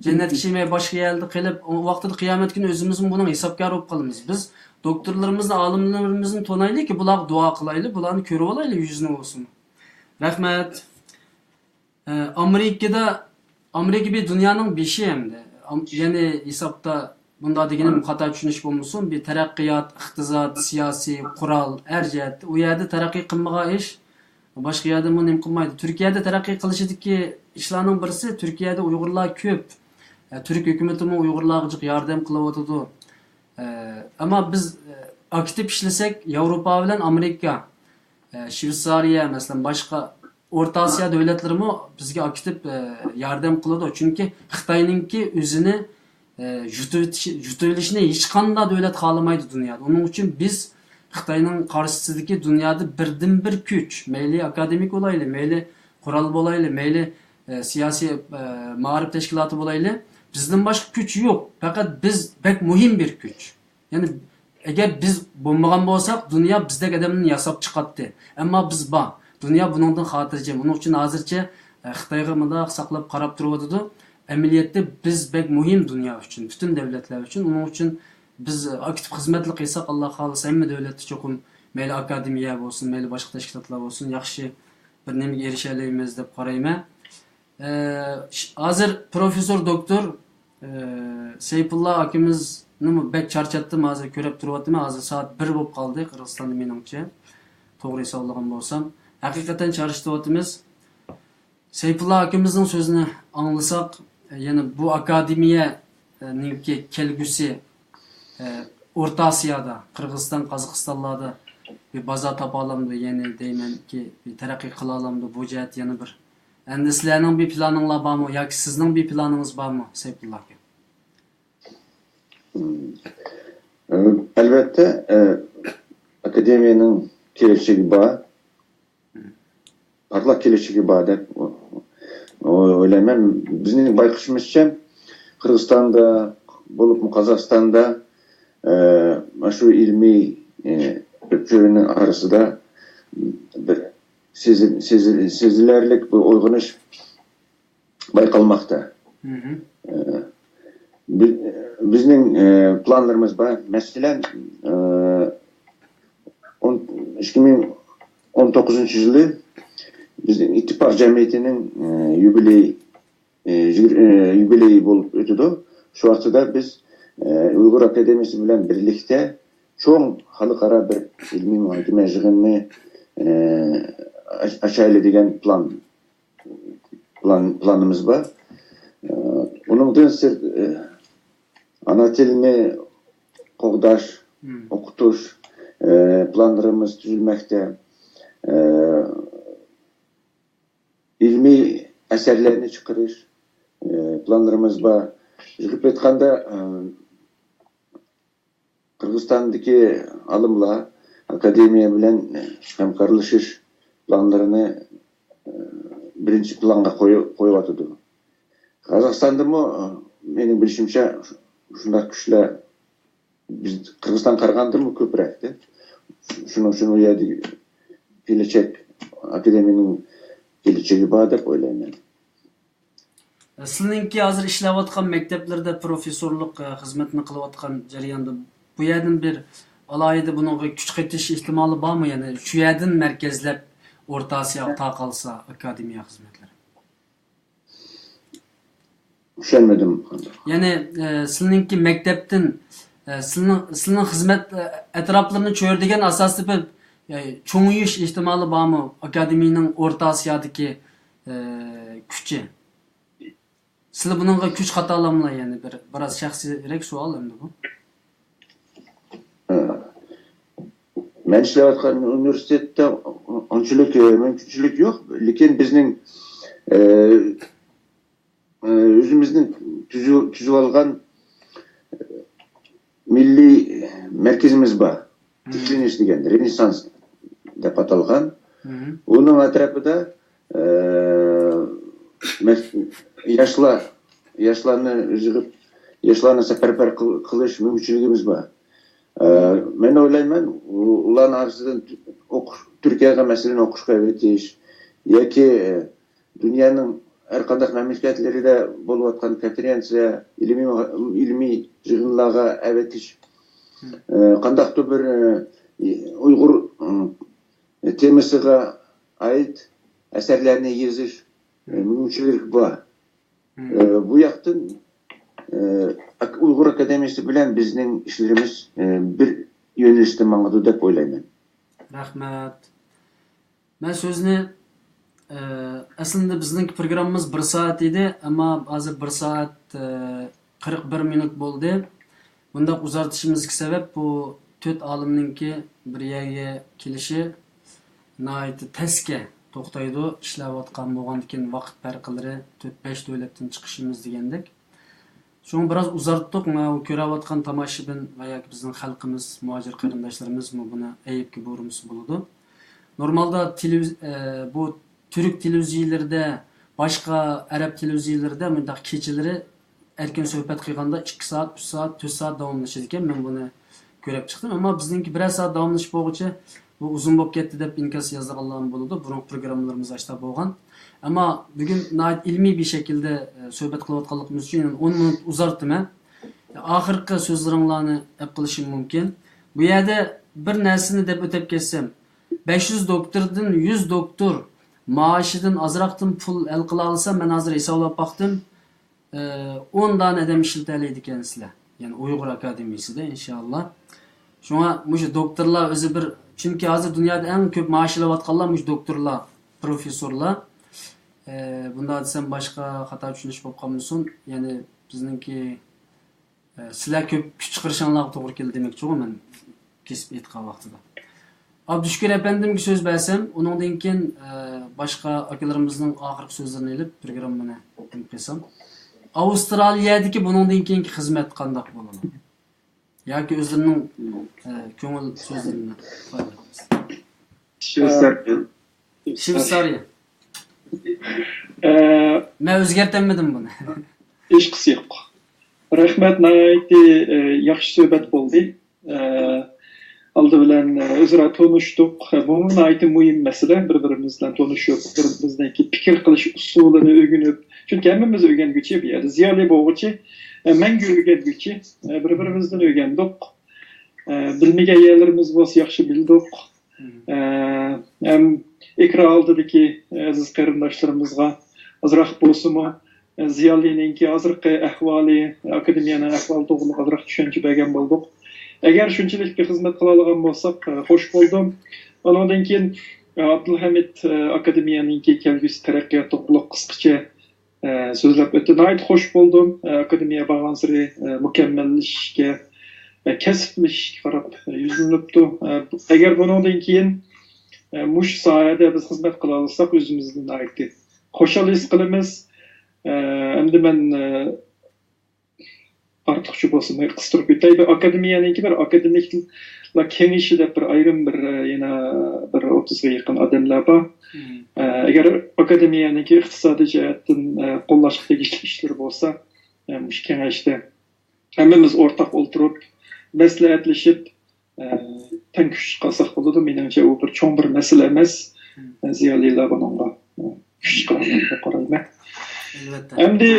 cennet kişiymeye başka yerde kılıp o vakti kıyamet günü özümüzün bunun hesapkar olup kalımız. Biz doktorlarımızla alimlerimizin tonaylı ki bular dua kılaylı, bularını körü olaylı yüzüne olsun. Rahmet. Amerika bir dünyanın bir şey hem de. Yani hesapta bunda degenim hata düşünüş bulmuşsun. Bir terakkiyat, iktizat, siyasi, kural, erciyat. O yerde terakki kılmağa iş. Başka yerde bunu kılmaydı. Türkiye'de terakki kılışıdaki işlerinin birisi Türkiye'de Uygurlar köp. Türk hükümeti mi Uygurlarga yardım kılıvatıdı. Ama biz aktif işlesek Avrupa bilen Amerika, Şveysariya mesela başka Orta Asya devletleri mi bizge aktif yardım kılıdı. Çünkü Xitay'ınki özünü jutuvilişine hiç kanda devlet kalamaydı dünyada. Onun için biz Xitay'nın karşısındaki dünyada birden bir güç, meyli akademik olaylı, meyli kural olaylı, meyli siyasi mağarip teşkilatı olaylı. Bizden başka güç yok. Fakat biz pek mühim bir güç. Yani eğer biz bulmagan olsak dünya bizdeki adamını yasap çıkarttı. Ama biz dünya bundan hatırlayacağım. Onun için hazırca Xitay'a mıda saklap karab duruyordu. Emniyette biz pek mühim dünya için, bütün devletler için. Onun için biz aktif hizmetli kıysak Allah halisa emmi devleti çokum meyli akademiye olsun, meyli başka teşkilatlar olsun, yaxşı bir nemge erişeleyimiz deb qarayman. Hazır profesör doktor Seyfullah akimizni bek charchatdim, hazır ko'rib turyapman. Hazır soat 1 bo'lib qoldi Qirg'izistonda meningcha. To'g'ri hisoblagan bo'lsam, haqiqatan charchatyapmiz. Seyfullah akimizning so'zini anglasak, yani bu akademiya ninki kelgusi Orta Asya'da, Kırgızistan, Kazakstanlarda bir baza tapalamdı, yani deymen ki bir terakki kılalamdı, bu cihet yana bir. Endi sizlerinin bir planınla var mı? Ya ki sizin bir planınız var mı Seyfullah ki? Elbette akademiyanın geleceği var. Parlak geleceği var deb o'ylayman. Bizning bayqashimizcha Kırgızistan'da bulup mu Kazakistan'da şu ilmi köpçülüğünün arasında sezilerlik bir uyg'unish bayqalmakta. Bizning planlarımız var. Mesela 19. yılı bizim İttifak Cemiyeti'nin yübileyi bulup ötüdü. Şu vaxtıda biz Uygur Akademisi bilen birlikte çoğun halkara bir ilmi muhakeme jığınını açaylı degen planımız var. Onun sır ana tilini qoğdaş, okutuş planlarımız düzülmekte. İlmi eserlerini çıkarır planlarımız var. Jığıp etkanda Kırgızistan'daki alımla akademiya bilen hemkarlaşış planlarını birinci planga koyup atıdı. Kazakistan'da mı benim bilişimçe şundak güçle biz Kırgızistan kargandı mı köpürekti. Şunu uyardı gelecek akademinin geleceği var dep oylayman. Sizinki hazır işlewatkan mekteplerde professorluk hizmetini kılıvatkan jarayanda bu yerden bir alayda bunun küçük etiş ihtimali var mı? Yani şu yerden merkezlep Orta Asya ta kalsa akademiya hizmetleri. Üşenmedim. Yani sizinki mektepten sizin hizmet etraflarını çördügen asaslı bir çoğuyuş ihtimali var mı? Akademinin Orta Asya'daki küçü. Sizler bununla güç hatalamla yani biraz şahsi sual hem de bu. Men işlewatkan üniversitette onçuluk mümkünçülük yok. Lekin bizning özümüzün tüzüp algan milli merkezimiz var. Tikleniş degan Renesans dep atalgan. Onun atrapida yaşlarını jığıp yaşlarını seferber kılış mümkünçülüğümüz var. Men oylayman ulan arasından Türkiye'ye mesela okuşka ötüş yoki dünyanın her qanday memleketlerinde bolup atkan konferensiya ilmi jığınlarga ötüş qandaqtı bir Uygur temasıga ait eserlerini yazış mümkünçülük var. Bu yaktan Uygur Akademisi bilen bizning işlerimiz bir yönelişte mağdu dep oylayman. Rahmet. Ben sözünü aslında bizning programımız 1 saat idi ama hazır 1 saat 41 minut bo'ldi. Bunda uzatışımızdaki sebep bu 4 alimninki bir yerge kelişi nayeti teske to'xtaydi ishlayotgan bo'lgandan vaqt farqlari 4-5 davlatdan chiqishimiz degandek. Şunu biraz uzarttık mı? Ko'rayotgan tomoshabin va yoki bizning xalqimiz, muhojir qarindoshlarimiz buni ayibga borumuz bo'ladi. Normalda bu Türk televiziyalarida, boshqa arab televiziyalarida bundaq kechalari erkin suhbat qilganda 2 saat, 3 saat, 4 saat davomlashadi ekan. Men buni ko'rib chiqdim, ammo bizningki 1 saat davomlashib bo'lguncha bu uzun bo'lib ketdi deb inkas yozganlar bo'ladi. Burun programmalarimiz ashta bo'lgan. Ama bugün ilmi bir şekilde sohbet kılayotganligimiz için 10 minut uzarttım. Ahirki sözlerimlerini yapılışım mümkün. Bu yerde bir nersini dep ötep kessem 500 doktordan 100 doktor maaşıdan azraqdan pul el qila alsam ben hazır hesaplap baktım 10 tane adam işleteliydi kendisiyle. Yani Uygur Akademisi de inşallah. Şuna muş doktorlar özü bir çünkü hazır dünyada en köp maaş alayotganlar muş doktorlar, professorlar. Bunda desem başka hata düşünüş болып қалмасын. Yani bizninki sizler köp küçük kırışanlar doğru geldi demek çok men kesip etken vaxtıda. Abdüşkür efendimki söz versem, onundan keyin başka akalarımızın ahirki sözlerini elip programını yapsam. Avustraliyadaki bunundan keyinki hizmet qandaq bo'ladi? Yoki o'zlarining ko'ngil so'zlarini Shveysariya. Ben özgertemedim bunu. Hiç kısı yok. Rahmet nayeti yaxşı söhbet oldu. Aldı bilen özra tanıştık. Bunun nayeti mühim mesele. Birbirimizle tanışıp, birbirimizdeki fikir kılış usulunu öğünüp. Çünkü hemimiz öğengüçü bir yer. Ziyali boğuçu, mengü öğengüçü. Birbirimizden öğendik. Bilmege yerlerimiz var, yaxşı bildik. Hem ekran aldidagi aziz qarindoshlarımızga azroq bo'lsa-mu ziyolininki hozirgi ahvoli, akademiyaning ahvoli to'g'ri azroq tushuncha bergan bo'ldik. Agar shunchalik bir xizmat qila olgan bo'lsak, xush bo'ldim. Ondan keyin Abdulhamid akademiyaninki kelgusi taraqqiyot to'g'riliq qisqacha so'zlab o'tdi. Nihoyat xush bo'ldim. Akademiya borgan sari mukammallashishga ve kasblashishga qarab yuzlanibdi. Agar bundan keyin mush sohada biz xizmat qila olsak, o'zimizni nihoyat xushal his qilamiz. Endi men ortiqcha bo'lsin, qistirib o'tay. Akademiyaninki bir akademiklar kengashida bir ayrim bir yana bir 30 ga yaqin odamlar bor. Agar akademiyaniki iqtisodiy jihatdan qo'llashga tegishli ishlar bo'lsa, mush kengashda hammamiz o'rtaq o'ltirib, maslahatlashib, teng kuch qilsak bo'ladi. Menimcha u bir cho'ng bir masala emas. Ziyolilar bunga kuch qiladi qarayman. Endi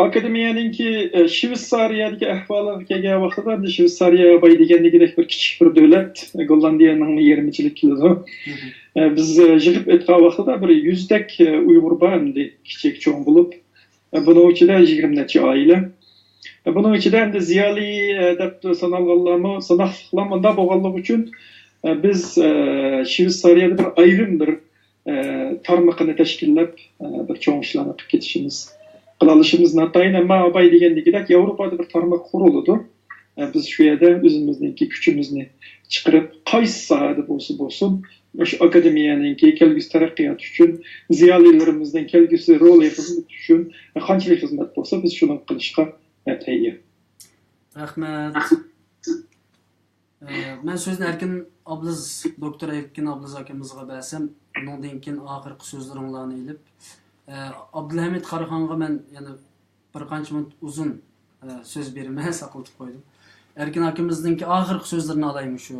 akademiyaninki Shveysariyadagi ahvoliga kelgan vaqtida Shveysariya boy degandagidek bir kichik bir davlat, Gollandiyaning 20-chilik keladi. Biz yig'ib o'tgan vaqtida bir 100 dak Uyg'ur bor endi kichik cho'ng bo'lib, buning ichida 20 necha oila. Buning ichida endi ziyoli deb sanalganlarmi, sanoqlarmanda bo'lganligi uchun biz Shveysariyada bir ayrim bir tarmoqni tashkillab bir cho'ng ishlarni qilib ketishimiz, qila olishimiz notayin, ammo abay degandagidek Yevropada bir tarmoq quriladi. Biz shu yerda o'zimizningki kuchimizni chiqarib, qaysi sohada bo'lsin, o'sha akademiyaninki kelgusi taraqqiyot uchun, ziyolilarimizning kelgusi roli xizmat uchun qanchalik xizmat bo'lsa, biz shuni qilishga tayyor. Rahmat. Men so'zni Erkin Abliz, doktor Erkin Abliz akamizga bersam, undan keyin oxirgi so'zlaringlarni ilib, Abdulhamid Qaraxonga men yana bir qancha minut uzun so'z bermay saqlatib qo'ydim. Erkin akamizningki oxirgi so'zlarini olaymi, shu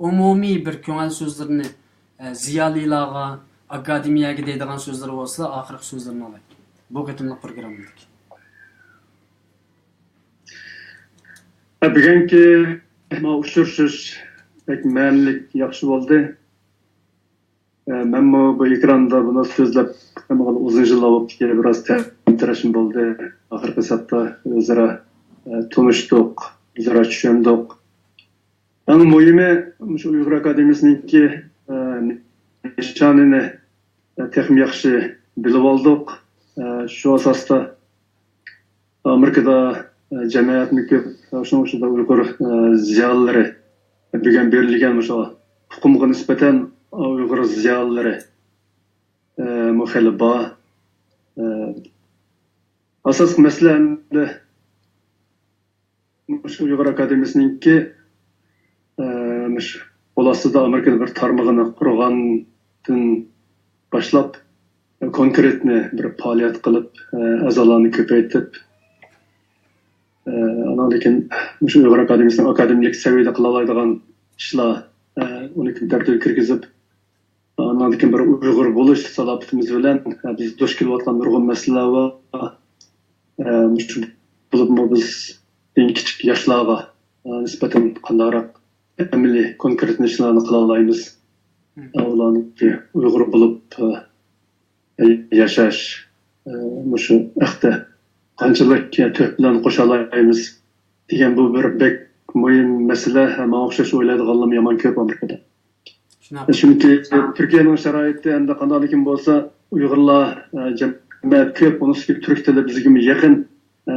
umumiy bir ko'ngil so'zlarini ziyolilarga, akademiyaga deydigan so'zlar bo'lsa, oxirgi so'zlarini olay. Bu qatimliq programmadagi. Bugungi uchrashish pek ma'nilik yaxshi bo'ldi. Men bu ekranda buni so'zlab uzun yillar o'tdi, biroz ta'sirlashim bo'ldi. Oxirgi safda o'zaro tanishdik, o'zaro tushundik. Eng muhimi shu Uyg'ur akademiyasiningki nishonini texnik yaxshi bilib oldik. Shu asosda Amerikada jamiyatni ko'p shuningdek Uyg'ur ziyolilari bugun berilgan shu huquqqa nisbatan Uyg'ur ziyolilari muxolifa asosiy masala shu Uyg'ur akademiyasiningki bo'lasida Amerikada bir tarmog'ini qurgandan boshlab konkretni bir faoliyat qilib, a'zolarni ko'paytirib, lekin shu Uyg'ur akademiyasining akademik saviyada qila oladigan ishlar uni tartibga kirgizib, lekin bir Uyg'ur bo'lish salohiyatimiz bilan biz duch kelayotgan nurg'un masalalar va bo'lib biz eng kichik yoshlarga nisbatan qandoq amaliy konkret ishlarni qila olamiz. Ularni Uyg'ur bo'lib yashash shu haqda qanchalik to'p bilan qo'sha olamiz degan bu bir bek muhim masala. Hamma o'xshash o'ylaydiganlar yomon ko'p Amerikada. Chunki Turkiyaning sharoiti endi qanday bo'lsa, Uyg'urlar jamiyat ko'p, unisi turk tili bizga yaqin.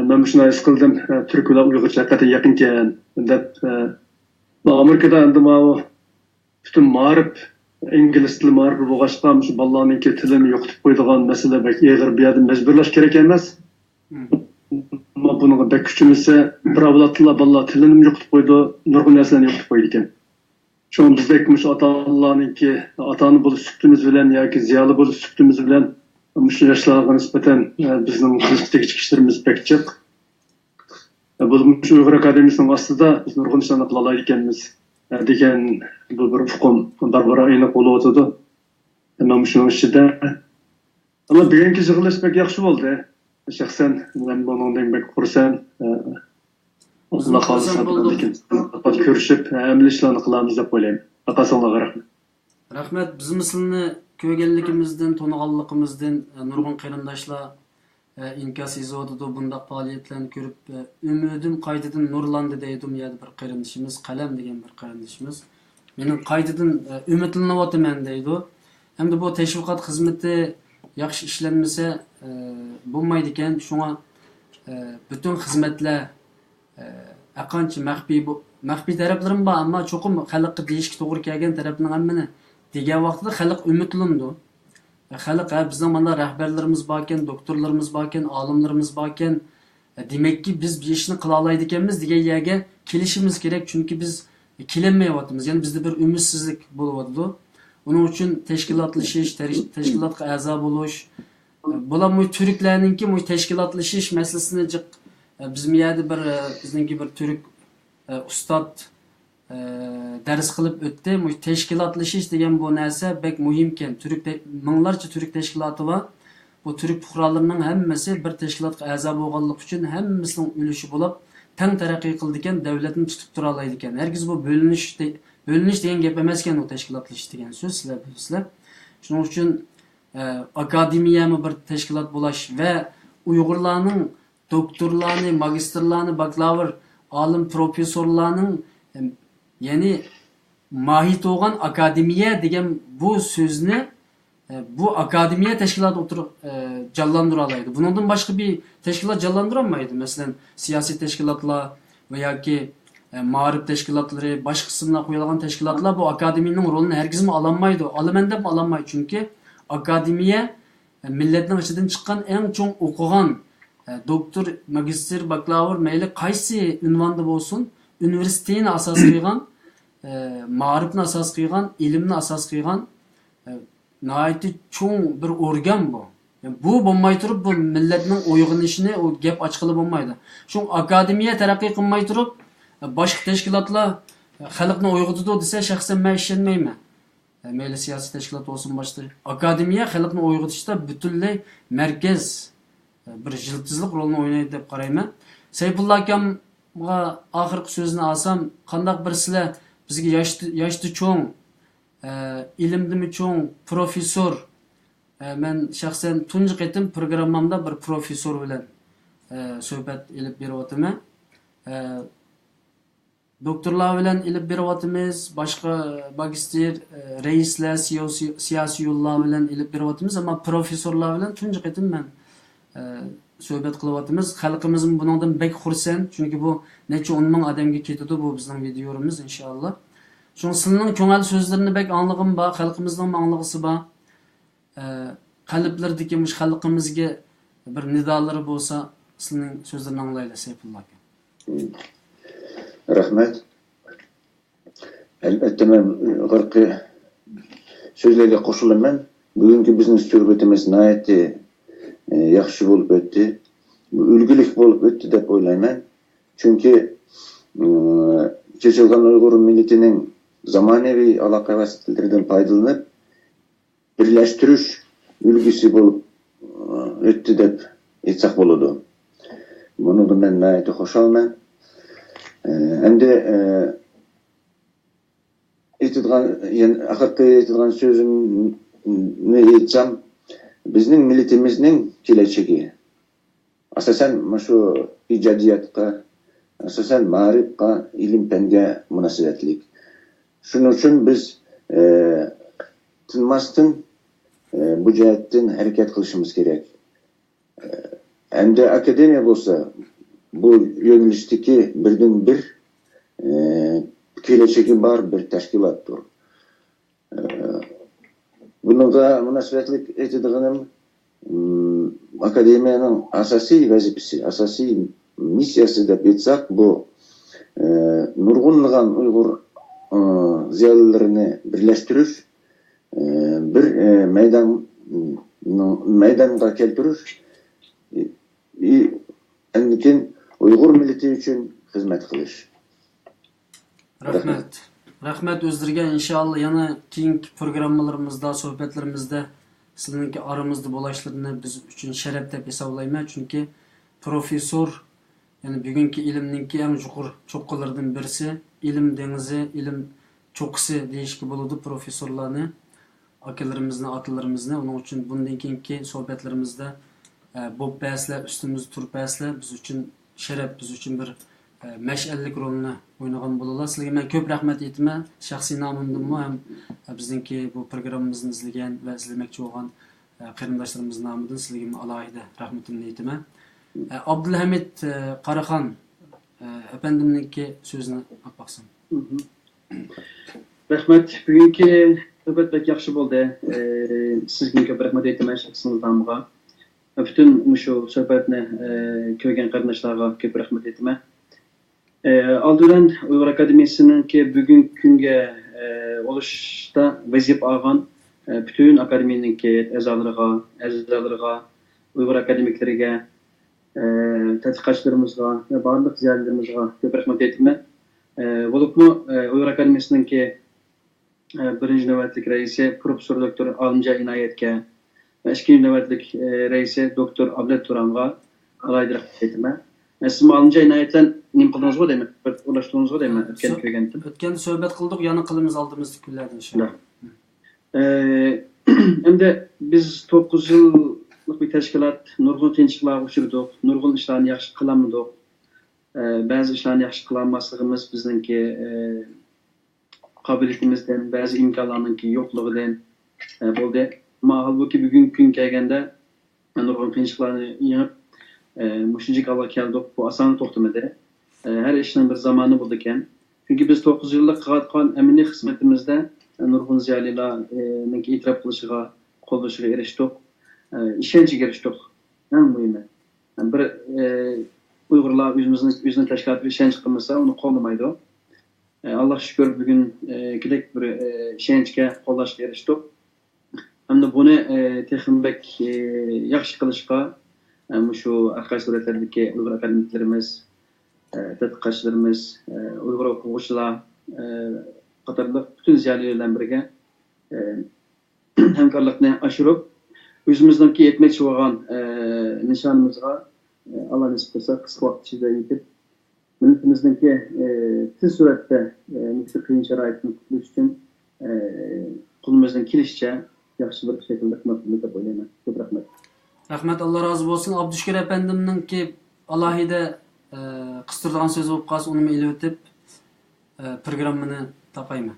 Men shuni his qildim, turk bilan Uyg'urcha qat'iy yaqin ekan deb. Amerikada endi butun ma'rif ingliz tili ma'rifi bo'lg'achqa shu bolalarning tilini yo'qotib qo'yadigan masala bek ig'ir bir yerda majburlash kerak emas. Bunga bek kuchimizsa bir avlodlar bolalar tilini yo'qotib qo'ydi, nurg'un narsalarni yo'qotib qo'ydi ekan. Şu bizdek shu ota-onalarningki ota-ona bo'lish suhbatimiz bilan yoki ziyoli bo'lish suhbatimiz bilan shu yoshlarga nisbatan bizning qilishdagi ishlarimiz pek jiq. Bu shu Uyg'ur akademiyasining ostida biz nurg'un ishlarni qila oladi ekanmiz degan bu bir hukm barbara aniq bo'lib o'tadi. Mana shuning ichida ama bugungi yig'ilish pek yaxshi bo'ldi. Shaxsan men bundan bek xursand. Allah xohlasa lekin ko'rishib, amaliy ishlarni qilamiz deb o'ylayman. Атасыңларга рахмат. Рахмет, biz misilni ko'rganligimizdan, to'niganligimizdan nurg'un qarindoshlar inkas yozadi, bundaq faoliyatlarni ko'rib umidim qaytadan nurlandi deydim, yani bir qarindishimiz, qalam degan bir qarindishimiz. Mening qaytadan umidlanyapman deydi. Hamda bu tashviqot xizmati yaxshi ishlanmasa bo'lmaydi ekan. Shunga bütün xizmatlar aqancha maxfiy taraflarim bor, ammo cho'qim xalqqa deyishga to'g'ri kelgan tarafning hammani degan vaqtida xalq umidlandi. Xalq bizning mana rahbarlarimiz bor ekan, doktorlarimiz bor ekan, olimlarimiz bor ekan. Demakki biz bu ishni qila oladi ekanmiz degan yerga kelishimiz kerak, chunki biz kelinmayapmiz. Ya'ni bizda bir umidsizlik bo'lyapti. Uning uchun tashkilotlashish, tashkilotga a'zo bo'lish, bular Türklarninki tashkilotlashish masalasini bizim yerda bir bizningki bir Türk ustad ders qilib o'tdi. Tashkilotlashish degan bu narsa bek muhimken. Minglarcha Türk tashkiloti bor. Bu Türk fuqarolarining hammasi bir tashkilotga a'zo bo'lganligi uchun hammasining ulushi bo'lib, teng taraqqiy qildi ekan, davlatni tutib tura oladi ekan. Herkes bu bölünüş degan gap emas ekan, u tashkilotlashish degan so'z sizlar bilasizlar. Shuning uchun akademiyami bir tashkilot bo'lish va Uyg'urlarning doktorlarni, magistrlarni, bakalavr, olim, professorlarning ya'ni mahiyat bo'lgan akademiya degan bu so'zni bu akademiya tashkiloti o'tirib jonlantira oladi. Bundan boshqa bir tashkilot jonlantira olmaydi. Masalan, siyosiy tashkilotlar va yoki ma'rif tashkilotlari, boshqa qismlar qo'yilgan tashkilotlar bu akademiyaning rolini hargizmi ololmaydi. Olaman deb ololmaydi, chunki akademiya millatning ichidan chiqqan eng cho'ng o'qigan doktor, magistr, bakalavr mayli qaysi unvonda bo'lsin, universitetni asos qilgan, ma'rifni asos qilgan, ilmni asos qilgan nihoyatda cho'ng bir organ bu. Bu bo'lmay turib bu millatning uyg'onishini o gap ochqili bo'lmaydi. Shu akademiya taraqqiy qilmay turib boshqa tashkilotlar xalqni uyg'otadi desa, shaxsan men ishonmayman. Mayli siyosiy tashkilot bo'lsin, boshqa akademiya xalqni uyg'otishda butunlay markaz bir jiltizlik rolini o'ynaydi deb qarayman. Sayfulla akamga oxirgi so'zni olsam, qandaq bir sizlar bizga yoshda cho'ng, ilmdimi cho'ng professor, men shaxsan tunji qatim programmamda bir professor bilan suhbat ilib beryapman. Doktorlar bilan ilib beryapmiz, boshqa magistr, raislar, siyosiy yo'llar bilan ilib beryapmiz, ammo professorlar bilan tunji qatim men suhbat qilyapmiz. Xalqimiz bundan bek xursand, chunki bu necha 10 ming odamga ketadi bu bizning videolarimiz inshaalloh. Shu sizning ko'ngil so'zlarini bek anlig'im bor, xalqimizning anlig'isi bor. Qalblardagi xalqimizga bir nidolari bo'lsa, sizning so'zlarini anglaylik Sayfulla aka. Rahmat. Albatta men g'irqi so'zlarga qo'shilaman. Bugungi bizning suhbatimiz nihoyatda yaxshi bo'lib o'tdi. Ulgulik bo'lib o'tdi deb o'ylayman. Chunki Chechelgan Uyg'ur millatining zamonaviy aloqa vositalaridan foydalanib birlashtirish ulgusi bo'lib o'tdi deb aytsak bo'ladi. Bundan men nihoyatda xursandman. Endi aytadigan so'zimni aytsam, bizning millatimizning kelajagi asosan shu ijodiyatga, asosan ma'rifga, ilm-fanga munosabatlik. Shuning uchun biz tinmasdan bu jihatdan harakat qilishimiz kerak. Endi akademiya bo'lsa, bu yo'nalishdagi birdan bir kelajagi bor bir tashkilotdir. Bunga munosabatlik aytadiganim akademiyaning asosiy vazifasi, asosiy missiyasi deb aytsak, bu nurg'unlagan Uyg'ur ziyolilarini birlashtirish, bir maydonga keltirish, lekin Uyg'ur millati uchun xizmat qilish. Rahmat. Rahmat o'zlariga. Inshaalloh yana keyingi programmalarimizda, suhbatlarimizda sizlarning aramizda bo'lishlarini biz uchun sharaf deb hisoblayman. Chunki professor, ya'ni bugungi ilmning eng yuqori cho'qqilaridan birisi, ilm dengizi, ilm çokusu deyişki buludu profesörlerini, akalarımızı, atalarımızı. Onun için bundan keyinki sohbetlerimizde bu bahsler, üstümüz tur bahsler biz için şeref, biz için bir meşallik rolünü oynagan bolalar. Sizlarga men köp rahmat aytaman. Şahsiy nomimdanmi ham bizningki bu programmamizni izlagan va izlamoqchi bo'lgan qarindoshlarimiz nomidan sizlarga alohida rahmatimni aytaman. Abdulhamid Qaraxon efendimninki so'zini olib baqsin. Rahmat. Bugungi suhbat bek yaxshi bo'ldi. Sizga ko'p rahmat aytaman shaxsingiz nomiga. Bütün şu sohbatni ko'rgan qarindoshlarga ko'p rahmat aytaman. Aldıran Uyghur Akademiyasininki bugungi kunga oluşda vaziyet algan bütün akademiyaninki a'zolariga, Uyghur akademiklariga, tadqiqotchilarimizga va barliq ziyolilarimizga ko'p rahmat aytaman. Bo'libmi Uyghur Akademiyasininki birinchi navbatlik raisi professor doktor Alimjon Inoyatga va ikkinchi navbatlik raisi doktor Ablat Turanga alohida rahmat aytaman. Siz Alimjon Inoyatdan nim qildingizmi deyman, ulaştırdingizmi deyman o'tgan ko'rgandim. O'tgan suhbat qildik, yana qilamiz oldimizda kunlarda inshaalloh. Endi biz 9 yillik bir tashkilot nurg'un qiyinchiliklarga uchradik, nurg'un ishlarni yaxshi qilamadik. Ba'zi ishlarni yaxshi qilolmasligimiz bizningki qobiliyatimizdan, ba'zi imkonlarninki yo'qligidan bo'ldi. Ammo halbuki bugungi kun kelganda nurg'un qiyinchiliklarni yengib mushunchalik olib keldik. Bu oson to'xtamadi. Her işin bir zamanı buldukken. Çünkü biz 9 yıllık qilayotgan amaliy xizmatimizda nurg'un ziyolilarning e'tirof qilishiga, qo'llashiga erishdik. Ishonchiga erishdik. Eng muhimi. Bir Uyg'urlar o'zini tashkilotga ishonch qilmasa, uni qo'llamaydi. Alloh shukr bugun gidek bir ishonchga qo'llashga erishdik. Hamda buni texnik yaxshi qilishga shu arqa suratlardagi Uyg'ur akademiklarimiz, tadqiqotchilarimiz, Uyg'ur o'quvchilar qatorliq bütün ziyolilar birga hamkorlikni oshirib, o'zimizningki yetmoqchi bo'lgan nishonimizga Alloh nasib qilsa qisqa vaqt ichida yetib, millatimizningki tez suratda mushuk qiyin sharoitni qutlash uchun qo'limizdan kelishicha yaxshi bir shaklda xizmat deb o'ylayman. Ko'p rahmat. Rahmat, Allah razı olsun. Abdüşkür efendimninki alohida qistirgan söz bo'lib qolsa, uni ilib o'tib programmani tapayman.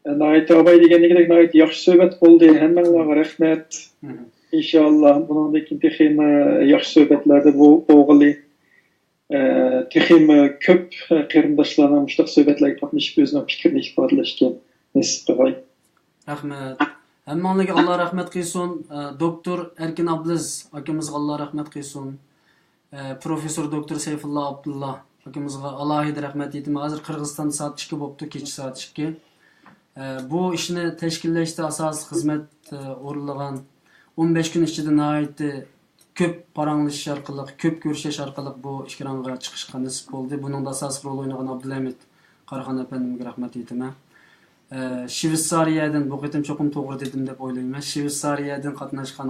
Nayet abay degendek nayet yaxshi suhbat bo'ldi. Hammanglarga rahmat. İnşallah bundan texim yaxshi suhbatlarda bo'g'ili. Texim ko'p qarindoshlarga mushtaq suhbatlarga qatnashib o'zining fikrini ifodalashga nasib qilay. Rahmat. Hammanglarga Allah rahmat qilsin. Doktor Erkin Abduz akimizga Allah rahmat qilsin. Profesör Doktor Seyfullah Abdullah akimizga alohida rahmat aytaman. Hozir Qirg'izistonda soat 2 bo'libdi, kecha soat 2. Bu ishni tashkillashda asosiy xizmat o'rinlagan 15 kun ichida nihoyatda ko'p paranlashish orqali, ko'p ko'rishish orqali bu ishga chiqishga nasib bo'ldi. Buning asosiy rol o'ynagan Abdulhamid Qaraxon efendimga rahmat aytaman. Shveysariyadan bu qitim cho'qim to'g'ri dedim deb o'ylayman. Shveysariyadan qatnashgan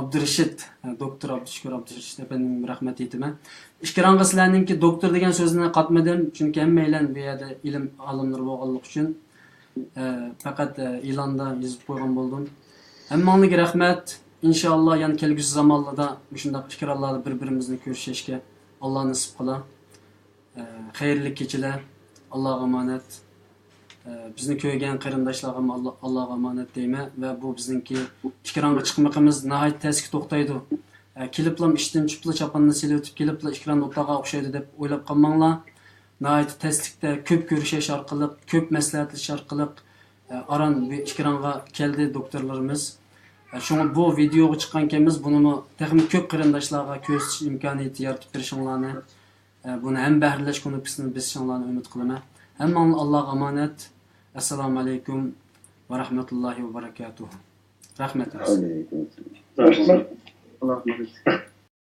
Abdurashid, doktor Abdurashid efendimga rahmat aytaman. Ishkiranga sizlarningki doktor degan so'zni qatmadim, chunki hammanglar bu yerda ilm olimlari bo'lganligi uchun faqat e'londa yozib qo'ygan bo'ldim. Hammanglarga rahmat. İnşallah yani kelgusi zamonlarda shunday fikrlarni bir-birimizni ko'rishishga Alloh nasib qila. Xayrli kechalar. Allohga omonat. Bizni ko'rgan qarindoshlarga Allohga omonat deyman va bu bizningki ikkironga chiqmaqimiz nihoyat tezki to'xtaydi. Keliblam ishdan chiqibla chapanni silib o'tib kelibla ikkiron o'taga o'xshaydi deb o'ylab qolmanglar. Nihoyat tezlikda ko'p ko'rishish orqali, ko'p maslahatlashish orqali aran bu ikkironga keldi doktorlarimiz. Şuna bu videoga chiqqankamiz buni texnik ko'p qarindoshlarga ko'rsatish imkoniyati yaratib berishinglarni, buni ham bahrilash ko'nikisini besishinglarni umid qilaman. Hammanglar Allohga omonat. Assalomu alaykum va rahmatullohi va barakatuh. Rahmat. Alaykum. Rahmat. Alloh